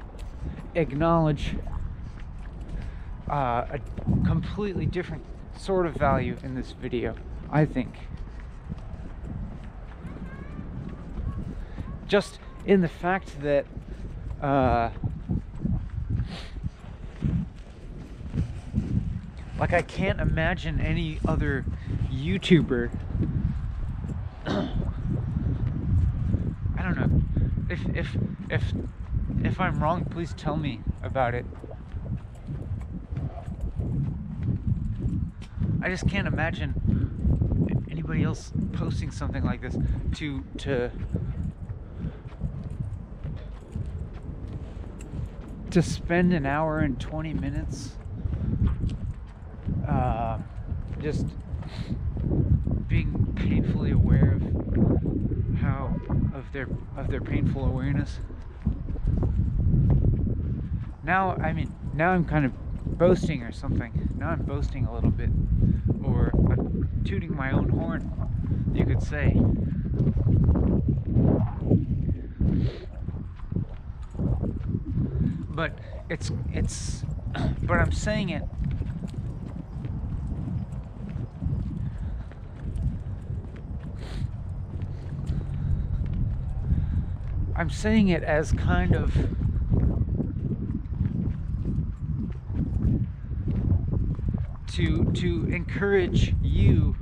acknowledge a completely different sort of value in this video, I think. Just in the fact that like I can't imagine any other YouTuber I don't know. If I'm wrong, please tell me about it. I just can't imagine anybody else posting something like this to spend an hour and 20 minutes just being painfully aware of their painful awareness. Now I'm kind of boasting or something. Now I'm boasting a little bit, or I'm tooting my own horn, you could say. But but I'm saying it as kind of to encourage you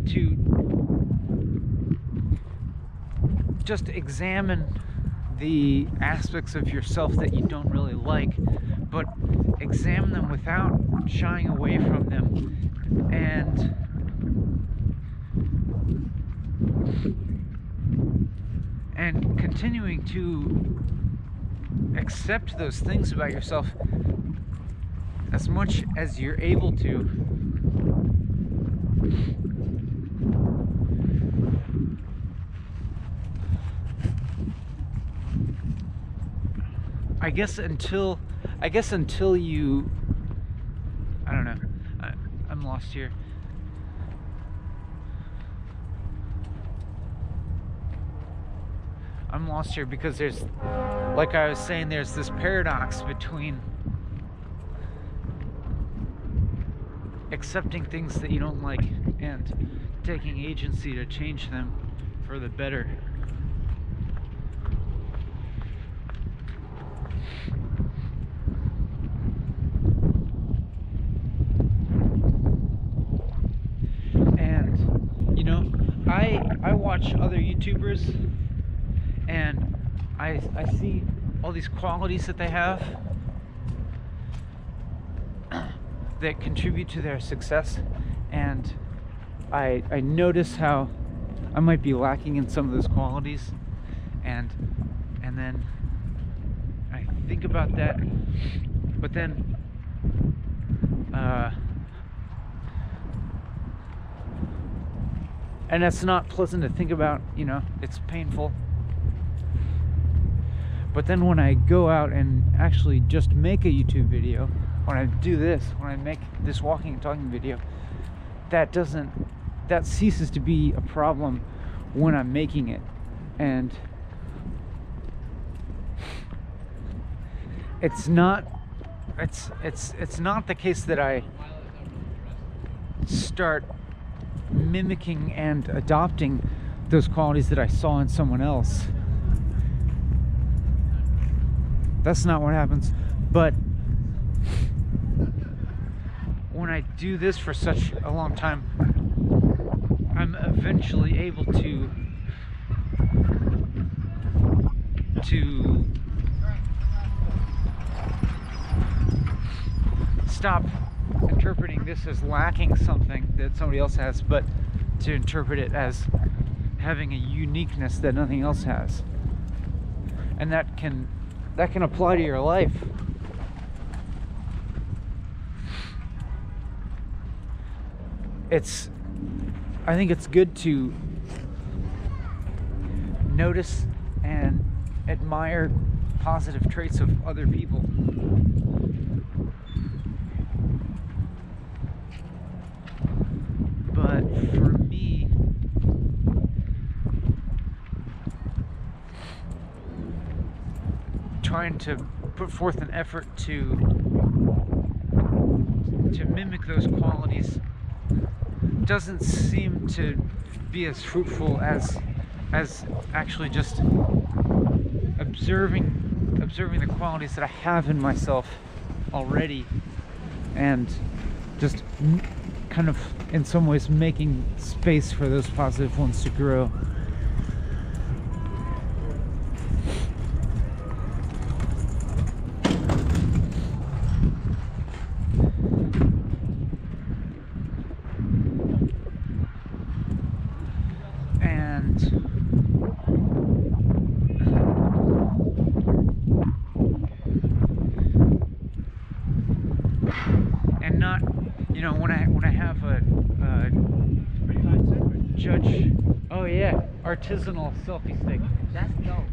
to just examine the aspects of yourself that you don't really like, but examine them without shying away from them, and continuing to accept those things about yourself as much as you're able to. I guess until you, I don't know, I'm lost here. I'm lost here because there's, like I was saying, there's this paradox between accepting things that you don't like and taking agency to change them for the better. And, you know, I watch other YouTubers and I see all these qualities that they have that contribute to their success, and I notice how I might be lacking in some of those qualities, and then I think about that, but then and that's not pleasant to think about, you know, it's painful. But then when I go out and actually just make a YouTube video, when I do this, when I make this walking and talking video, that ceases to be a problem when I'm making it. And it's not the case that I start mimicking and adopting those qualities that I saw in someone else. That's not what happens. But when I do this for such a long time, I'm eventually able to stop interpreting this as lacking something that somebody else has, but to interpret it as having a uniqueness that nothing else has. And that can apply to your life. I think it's good to notice and admire positive traits of other people. But for me, trying to put forth an effort to mimic those qualities doesn't seem to be as fruitful as actually just observing the qualities that I have in myself already, and just kind of in some ways making space for those positive ones to grow. And not, you know, when I have a judge. Oh yeah, artisanal selfie stick.
That's dope.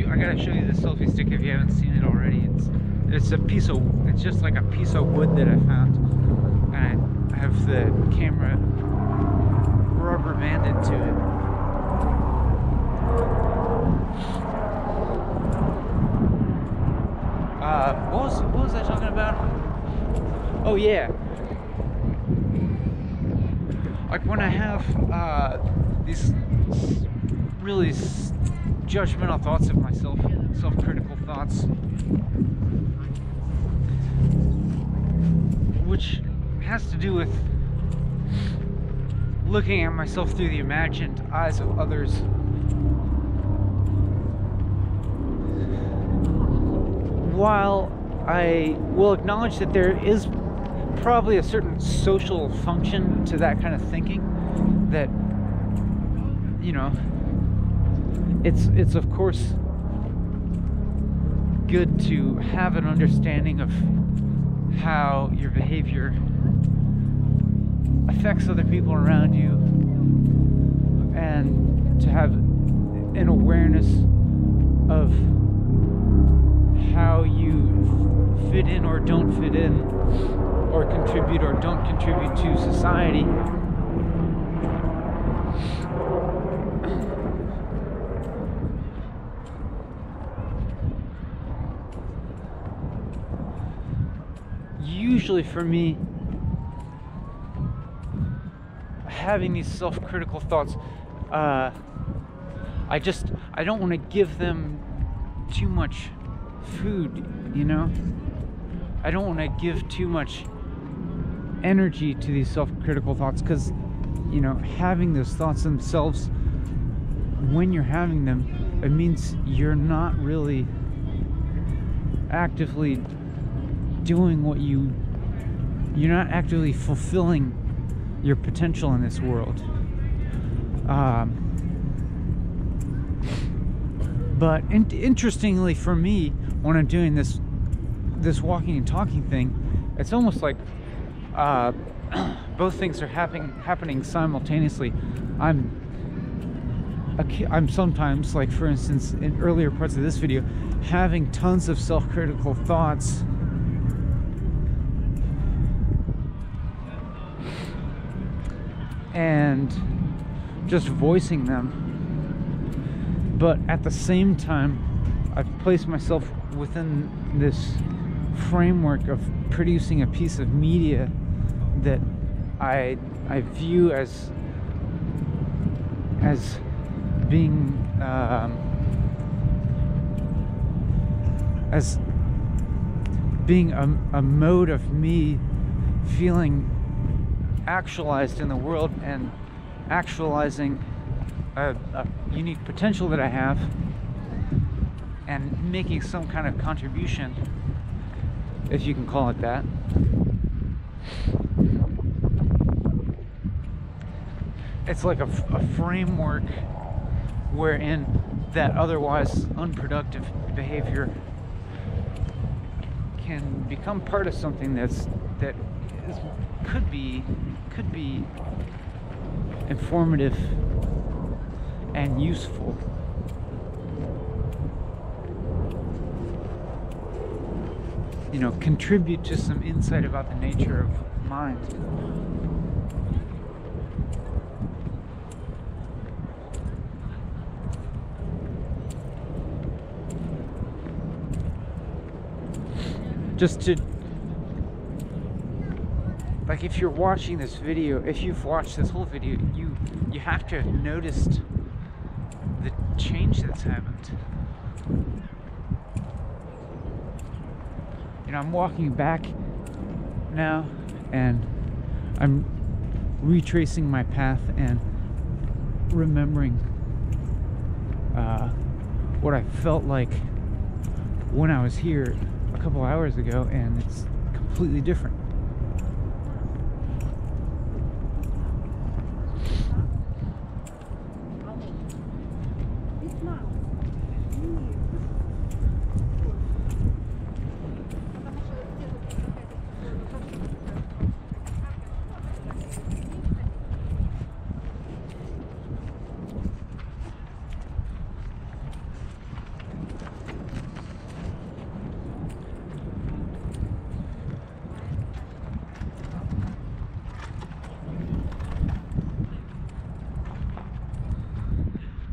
I gotta show you the selfie stick if you haven't seen it already. It's just like a piece of wood that I found, and I have the camera rubber banded to it. What was I talking about? Oh yeah, like when I have these really judgmental thoughts of myself, self-critical thoughts, which has to do with looking at myself through the imagined eyes of others. While I will acknowledge that there is probably a certain social function to that kind of thinking, that, you know, it's of course good to have an understanding of how your behavior affects other people around you, and to have an awareness of how you fit in or don't fit in, or contribute or don't contribute to society. Usually for me, having these self-critical thoughts, I don't want to give them too much food, you know? I don't want to give too much energy to these self-critical thoughts, because, you know, having those thoughts themselves, when you're having them, it means you're not really actively doing you're not actively fulfilling your potential in this world. But interestingly for me, when I'm doing this walking and talking thing, it's almost like both things are happening simultaneously. I'm sometimes, like for instance in earlier parts of this video, having tons of self-critical thoughts, and just voicing them, but at the same time I've placed myself within this framework of producing a piece of media that I view as being a mode of me feeling actualized in the world and actualizing a unique potential that I have, and making some kind of contribution, if you can call it that. It's like a framework wherein that otherwise unproductive behavior can become part of something that could be informative and useful. you know, contribute to some insight about the nature of mind. Just to, like, if you're watching this video, if you've watched this whole video, you have to have noticed the change that's happened. You know, I'm walking back now and I'm retracing my path and remembering what I felt like when I was here a couple hours ago, and it's completely different.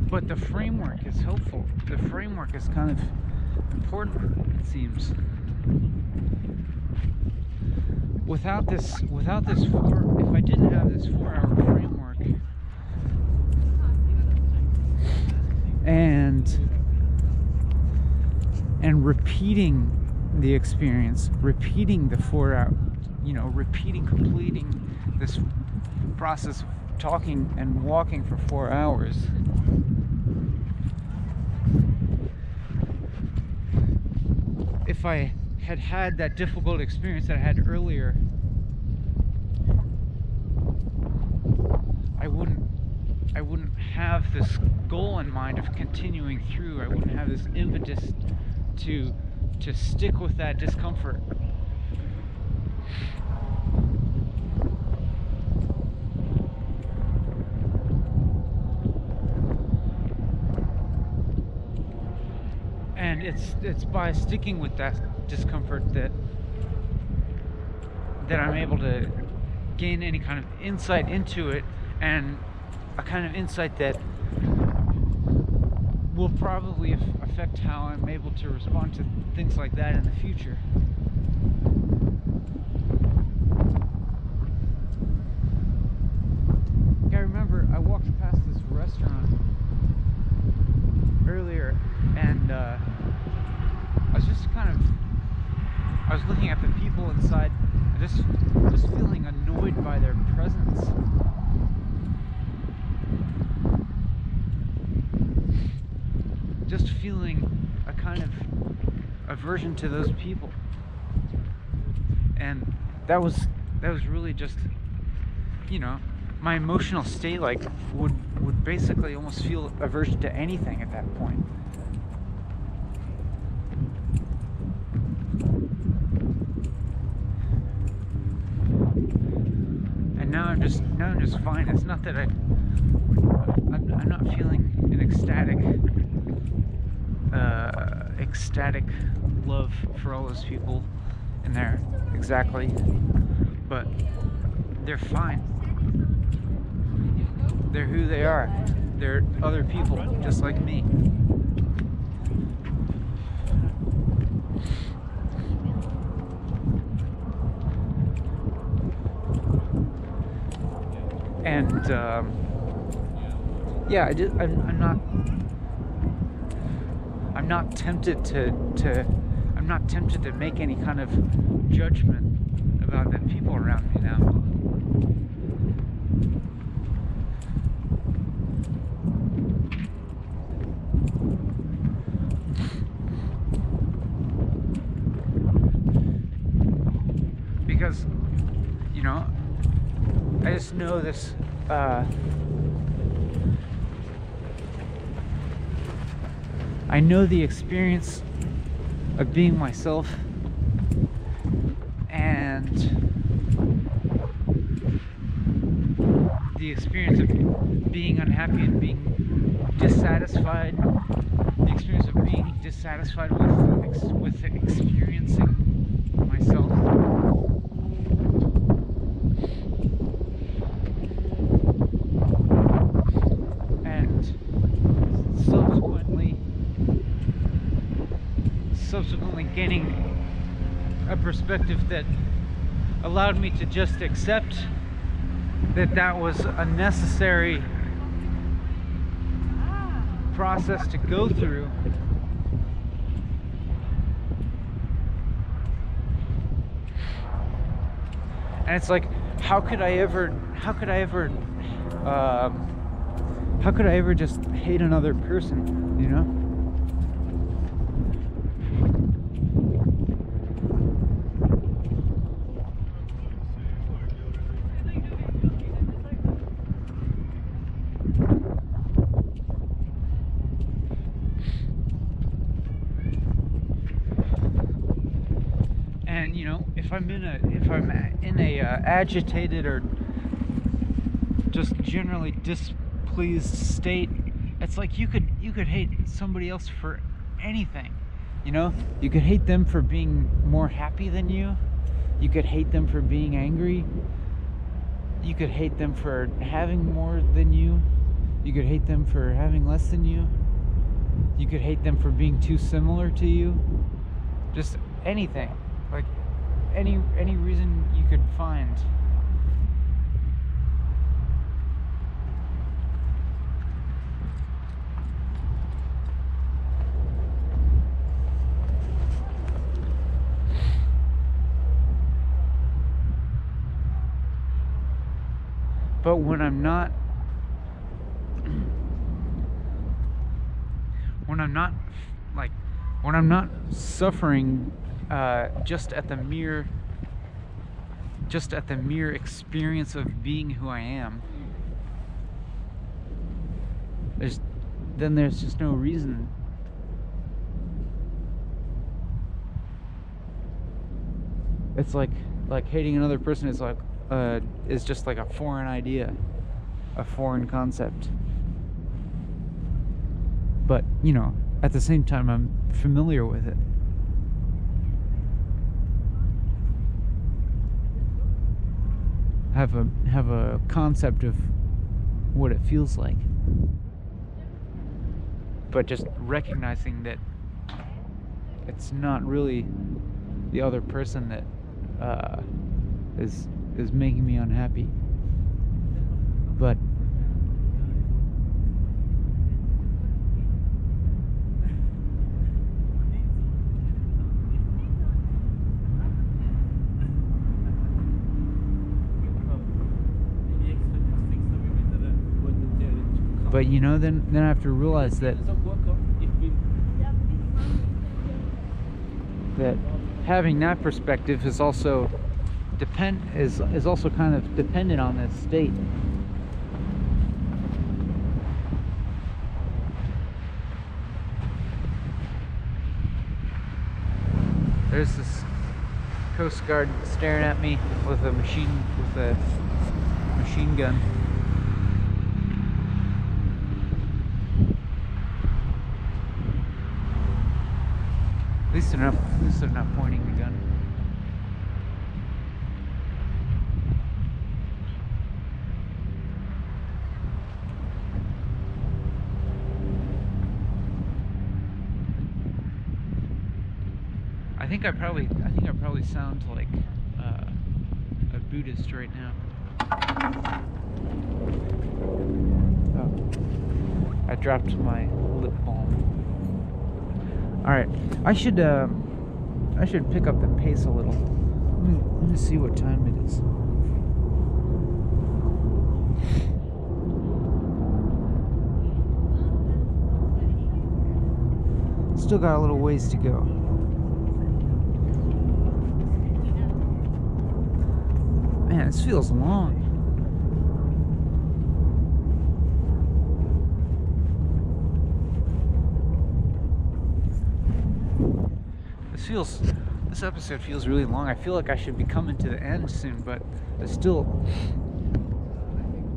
But the framework is helpful. The framework is kind of important, it seems. Without this if I didn't have this 4-hour framework and repeating the experience, repeating the 4-hour, you know, completing this process of talking and walking for 4 hours, if I had had that difficult experience that I had earlier, I wouldn't have this goal in mind of continuing through. I wouldn't have this impetus to stick with that discomfort. And it's by sticking with that discomfort that I'm able to gain any kind of insight into it, and a kind of insight that will probably affect how I'm able to respond to things like that in the future. I remember I walked past this restaurant earlier, and I was looking at the people inside, just feeling annoyed by their presence. Just feeling a kind of aversion to those people. And that was really just, you know, my emotional state, like, would basically almost feel aversion to anything at that point. And now I'm just fine. It's not that I'm not feeling an ecstatic love for all those people in there exactly, but they're fine. They're who they are. They're other people just like me. And yeah, I'm not tempted to make any kind of judgment about the people around me now. Because, you know, I just know this, I know the experience of being myself, and the experience of being unhappy and being dissatisfied, the experience of being dissatisfied with experiencing subsequently gaining a perspective that allowed me to just accept that that was a necessary process to go through. And it's like, how could I ever just hate another person, you know? And you know, if I'm in a agitated or just generally displeased state, it's like you could hate somebody else for anything, you know? You could hate them for being more happy than you. You could hate them for being angry. You could hate them for having more than you. You could hate them for having less than you. You could hate them for being too similar to you. Just anything. Like any reason you could find. But when I'm not suffering just at the mere experience of being who I am, there's just no reason. It's like hating another person is like is just like a foreign idea, a foreign concept. But you know, at the same time, I'm familiar with it. Have a concept of what it feels like. But just recognizing that it's not really the other person that is making me unhappy, but you know, then I have to realize that having that perspective is also is also kind of dependent on this state. There's this Coast Guard staring at me with a machine gun. At least they're not pointing the gun. I think I probably sound like a Buddhist right now. Oh, I dropped my lip balm. All right, I should pick up the pace a little. Let me see what time it is. Still got a little ways to go. Man, this feels long. This episode feels really long. I feel like I should be coming to the end soon, but there's still,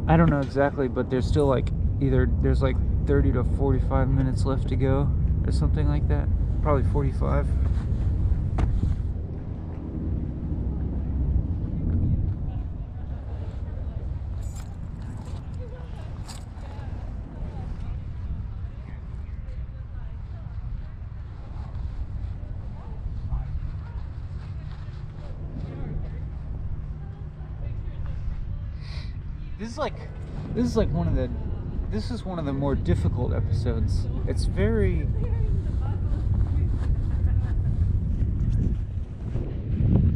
I don't know exactly, but there's still like there's like 30 to 45 minutes left to go or something like that. Probably 45. This is like one of the more difficult episodes. It's very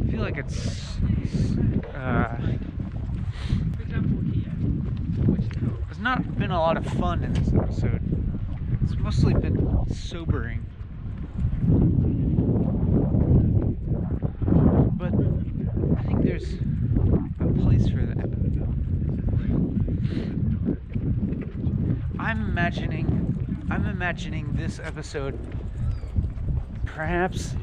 I feel like there's not been a lot of fun in this episode. It's mostly been sobering. But I think there's a place for that. I'm imagining this episode perhaps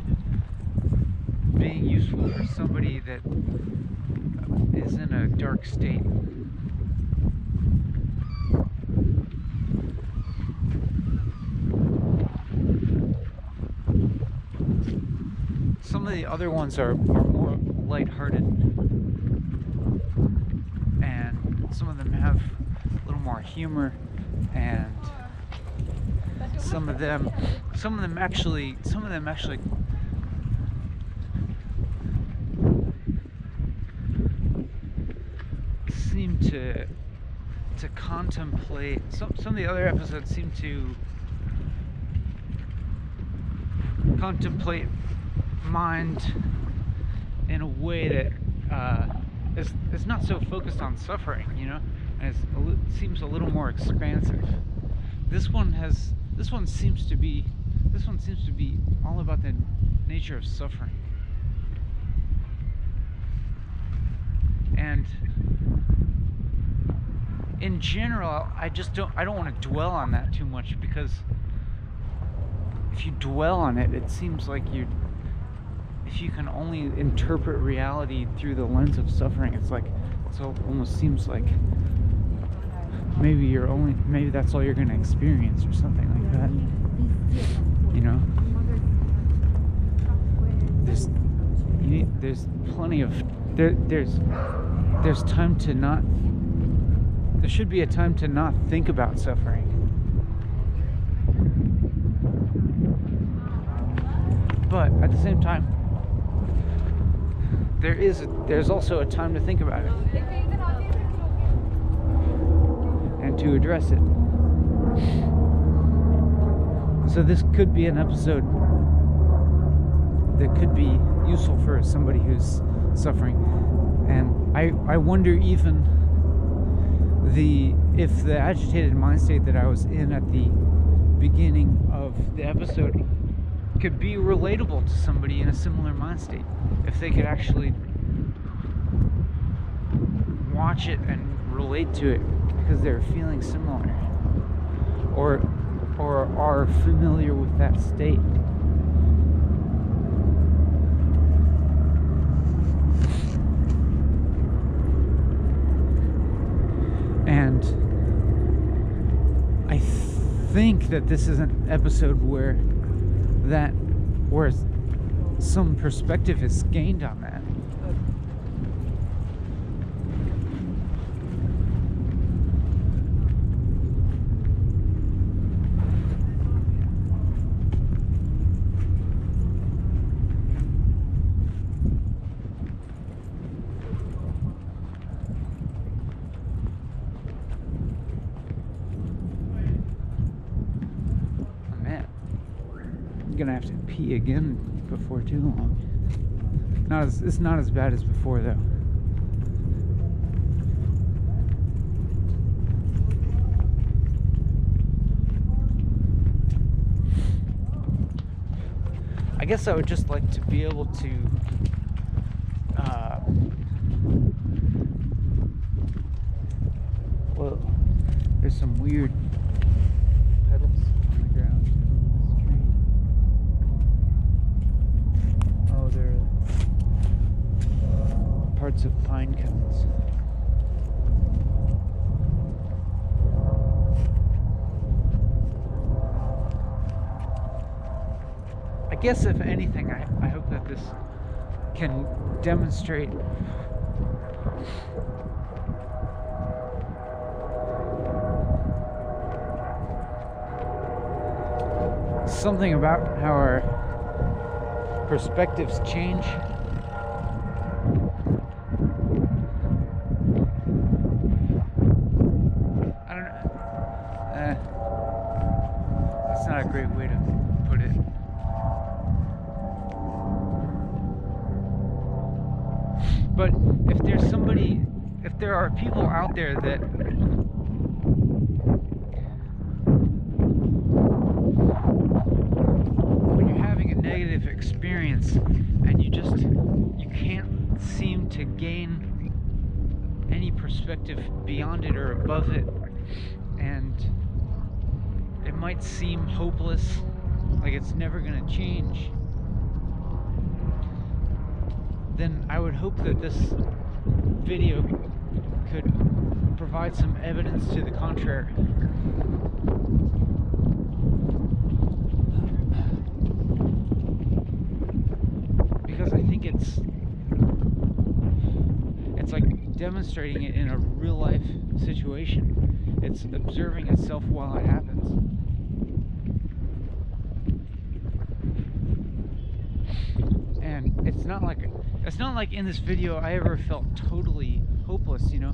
being useful for somebody that is in a dark state. Some of the other ones are more lighthearted, and some of them have a little more humor, and some of them actually seem to contemplate. Some of the other episodes seem to contemplate mind in a way that is not so focused on suffering, you know, and it seems a little more expansive. This one seems to be all about the nature of suffering. And in general, I don't want to dwell on that too much, because if you dwell on it, it seems like if you can only interpret reality through the lens of suffering, it almost seems like maybe that's all you're going to experience, or something like that. You know, there's plenty of there's time to not. There should be a time to not think about suffering. But at the same time, there's also a time to think about it and to address it. So this could be an episode that could be useful for somebody who's suffering. And I wonder even if the agitated mind state that I was in at the beginning of the episode could be relatable to somebody in a similar mind state, if they could actually watch it and relate to it because they're feeling similar, or are familiar with that state. And I think that this is an episode where some perspective is gained on that. Gonna have to pee again before too long. It's not as bad as before though. I guess I would just like to be able to well, there's some weird pedals on the ground. Oh, they're parts of pine cones. I guess if anything, I hope that this can demonstrate something about how our perspectives change. But if there are people out there that when you're having a negative experience and you can't seem to gain any perspective beyond it or above it, and it might seem hopeless, like it's never going to change, then I would hope that this video could provide some evidence to the contrary. Because I think it's like demonstrating it in a real life situation. It's observing itself while it happens. And it's not like in this video I ever felt totally hopeless, you know.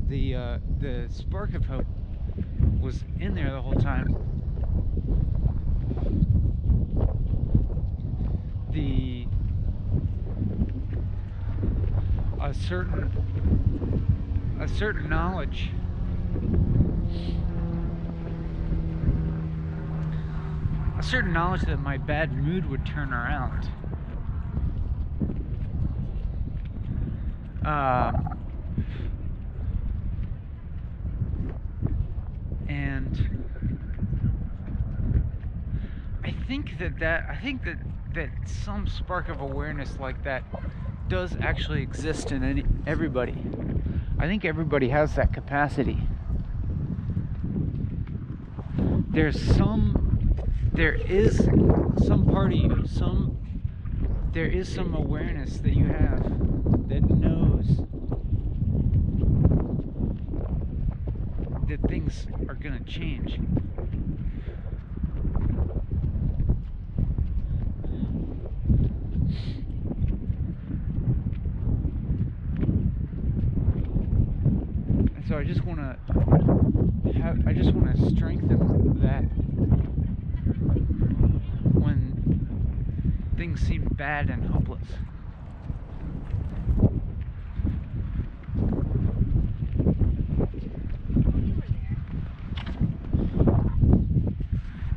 The spark of hope was in there the whole time. A certain knowledge that my bad mood would turn around. And I think that some spark of awareness like that does actually exist in everybody. I think everybody has that capacity. There is some part of you, there is some awareness that you have that knows that things are gonna change. And so I just want to strengthen that when things seem bad and hopeless.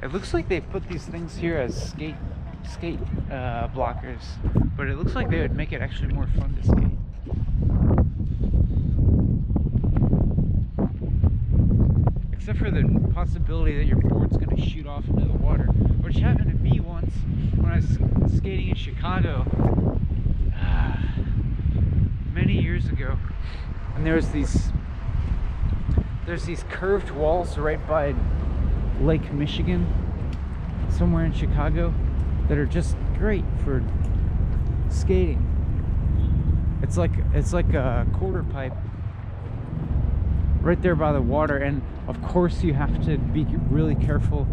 It looks like they put these things here as skate blockers, but it looks like they would make it actually more fun to skate. Except for the possibility that your board's going to shoot off into the water, which happened to me once when I was skating in Chicago many years ago. And there's these curved walls right by Lake Michigan, somewhere in Chicago, that are just great for skating. It's like a quarter pipe right there by the water, and of course you have to be really careful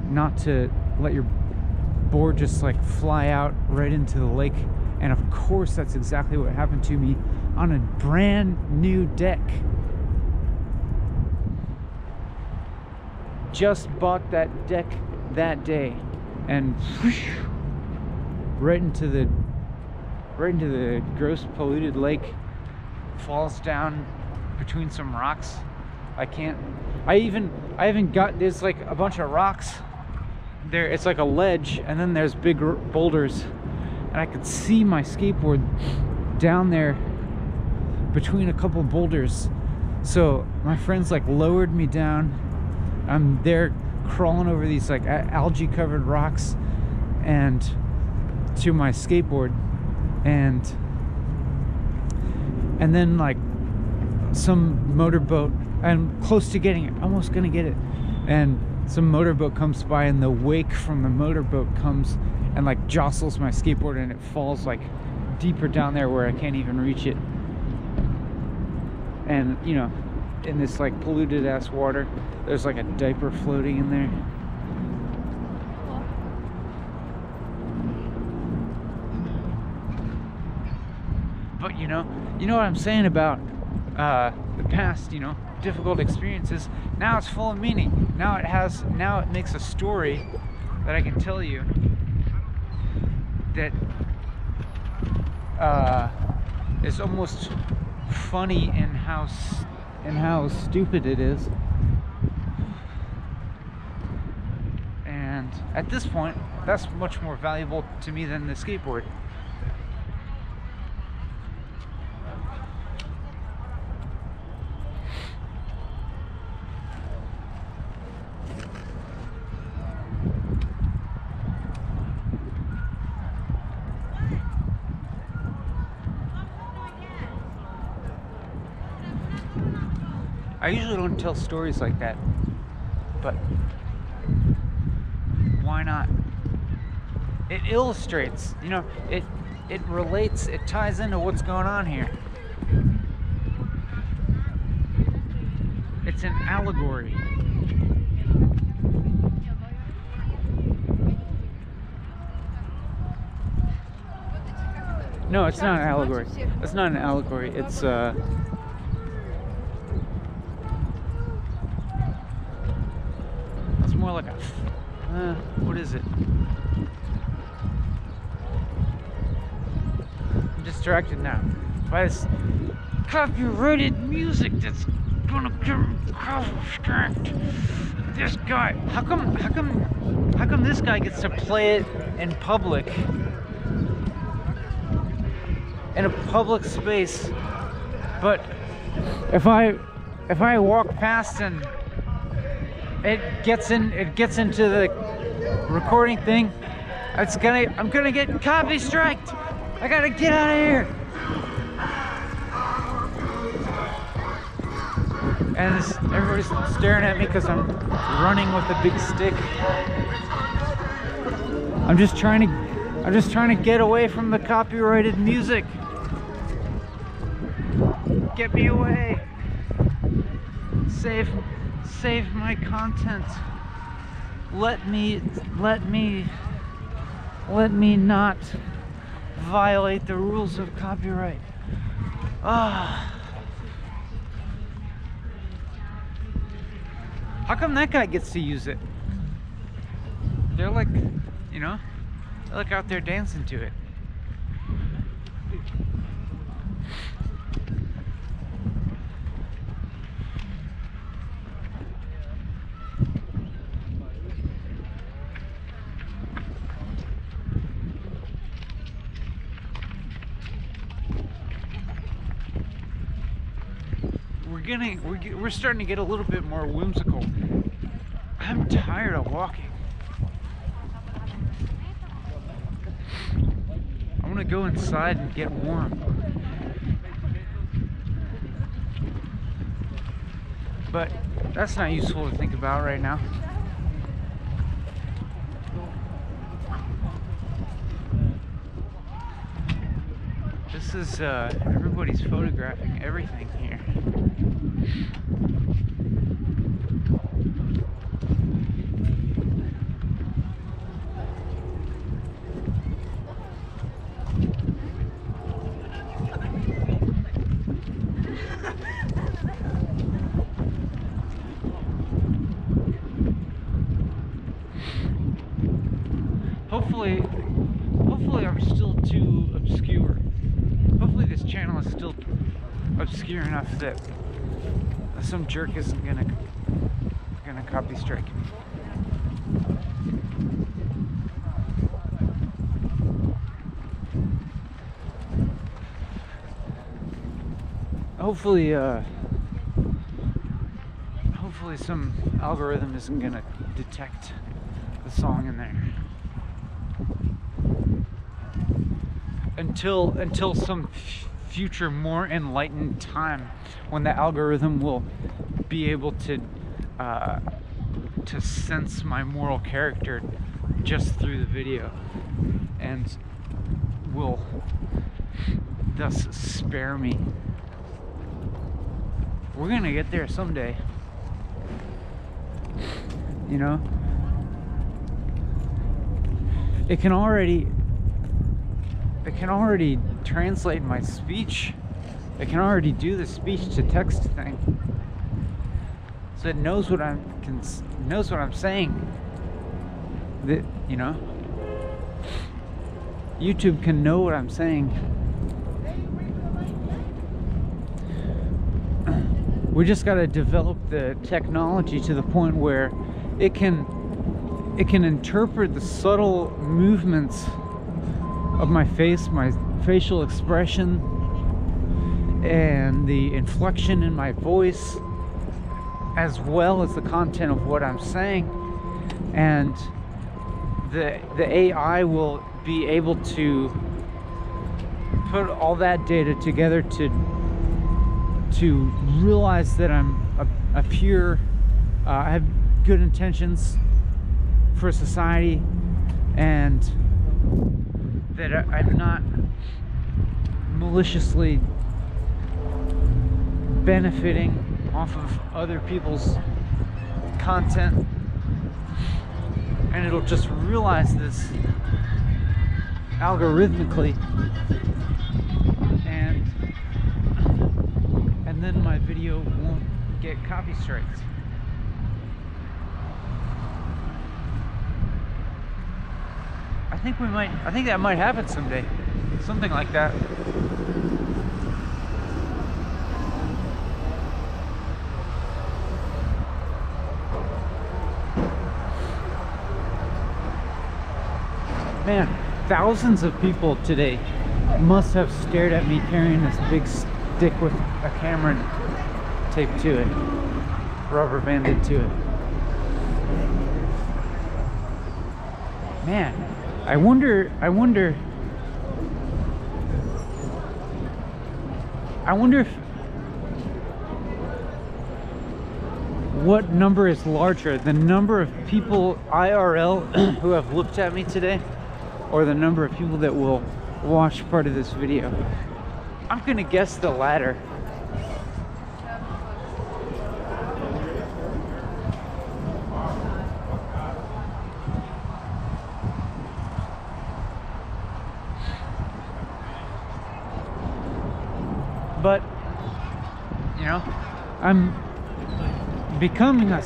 not to let your board just like fly out right into the lake. And of course that's exactly what happened to me on a brand new deck. Just bought that deck that day, and whoosh, right into the gross polluted lake, falls down between some rocks. I even got, there's like a bunch of rocks there. It's like a ledge, and then there's big boulders, and I could see my skateboard down there between a couple boulders. So my friends like lowered me down. I'm there crawling over these like algae covered rocks and to my skateboard, and then like some motorboat, I'm close to getting it, almost gonna get it, and some motorboat comes by, and the wake from the motorboat comes and like jostles my skateboard, and it falls like deeper down there where I can't even reach it. And you know, in this like polluted ass water, there's like a diaper floating in there. But you know what I'm saying about the past, you know, difficult experiences. Now it's full of meaning. Now it makes a story that I can tell you that is almost funny in how stupid it is. And at this point, that's much more valuable to me than the skateboard. I usually don't tell stories like that, but why not? It illustrates, you know, it relates, it ties into what's going on here. It's an allegory. No, it's not an allegory. It's not an allegory. It's more like a what is it? I'm distracted now by this copyrighted music that's gonna distract this guy. How come this guy gets to play it in public, in a public space, but if I walk past and it gets into the recording thing, I'm gonna get copy striked. I gotta get out of here. And everybody's staring at me because I'm running with a big stick. I'm just trying to get away from the copyrighted music. Get me away. Save my content. Let me not violate the rules of copyright. How come that guy gets to use it? They're like, you know, they're like out there dancing to it. We're starting to get a little bit more whimsical. I'm tired of walking. I want to go inside and get warm. But that's not useful to think about right now. This is, everybody's photographing everything here. Hopefully I'm still too obscure. Hopefully this channel is still obscure enough that some jerk isn't gonna copy strike me. Hopefully some algorithm isn't gonna detect the song in there. Until some future more enlightened time when the algorithm will be able to sense my moral character just through the video and will thus spare me. We're gonna get there someday, you know. It can already translate my speech. It can already do the speech to text thing, so it knows what I'm saying. That, you know, YouTube can know what I'm saying. We just got to develop the technology to the point where it can interpret the subtle movements of my face, my facial expression, and the inflection in my voice, as well as the content of what I'm saying. And the AI will be able to put all that data together to realize that I'm a pure, I have good intentions for society, and that I'm not maliciously benefiting off of other people's content. And it'll just realize this algorithmically, and then my video won't get copy strikes. I think that might happen someday. Something like that. Man, thousands of people today must have stared at me carrying this big stick with a camera taped to it, rubber banded to it. Man, I wonder if what number is larger, the number of people IRL who have looked at me today, or the number of people that will watch part of this video. I'm gonna guess the latter. But, you know, I'm becoming a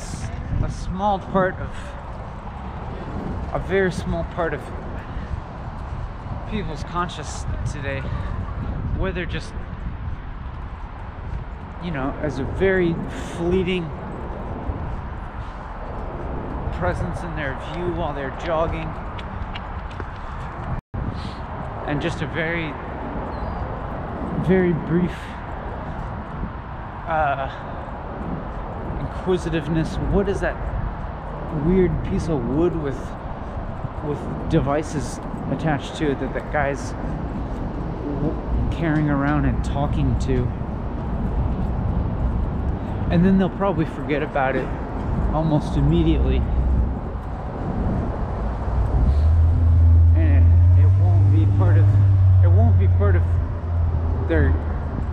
small part of, a very small part of people's conscious today, whether just, you know, as a very fleeting presence in their view while they're jogging, and just a very brief inquisitiveness. What is that weird piece of wood with devices attached to it that guy's carrying around and talking to? And then they'll probably forget about it almost immediately, and it won't be part of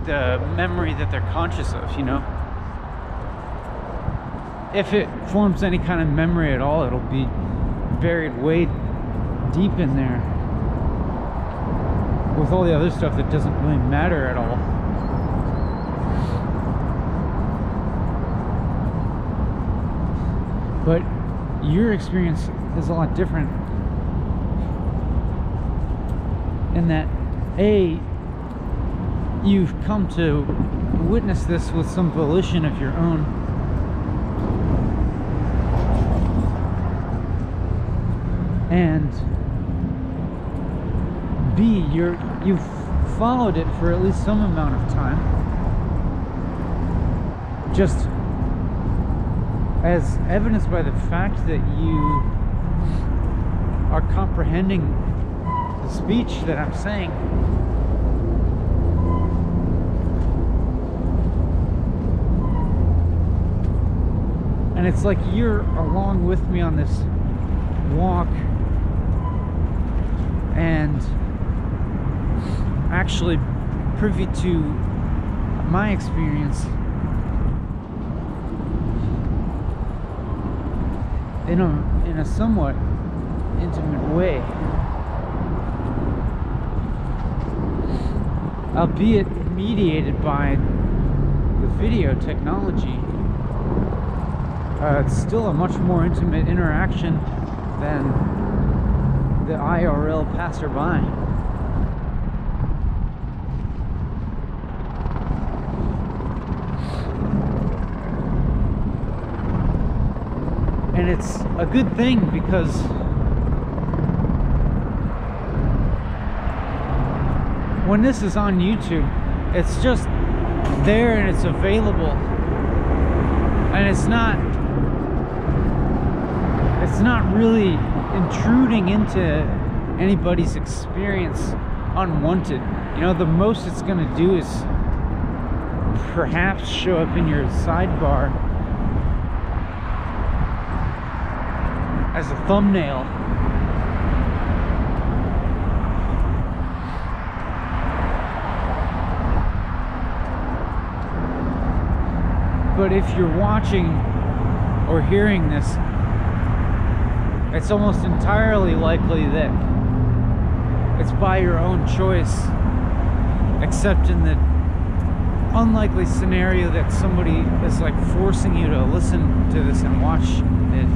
the memory that they're conscious of, you know. If it forms any kind of memory at all, it'll be buried way deep in there with all the other stuff that doesn't really matter at all. But your experience is a lot different in that, A, you've come to witness this with some volition of your own, and B, you've followed it for at least some amount of time, just as evidenced by the fact that you are comprehending the speech that I'm saying. And it's like you're along with me on this walk, and actually privy to my experience in a somewhat intimate way, albeit mediated by the video technology. It's still a much more intimate interaction than the IRL passerby. it's a good thing because when this is on YouTube, it's just there and it's available, and it's not really intruding into anybody's experience unwanted. You know, the most it's gonna do is perhaps show up in your sidebar as a thumbnail. But if you're watching or hearing this, it's almost entirely likely that it's by your own choice, except in the unlikely scenario that somebody is like forcing you to listen to this and watch it.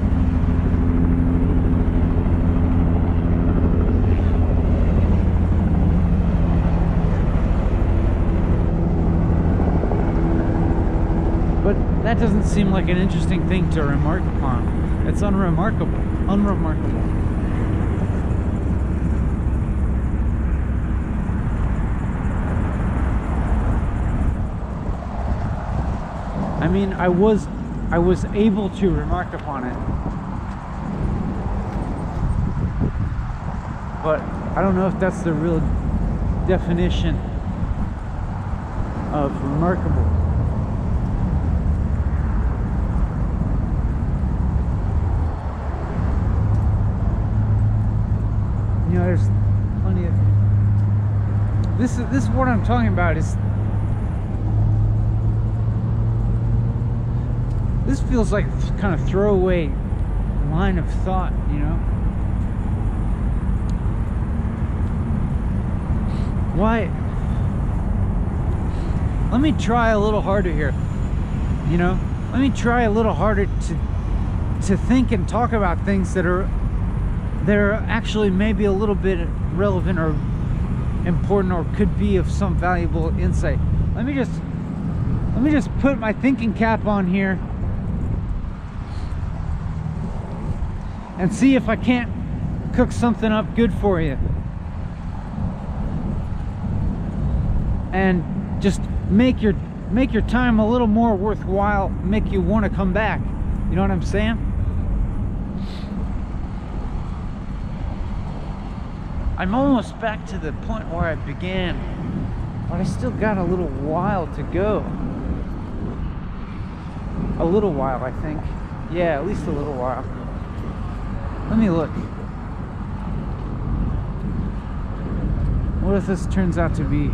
But that doesn't seem like an interesting thing to remark upon. It's unremarkable. Unremarkable. I mean, I was able to remark upon it, but I don't know if that's the real definition of remarkable. You know, there's plenty of this is what I'm talking about. Is this feels like a kind of throwaway line of thought, you know? Why? Let me try a little harder here, you know? Let me try a little harder to think and talk about things that are actually maybe a little bit relevant or important or could be of some valuable insight. Let me just put my thinking cap on here and see if I can't cook something up good for you. And just make your time a little more worthwhile, make you want to come back. You know what I'm saying? I'm almost back to the point where I began, but I still got a little while to go. A little while, I think. Yeah, at least a little while. Let me look. What if this turns out to be...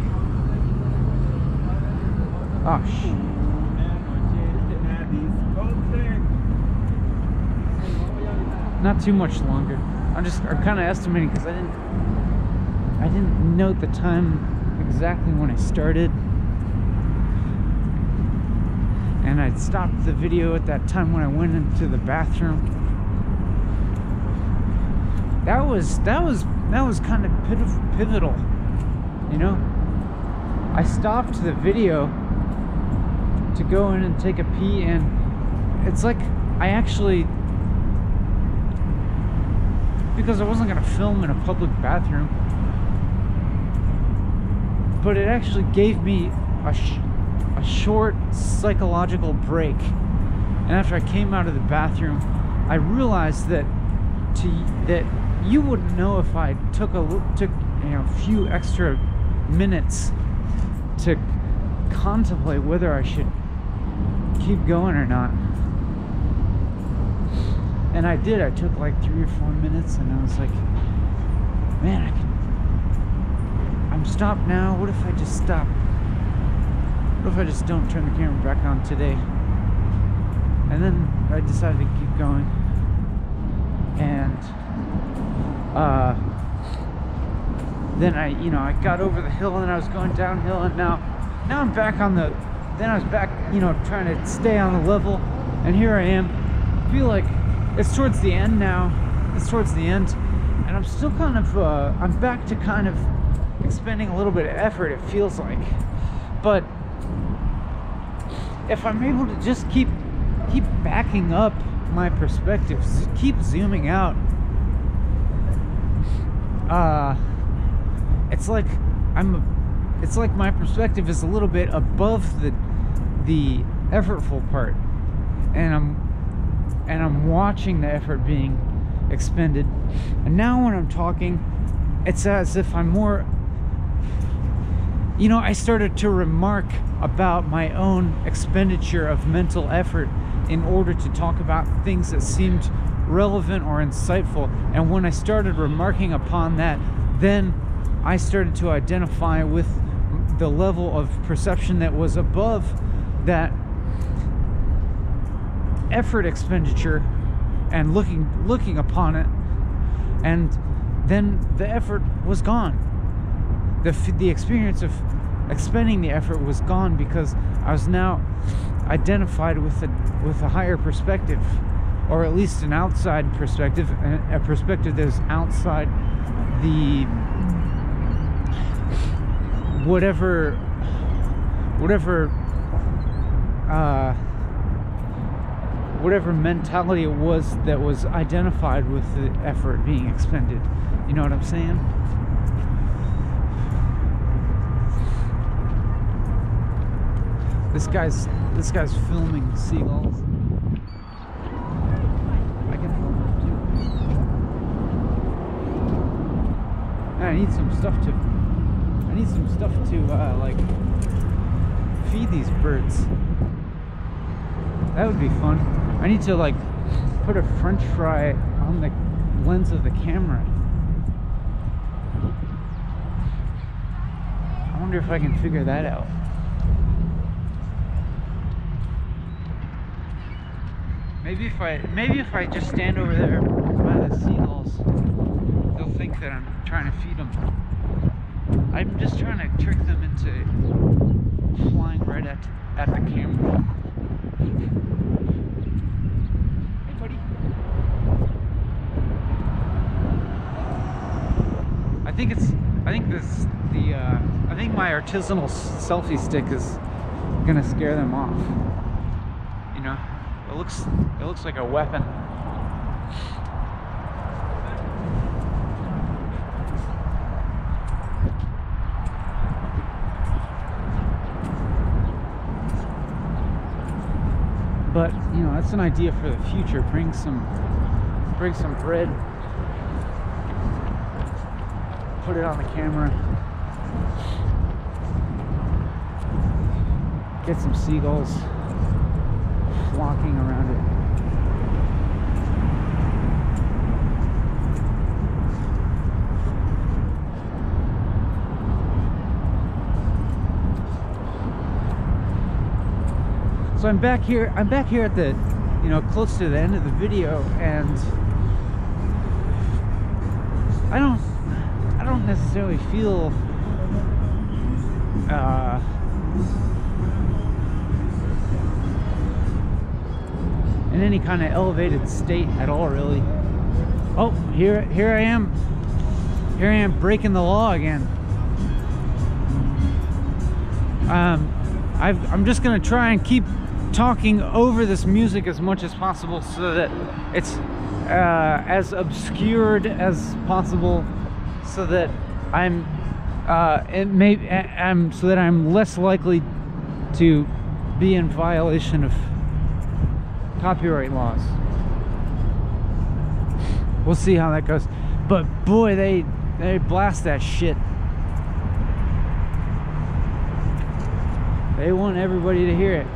Oh, not too much longer. I'm kind of estimating because I didn't note the time exactly when I started, and I stopped the video at that time when I went into the bathroom. That was kind of pivotal, you know. I stopped the video to go in and take a pee, and it's like I actually, because I wasn't gonna film in a public bathroom, but it actually gave me a short psychological break. And after I came out of the bathroom, I realized that you wouldn't know if I took a few extra minutes to contemplate whether I should keep going or not. And I did. I took like 3 or 4 minutes, and I was like, man, I'm stopped now. What if I just stop? What if I just don't turn the camera back on today? And then I decided to keep going. And then I got over the hill, and I was going downhill, and now I'm back on the, then I was back, trying to stay on the level, and here I am. I feel like it's towards the end now. It's towards the end, and I'm still kind of, I'm back to kind of expending a little bit of effort, it feels like. But if I'm able to just keep backing up my perspective, keep zooming out, it's like my perspective is a little bit above the effortful part, and I'm watching the effort being expended. And now when I'm talking, it's as if I'm more, you know, I started to remark about my own expenditure of mental effort in order to talk about things that seemed relevant or insightful. And when I started remarking upon that, then I started to identify with the level of perception that was above that effort expenditure and looking upon it, and then the effort was gone. The experience of expending the effort was gone because I was now identified with a higher perspective, or at least an outside perspective, a perspective that is outside the whatever mentality it was that was identified with the effort being expended. You know what I'm saying? This guy's filming seagulls. I can film them too. I need some stuff to like feed these birds. That would be fun. I need to like put a French fry on the lens of the camera. I wonder if I can figure that out. Maybe if I just stand over there by the seagulls, they'll think that I'm trying to feed them. I'm just trying to trick them into flying right at the camera. Hey, buddy. I think my artisanal selfie stick is gonna scare them off. You know, it looks like a weapon. But you know, that's an idea for the future. Bring some bread, put it on the camera, get some seagulls flocking around it. So I'm back here at the, you know, close to the end of the video, and I don't necessarily feel in any kind of elevated state at all, really. Oh, here I am breaking the law again. I'm just gonna try and keep talking over this music as much as possible so that it's as obscured as possible, so that I'm less likely to be in violation of copyright laws. We'll see how that goes. But boy, they blast that shit. They want everybody to hear it.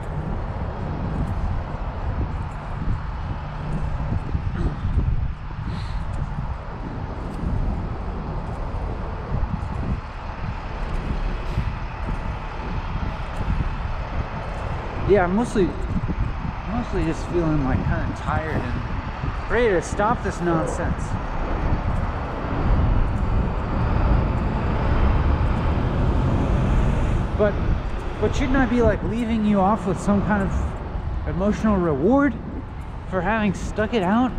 Yeah, I'm mostly just feeling like kind of tired and ready to stop this nonsense. But shouldn't I be like leaving you off with some kind of emotional reward for having stuck it out?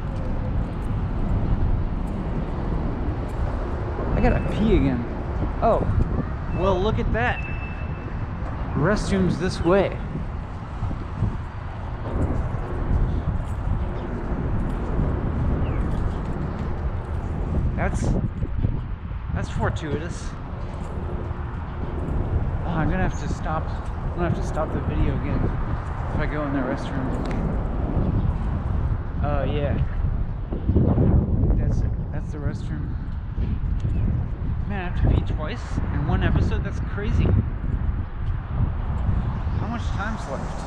I gotta pee again. Oh, well, look at that. Restrooms this way. That's fortuitous. Oh, I'm gonna have to stop. I'm gonna have to stop the video again if I go in the restroom. Oh yeah, that's the restroom. Man, I have to pee twice in one episode. That's crazy. How much time's left?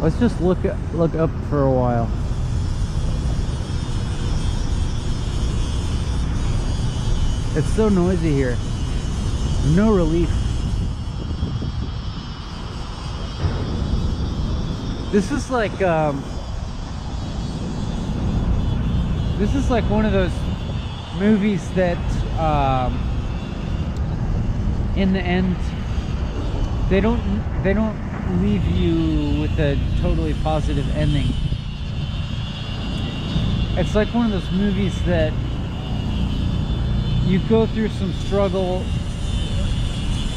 Let's just look up for a while. It's so noisy here. No relief. This is like one of those movies that in the end they don't leave you with a totally positive ending. It's like one of those movies that you go through some struggle.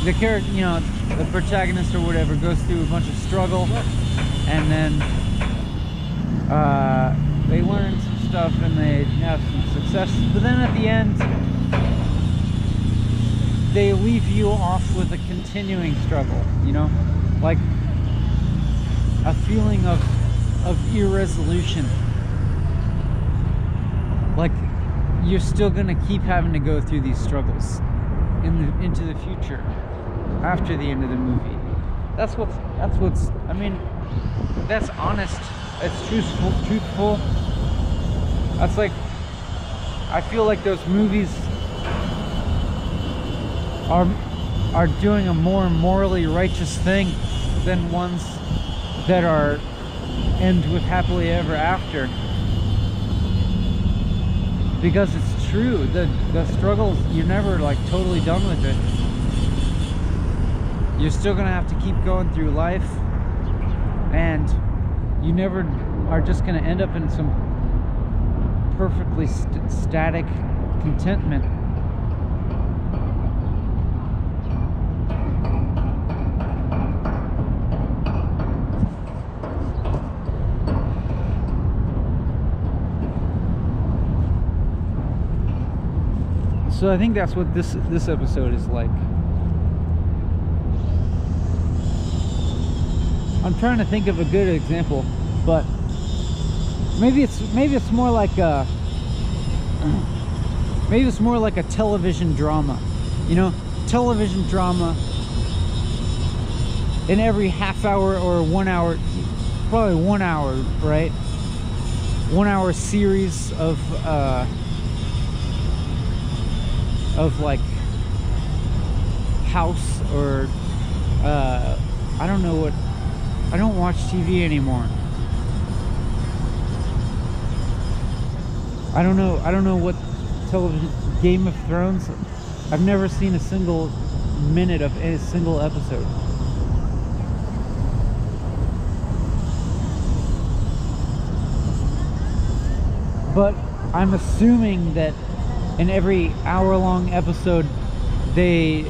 The character, you know, the protagonist or whatever, goes through a bunch of struggle, and then they learn some stuff and they have some success. But then at the end, they leave you off with a continuing struggle. You know, like a feeling of irresolution. Like you're still gonna keep having to go through these struggles into the future after the end of the movie. That's what's I mean, that's honest, it's truthful. That's like, I feel like those movies are doing a more morally righteous thing than ones that are end with happily ever after. Because it's true, the struggles, you're never like totally done with it. You're still gonna have to keep going through life, and you never are just gonna end up in some perfectly static contentment. So I think that's what this episode is like. I'm trying to think of a good example, but maybe it's more like a television drama. You know, television drama in every half hour or 1 hour, probably 1 hour, right? 1 hour series of like House or I don't know what. I don't watch TV anymore. I don't know what television. Game of Thrones. I've never seen a single minute of a single episode. But I'm assuming that in every hour-long episode, the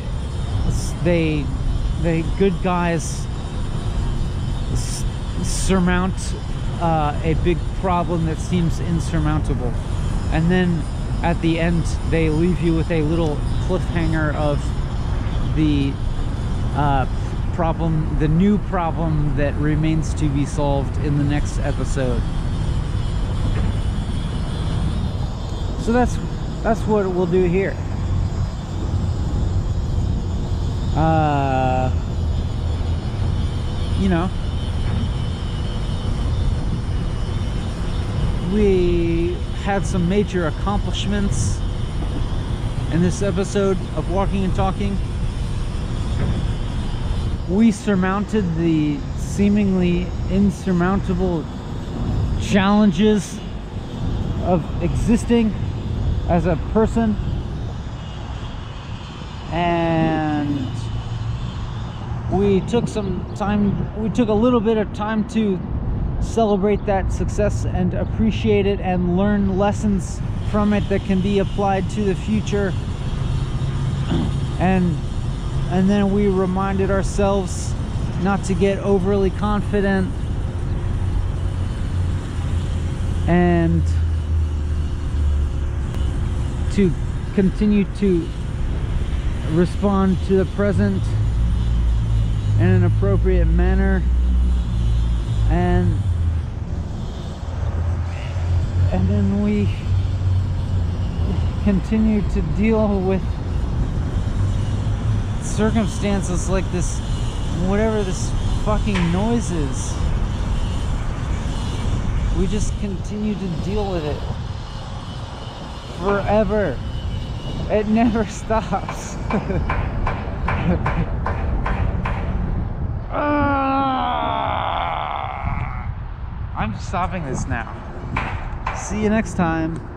good guys surmount a big problem that seems insurmountable, and then at the end they leave you with a little cliffhanger of the problem, the new problem that remains to be solved in the next episode. So that's what we'll do here. You know, we had some major accomplishments in this episode of Walking and Talking. We surmounted the seemingly insurmountable challenges of existing as a person, and we took a little bit of time to celebrate that success and appreciate it and learn lessons from it that can be applied to the future. And And then we reminded ourselves not to get overly confident and to continue to respond to the present in an appropriate manner, and then we continue to deal with circumstances like this, whatever this fucking noise is. We just continue to deal with it forever. It never stops. I'm stopping this now. See you next time.